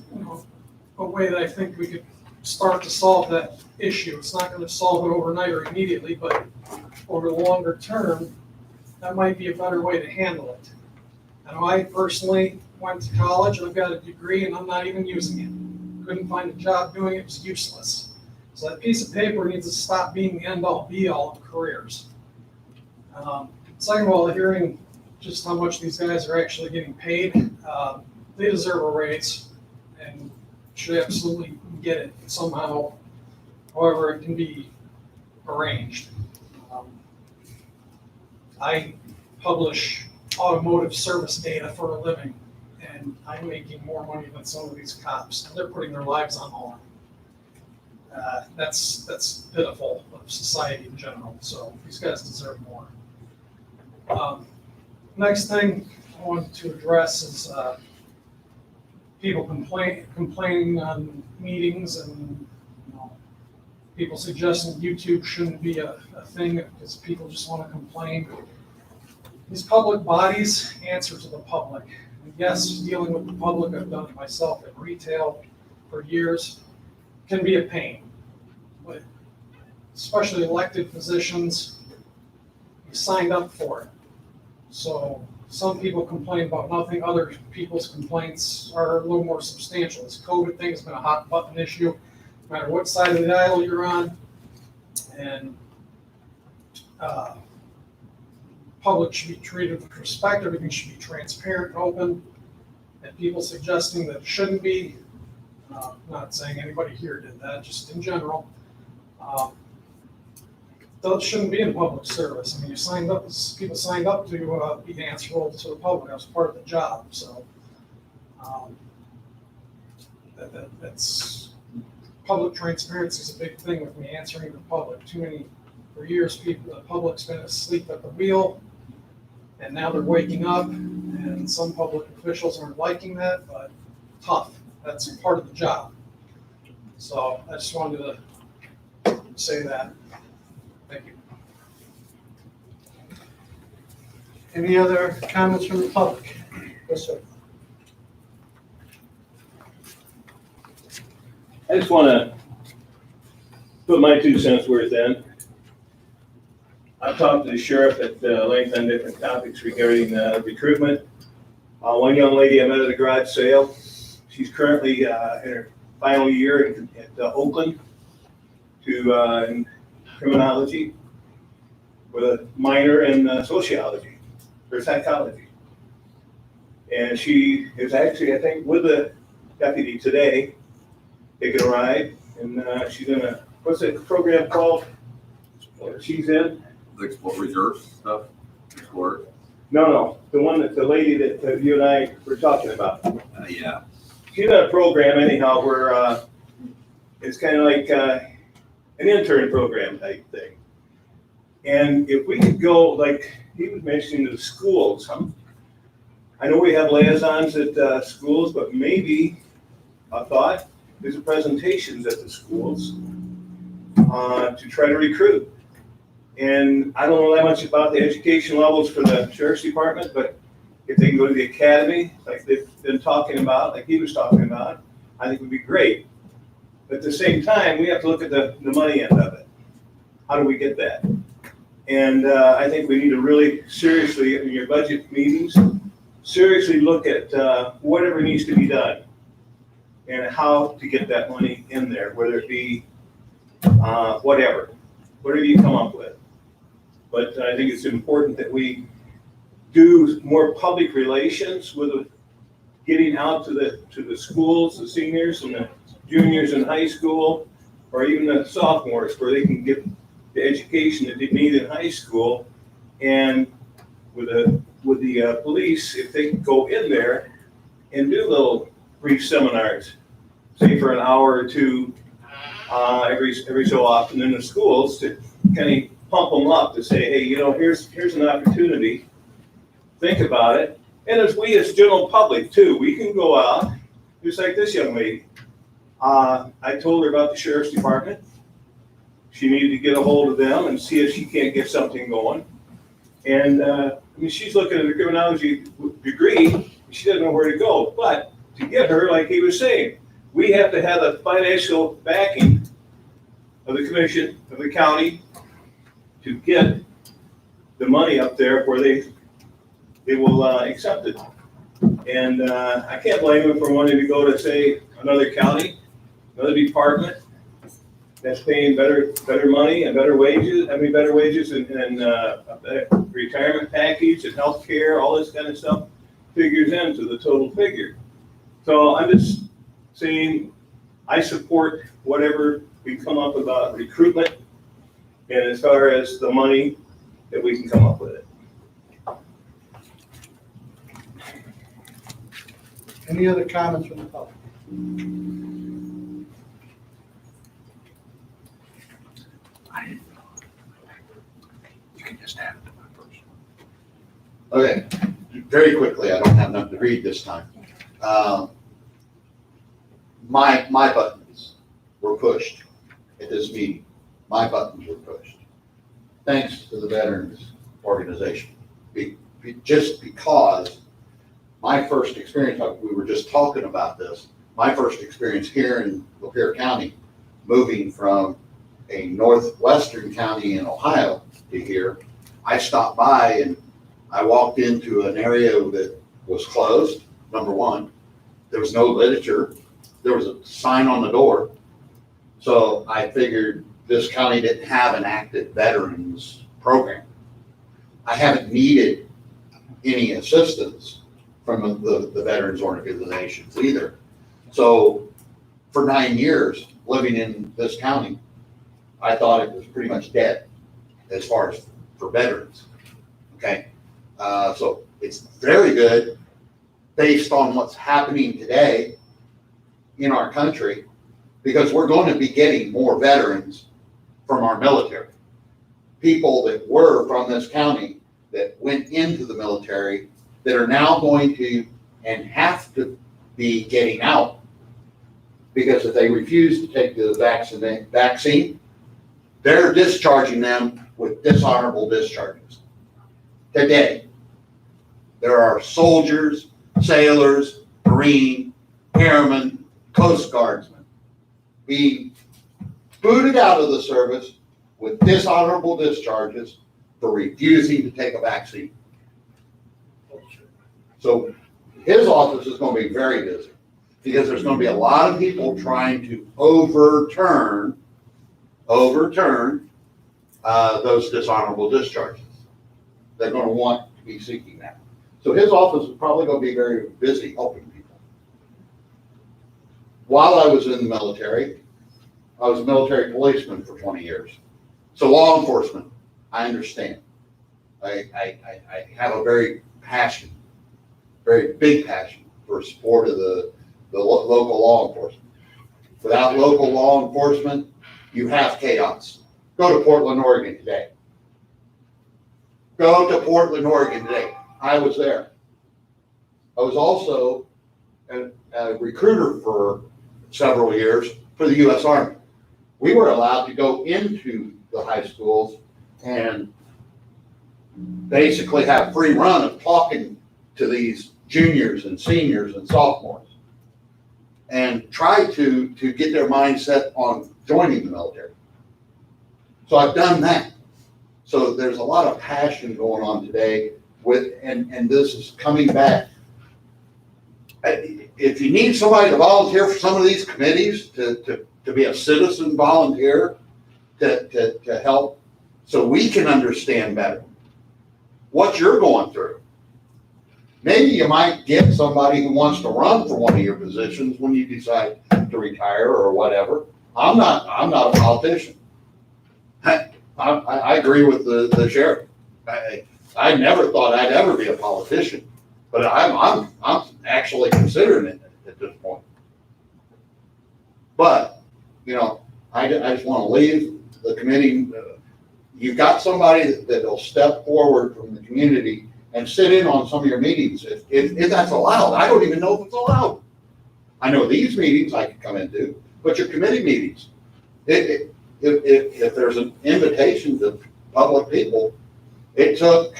a way that I think we could start to solve that issue. It's not going to solve it overnight or immediately, but over the longer term, that might be a better way to handle it. I know I personally went to college and I've got a degree and I'm not even using it. Couldn't find a job doing it, it was useless. So that piece of paper needs to stop being the end-all be-all of careers. Second of all, hearing just how much these guys are actually getting paid, they deserve a raise and should absolutely get it somehow, however it can be arranged. I publish automotive service data for a living, and I'm making more money than some of these cops, and they're putting their lives on the line. That's pitiful of society in general, so these guys deserve more. Next thing I wanted to address is people complaining on meetings and people suggesting YouTube shouldn't be a thing because people just want to complain. These public bodies answer to the public. And yes, dealing with the public, I've done it myself in retail for years, can be a pain. But especially elected positions, you signed up for it. So some people complain about nothing, other people's complaints are a little more substantial. This COVID thing has been a hot button issue, no matter what side of the aisle you're on. And public should be treated with respect, everything should be transparent and open. And people suggesting that it shouldn't be, not saying anybody here did that, just in general. That shouldn't be in public service. I mean, people signed up to be answerable to the public. That was part of the job. So that's public transparency is a big thing with me, answering the public. For years, the public's been asleep at the wheel, and now they're waking up, and some public officials aren't liking that, but tough. That's part of the job. So I just wanted to say that. Thank you. Any other comments from the public? Yes, sir. I just want to put my 2 cents worth in. I've talked to the sheriff at length on different topics regarding recruitment. One young lady I met at a garage sale, she's currently in her final year at Oakland in criminology with a minor in sociology or psychology. And she is actually, I think, with the deputy today, taking a ride, and she's in a, what's that program called? She's in? The Explore Reserve stuff? Explore? No, the one that the lady that you and I were talking about. Yeah. She's in a program anyhow where it's kind of like an intern program type thing. And if we could go, like he was mentioning, to the schools, I know we have liaisons at schools, but maybe a thought is the presentations at the schools to try to recruit. And I don't know that much about the education levels for the sheriff's department, but if they can go to the academy, like they've been talking about, like he was talking about, I think would be great. But at the same time, we have to look at the money end of it. How do we get that? And I think we need to really seriously, in your budget meetings, seriously look at whatever needs to be done and how to get that money in there, whether it be whatever you come up with. But I think it's important that we do more public relations with getting out to the schools, the seniors and the juniors in high school, or even the sophomores, where they can get the education that they need in high school. And with the police, if they can go in there and do little brief seminars, say for an hour or two every so often in the schools, to kind of pump them up to say, hey, here's an opportunity. Think about it. And as general public too, we can go out, just like this young lady. I told her about the sheriff's department. She needed to get a hold of them and see if she can't get something going. And she's looking at a criminology degree. She doesn't know where to go. But to get her, like he was saying, we have to have the financial backing of the commission, of the county, to get the money up there where they will accept it. And I can't blame them for wanting to go to, say, another county, another department that's paying better money and better wages. Better wages and a better retirement package and health care, all this kind of stuff figures into the total figure. So I'm just saying I support whatever we come up about recruitment, and as far as the money that we can come up with it. Any other comments from the public? You can just add it to my first. Okay, very quickly, I don't have enough to read this time. My buttons were pushed at this meeting. My buttons were pushed. Thanks to the Veterans Organization. Just because my first experience, we were just talking about this, my first experience here in Lapeer County, moving from a northwestern county in Ohio to here, I stopped by and I walked into an area that was closed, number one. There was no literature. There was a sign on the door. So I figured this county didn't have an active veterans program. I haven't needed any assistance from the veterans organizations either. So for 9 years living in this county, I thought it was pretty much dead as far as for veterans. Okay, so it's very good based on what's happening today in our country, because we're going to be getting more veterans from our military. People that were from this county that went into the military that are now going to and have to be getting out, because if they refuse to take the vaccine, They're discharging them with dishonorable discharges. Today, there are soldiers, sailors, Marine, airmen, Coast Guardsmen being booted out of the service with dishonorable discharges for refusing to take a vaccine. So his office is going to be very busy because there's going to be a lot of people trying to overturn those dishonorable discharges. They're going to want to be seeking that. So his office is probably going to be very busy helping people. While I was in the military, I was a military policeman for 20 years. So law enforcement, I understand. I have a very big passion for support of the local law enforcement. Without local law enforcement, you have chaos. Go to Portland, Oregon today. Go to Portland, Oregon today. I was there. I was also a recruiter for several years for the U.S. Army. We were allowed to go into the high schools and basically have free run of talking to these juniors and seniors and sophomores and try to get their mindset on joining the military. So I've done that. So there's a lot of passion going on today and this is coming back. If you need somebody to volunteer for some of these committees, to be a citizen volunteer, to help so we can understand better what you're going through. Maybe you might get somebody who wants to run for one of your positions when you decide to retire or whatever. I'm not a politician. I agree with the sheriff. I never thought I'd ever be a politician, but I'm actually considering it at this point. But, I just want to leave the committee. You've got somebody that'll step forward from the community and sit in on some of your meetings if that's allowed. I don't even know if it's allowed. I know these meetings I can come into, but your committee meetings, if there's an invitation to public people, it took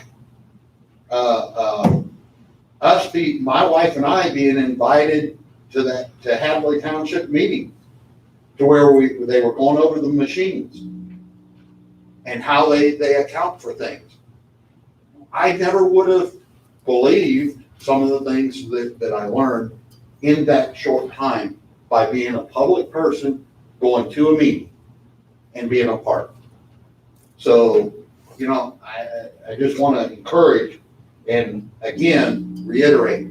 my wife and I being invited to Hadley Township meeting to where they were going over the machines and how they account for things. I never would have believed some of the things that I learned in that short time by being a public person, going to a meeting and being a part. So, I just want to encourage and again, reiterate,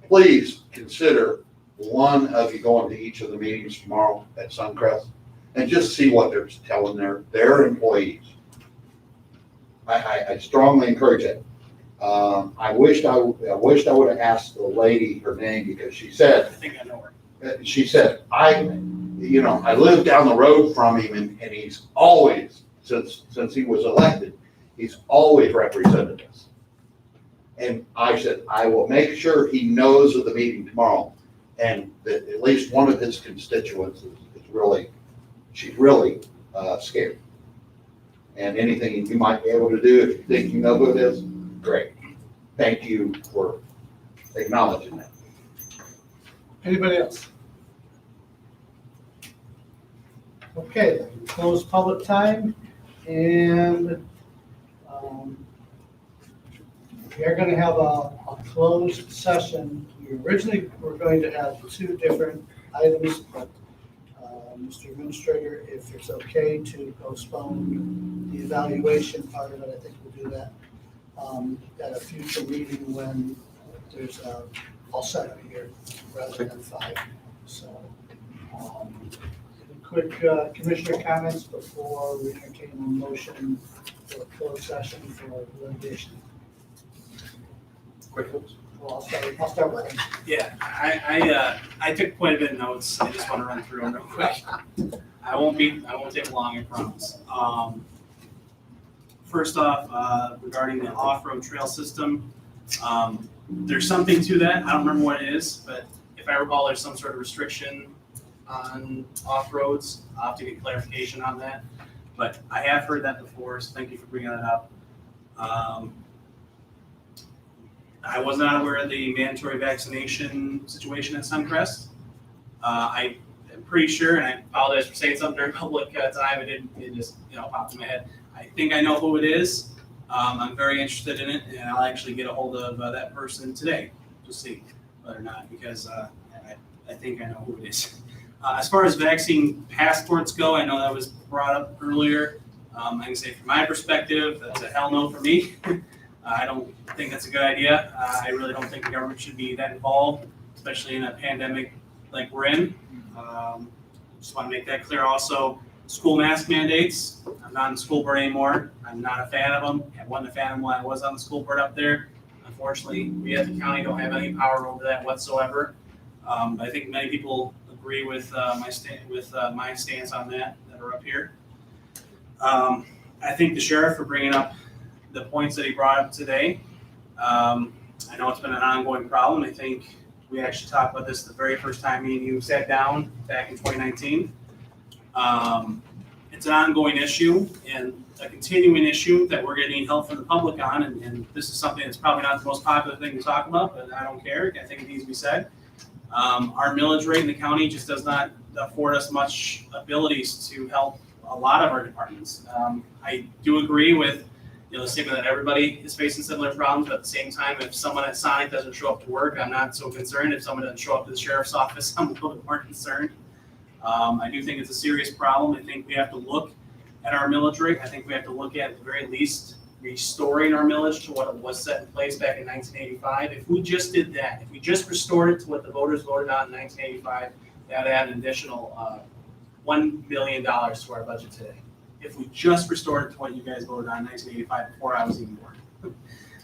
please consider one of you going to each of the meetings tomorrow at Suncrest and just see what they're telling their employees. I strongly encourage it. I wished I would have asked the lady her name because she said, I think I know her. She said, I live down the road from him and he's always, since he was elected, he's always represented us. And I said, I will make sure he knows of the meeting tomorrow and that at least one of his constituents she's really scared. And anything you might be able to do, if you think you know who it is, great. Thank you for acknowledging that. Anybody else? Okay, then we close public time and we are going to have a closed session. We originally were going to have two different items, but Mr. Administrator, if it's okay to postpone the evaluation part of it, I think we'll do that at a future meeting when there's all set up here rather than 5. So, quick commissioner comments before we entertain a motion for a closed session for litigation. Quick ones. Well, I'll start with him. Yeah, I took quite a bit of notes. I just want to run through them real quick. I won't take long, I promise. First off, regarding the off-road trail system, there's something to that. I don't remember what it is, but if I recall, there's some sort of restriction on off-roads. I'll have to get clarification on that. But I have heard that before, so thank you for bringing that up. I was not aware of the mandatory vaccination situation at Suncrest. I am pretty sure, and I apologize for saying something during public time, it just popped in my head. I think I know who it is. I'm very interested in it, and I'll actually get a hold of that person today to see whether or not, because I think I know who it is. As far as vaccine passports go, I know that was brought up earlier. I can say from my perspective, that's a hell no for me. I don't think that's a good idea. I really don't think the government should be that involved, especially in a pandemic like we're in. Just want to make that clear. Also, school mask mandates. I'm not in the school board anymore. I'm not a fan of them. I wasn't a fan of them when I was on the school board up there. Unfortunately, we as a county don't have any power over that whatsoever. I think many people agree with my stance on that are up here. I think the sheriff for bringing up the points that he brought up today. I know it's been an ongoing problem. I think we actually talked about this the very first time me and you sat down back in 2019. It's an ongoing issue and a continuing issue that we're getting help from the public on. And this is something that's probably not the most popular thing to talk about, but I don't care. I think it needs to be said. Our millage rate in the county just does not afford us much abilities to help a lot of our departments. I do agree with the statement that everybody is facing similar problems, but at the same time, if someone at Sonic doesn't show up to work, I'm not so concerned. If someone doesn't show up to the sheriff's office, I'm a little bit more concerned. I do think it's a serious problem. I think we have to look at our millage rate. I think we have to look at the very least restoring our millage to what it was set in place back in 1985. If we just did that, if we just restored it to what the voters voted on in 1985, that would add an additional $1 million to our budget today. If we just restored it to what you guys voted on in 1985 before I was even born.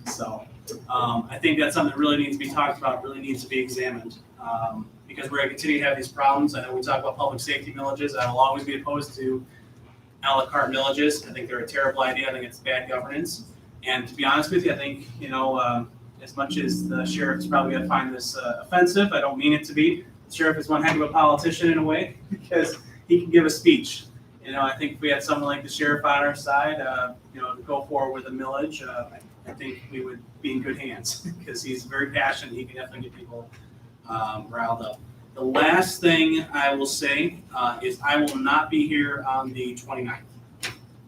So I think that's something that really needs to be talked about, really needs to be examined. Because we're going to continue to have these problems. I know we talk about public safety millages. I will always be opposed to a la carte millages. I think they're a terrible idea. I think it's bad governance. And to be honest with you, I think, as much as the sheriff's probably going to find this offensive, I don't mean it to be. The sheriff is one heck of a politician in a way because he can give a speech. I think if we had someone like the sheriff on our side, to go forward with a millage, I think we would be in good hands because he's very passionate. He can definitely get people riled up. The last thing I will say is I will not be here on the 29th.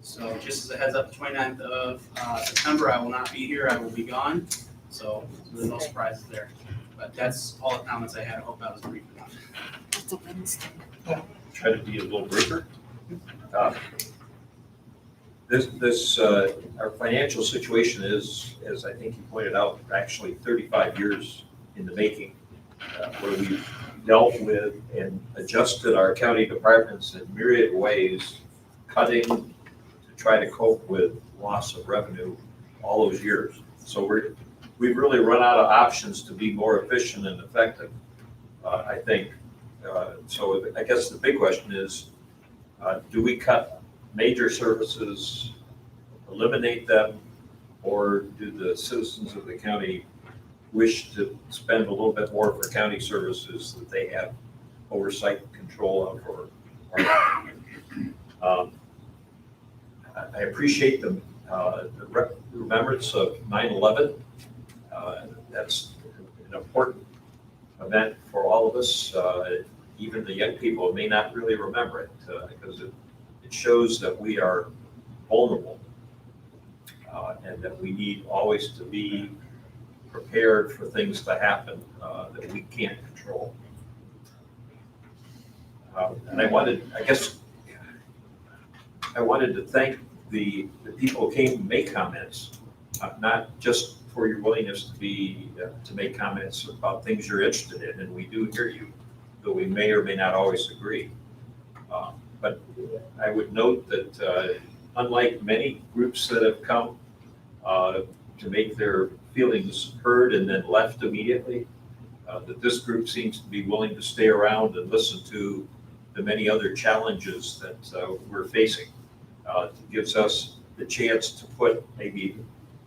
So just as a heads up, the 29th of September, I will not be here. I will be gone. So there's no surprises there. But that's all the comments I had. I hope that was brief enough. That's a Wednesday. Try to be a little briefer. Our financial situation is, as I think you pointed out, actually 35 years in the making, where we've dealt with and adjusted our county departments in myriad ways, cutting to try to cope with loss of revenue all those years. So we've really run out of options to be more efficient and effective, I think. So I guess the big question is, do we cut major services, eliminate them, or do the citizens of the county wish to spend a little bit more for county services that they have oversight and control of? I appreciate the remembrance of 9/11. That's an important event for all of us. Even the young people may not really remember it because it shows that we are vulnerable and that we need always to be prepared for things to happen that we can't control. And I wanted to thank the people who came to make comments, not just for your willingness to make comments about things you're interested in, and we do hear you, though we may or may not always agree. But I would note that unlike many groups that have come to make their feelings heard and then left immediately, that this group seems to be willing to stay around and listen to the many other challenges that we're facing. It gives us the chance to put maybe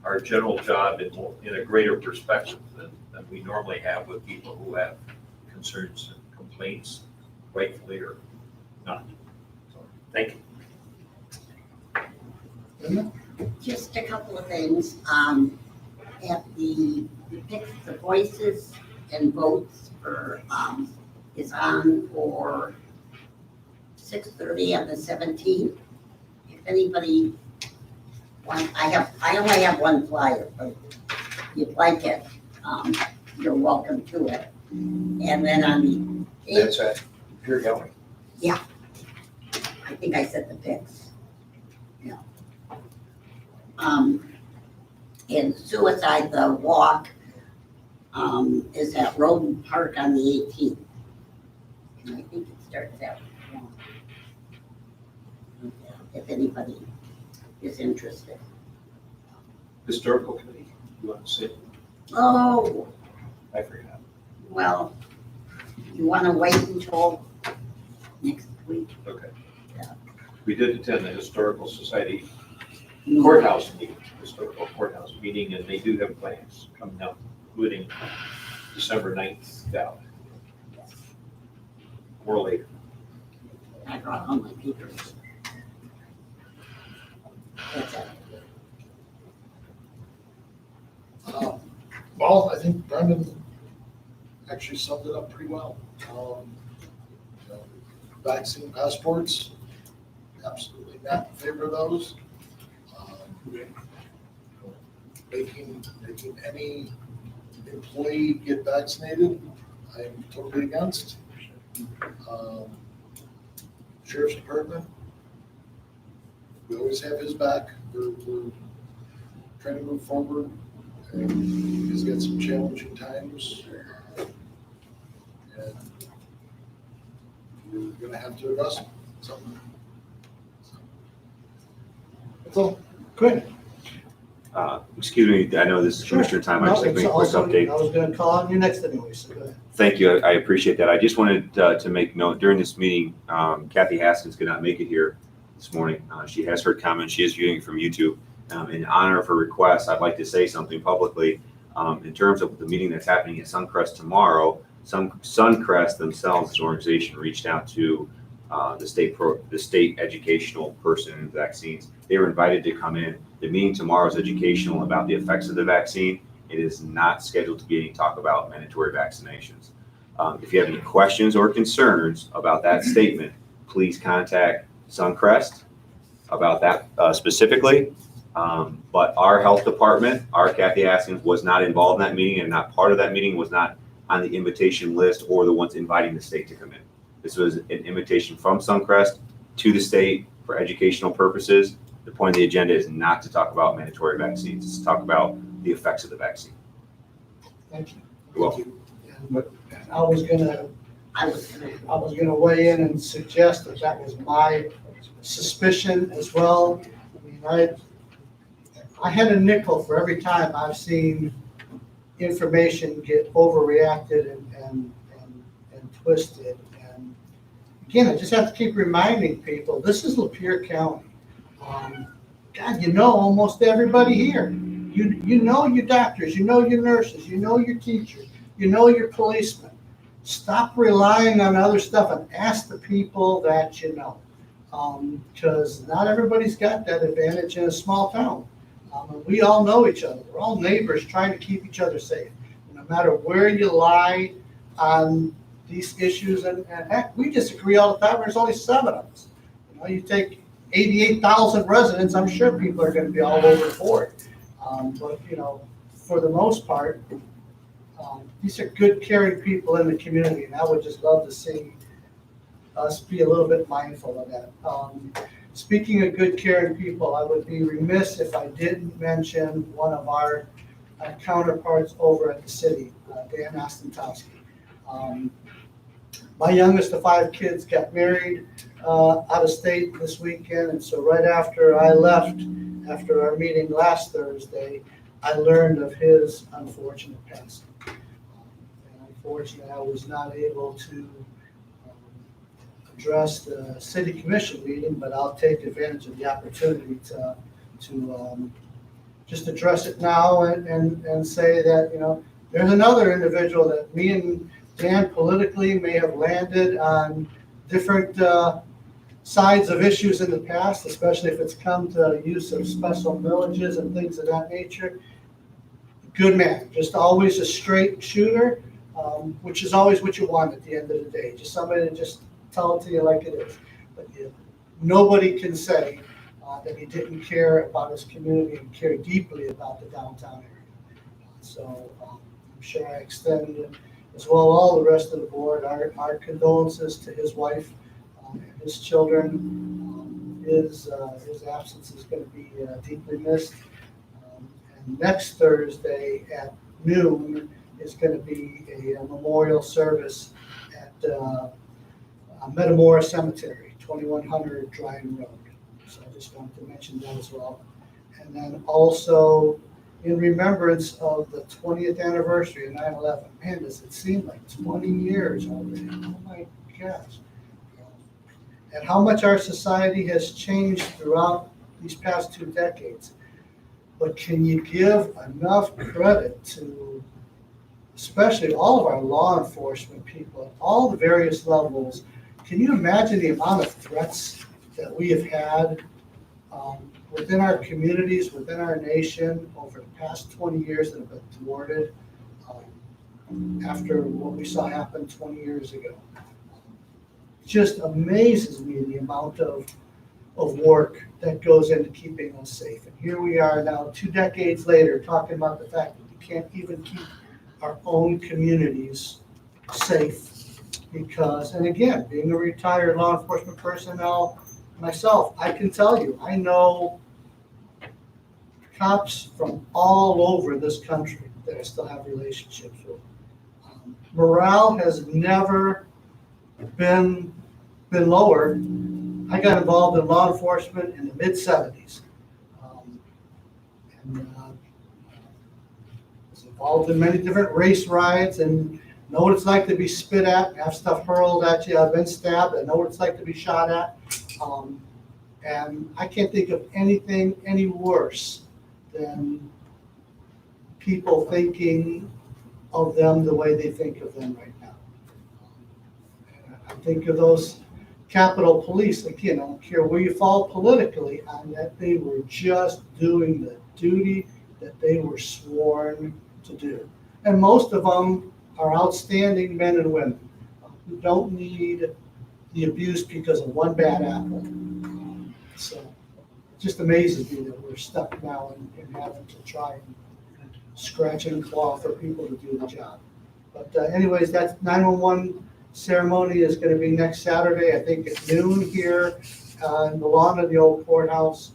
our general job in a greater perspective than we normally have with people who have concerns and complaints, rightfully or not. So, thank you. Just a couple of things. At the voices and votes for, is on for 6:30 on the 17th. If anybody wants, I only have one flyer, but if you'd like it, you're welcome to it. And then on the 8th. That's at Lapeer County. Yeah. I think I said the pics. Yeah. And Suicide, the walk, is at Roden Park on the 18th. And I think it starts at 1. If anybody is interested. Historical Committee, you want to sit? Oh, I forgot. well, you wanna wait until next week? Okay. Yeah. We did attend the Historical Society courthouse meeting, historical courthouse meeting, and they do have plans coming up, including December 9th out. Or later. I brought all my papers. That's it. Well, I think Brendan actually summed it up pretty well. You know, vaccine passports, absolutely not in favor of those. Making any employee get vaccinated, I am totally against. Sheriff's Department, we always have his back. We're trying to move forward. And he's got some challenging times. And we're gonna have to address them. That's all. Good. Excuse me, I know this is Commissioner time, I just like to make a quick update. I was gonna call on you next anyway, so go ahead. Thank you, I appreciate that. I just wanted to make note, during this meeting, Kathy Haskins could not make it here this morning. She has heard comments, she is viewing from YouTube. In honor of her request, I'd like to say something publicly. In terms of the meeting that's happening at Suncrest tomorrow, Suncrest themselves, as an organization, reached out to the state educational person in vaccines. They were invited to come in. The meeting tomorrow is educational about the effects of the vaccine. It is not scheduled to be any talk about mandatory vaccinations. If you have any questions or concerns about that statement, please contact Suncrest about that specifically. But our health department, our Kathy Haskins, was not involved in that meeting and not part of that meeting, was not on the invitation list or the ones inviting the state to come in. This was an invitation from Suncrest to the state for educational purposes. The point of the agenda is not to talk about mandatory vaccines, it's to talk about the effects of the vaccine. Thank you. You're welcome. And I was gonna weigh in and suggest that that was my suspicion as well. I mean, I had a nickel for every time I've seen information get overreacted and twisted. And again, I just have to keep reminding people, this is Lapeer County. God, you know almost everybody here. You know your doctors, you know your nurses, you know your teachers, you know your policemen. Stop relying on other stuff and ask the people that you know. Because not everybody's got that advantage in a small town. We all know each other. We're all neighbors trying to keep each other safe. No matter where you lie on these issues, and heck, we disagree all the time. There's only 7 of us. You know, you take 88,000 residents, I'm sure people are going to be all over the board. But you know, for the most part, these are good, caring people in the community, and I would just love to see us be a little bit mindful of that. Speaking of good, caring people, I would be remiss if I didn't mention one of our counterparts over at the city, Dan Ostentowski. My youngest of 5 kids got married out of state this weekend, and so right after I left, after our meeting last Thursday, I learned of his unfortunate passing. And unfortunately, I was not able to address the city commission meeting, but I'll take advantage of the opportunity to just address it now and say that, you know, there's another individual that me and Dan politically may have landed on different sides of issues in the past, especially if it's come to use of special villages and things of that nature. Good man, just always a straight shooter, which is always what you want at the end of the day. Just somebody to just tell it to you like it is. But nobody can say that he didn't care about his community and care deeply about the downtown area. So I'm sure I extend, as well all the rest of the board, our condolences to his wife and his children. His absence is going to be deeply missed. And next Thursday at noon is going to be a memorial service at Metamora Cemetery, 2100 Dryden Road. So I just wanted to mention that as well. And then also in remembrance of the 20th anniversary of 9/11. Man, does it seem like 20 years already? Oh my gosh. And how much our society has changed throughout these past 2 decades. But can you give enough credit to especially all of our law enforcement people at all the various levels? Can you imagine the amount of threats that we have had within our communities, within our nation over the past 20 years that have been thwarted after what we saw happen 20 years ago? Just amazes me the amount of work that goes into keeping us safe. And here we are now 2 decades later talking about the fact that we can't even keep our own communities safe because, and again, being a retired law enforcement personnel myself, I can tell you, I know cops from all over this country that I still have relationships with. Morale has never been lower. I got involved in law enforcement in the mid-70s. Was involved in many different race riots and know what it's like to be spit at, have stuff hurled at you. I've been stabbed. I know what it's like to be shot at. And I can't think of anything any worse than people thinking of them the way they think of them right now. I think of those Capitol Police, again, I don't care where you fall politically on that, they were just doing the duty that they were sworn to do. And most of them are outstanding men and women who don't need the abuse because of one bad apple. So it just amazes me that we're stuck now in having to try and scratch and claw for people to do the job. But anyways, that 911 ceremony is going to be next Saturday, I think at noon here in the lawn of the old courthouse.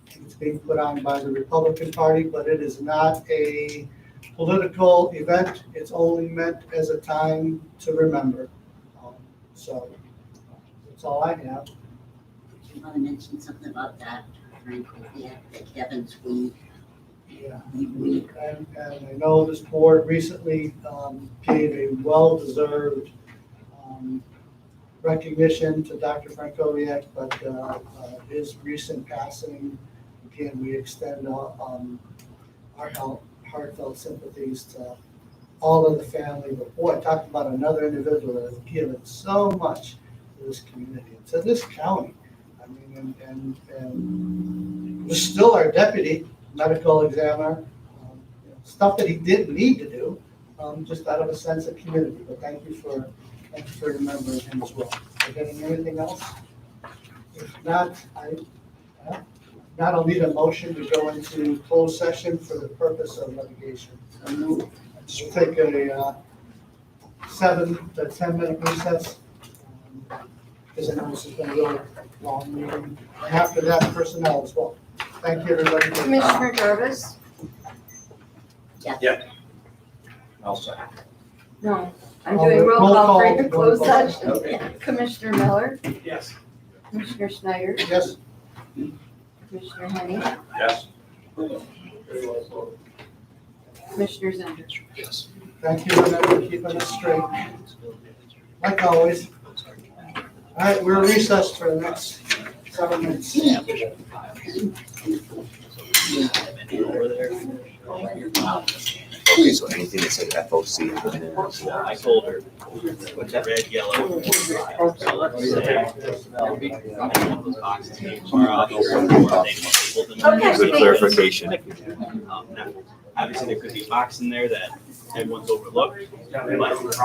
It's being put on by the Republican Party, but it is not a political event. It's only meant as a time to remember. So that's all I have. You want to mention something about that, Frank, the Kevin's week? Yeah, and I know this board recently gave a well-deserved recognition to Dr. Frankowiak, but his recent passing, again, we extend our heartfelt sympathies to all of the family. But boy, talk about another individual that has given so much to this community and to this county. I mean, and was still our deputy medical examiner, stuff that he didn't need to do, just out of a sense of community. But thank you for remembering him as well. Forgetting anything else? If not, I'll need a motion to go into closed session for the purpose of litigation. We'll take a 7 to 10 minute recess. Because I know this has been a really long meeting. And after that, personnel as well. Thank you, everybody. Commissioner Jarvis? Yeah. I'll second. No, I'm Oh, doing roll roll call call, for the roll closed call. session. Okay. Commissioner Miller, Yes. Commissioner Schneider, Yes. Commissioner Henning, Yes. Commissioner Zender. Yes. Thank you, Renee, for keeping us straight. Like always. All right, we're recessed for the next 7 minutes. Over there. Okay, so anything that says FOC. I told her, red, yellow. So let's say, those boxes came far off. Good clarification. Now, obviously, there could be a box in there that everyone's overlooked, but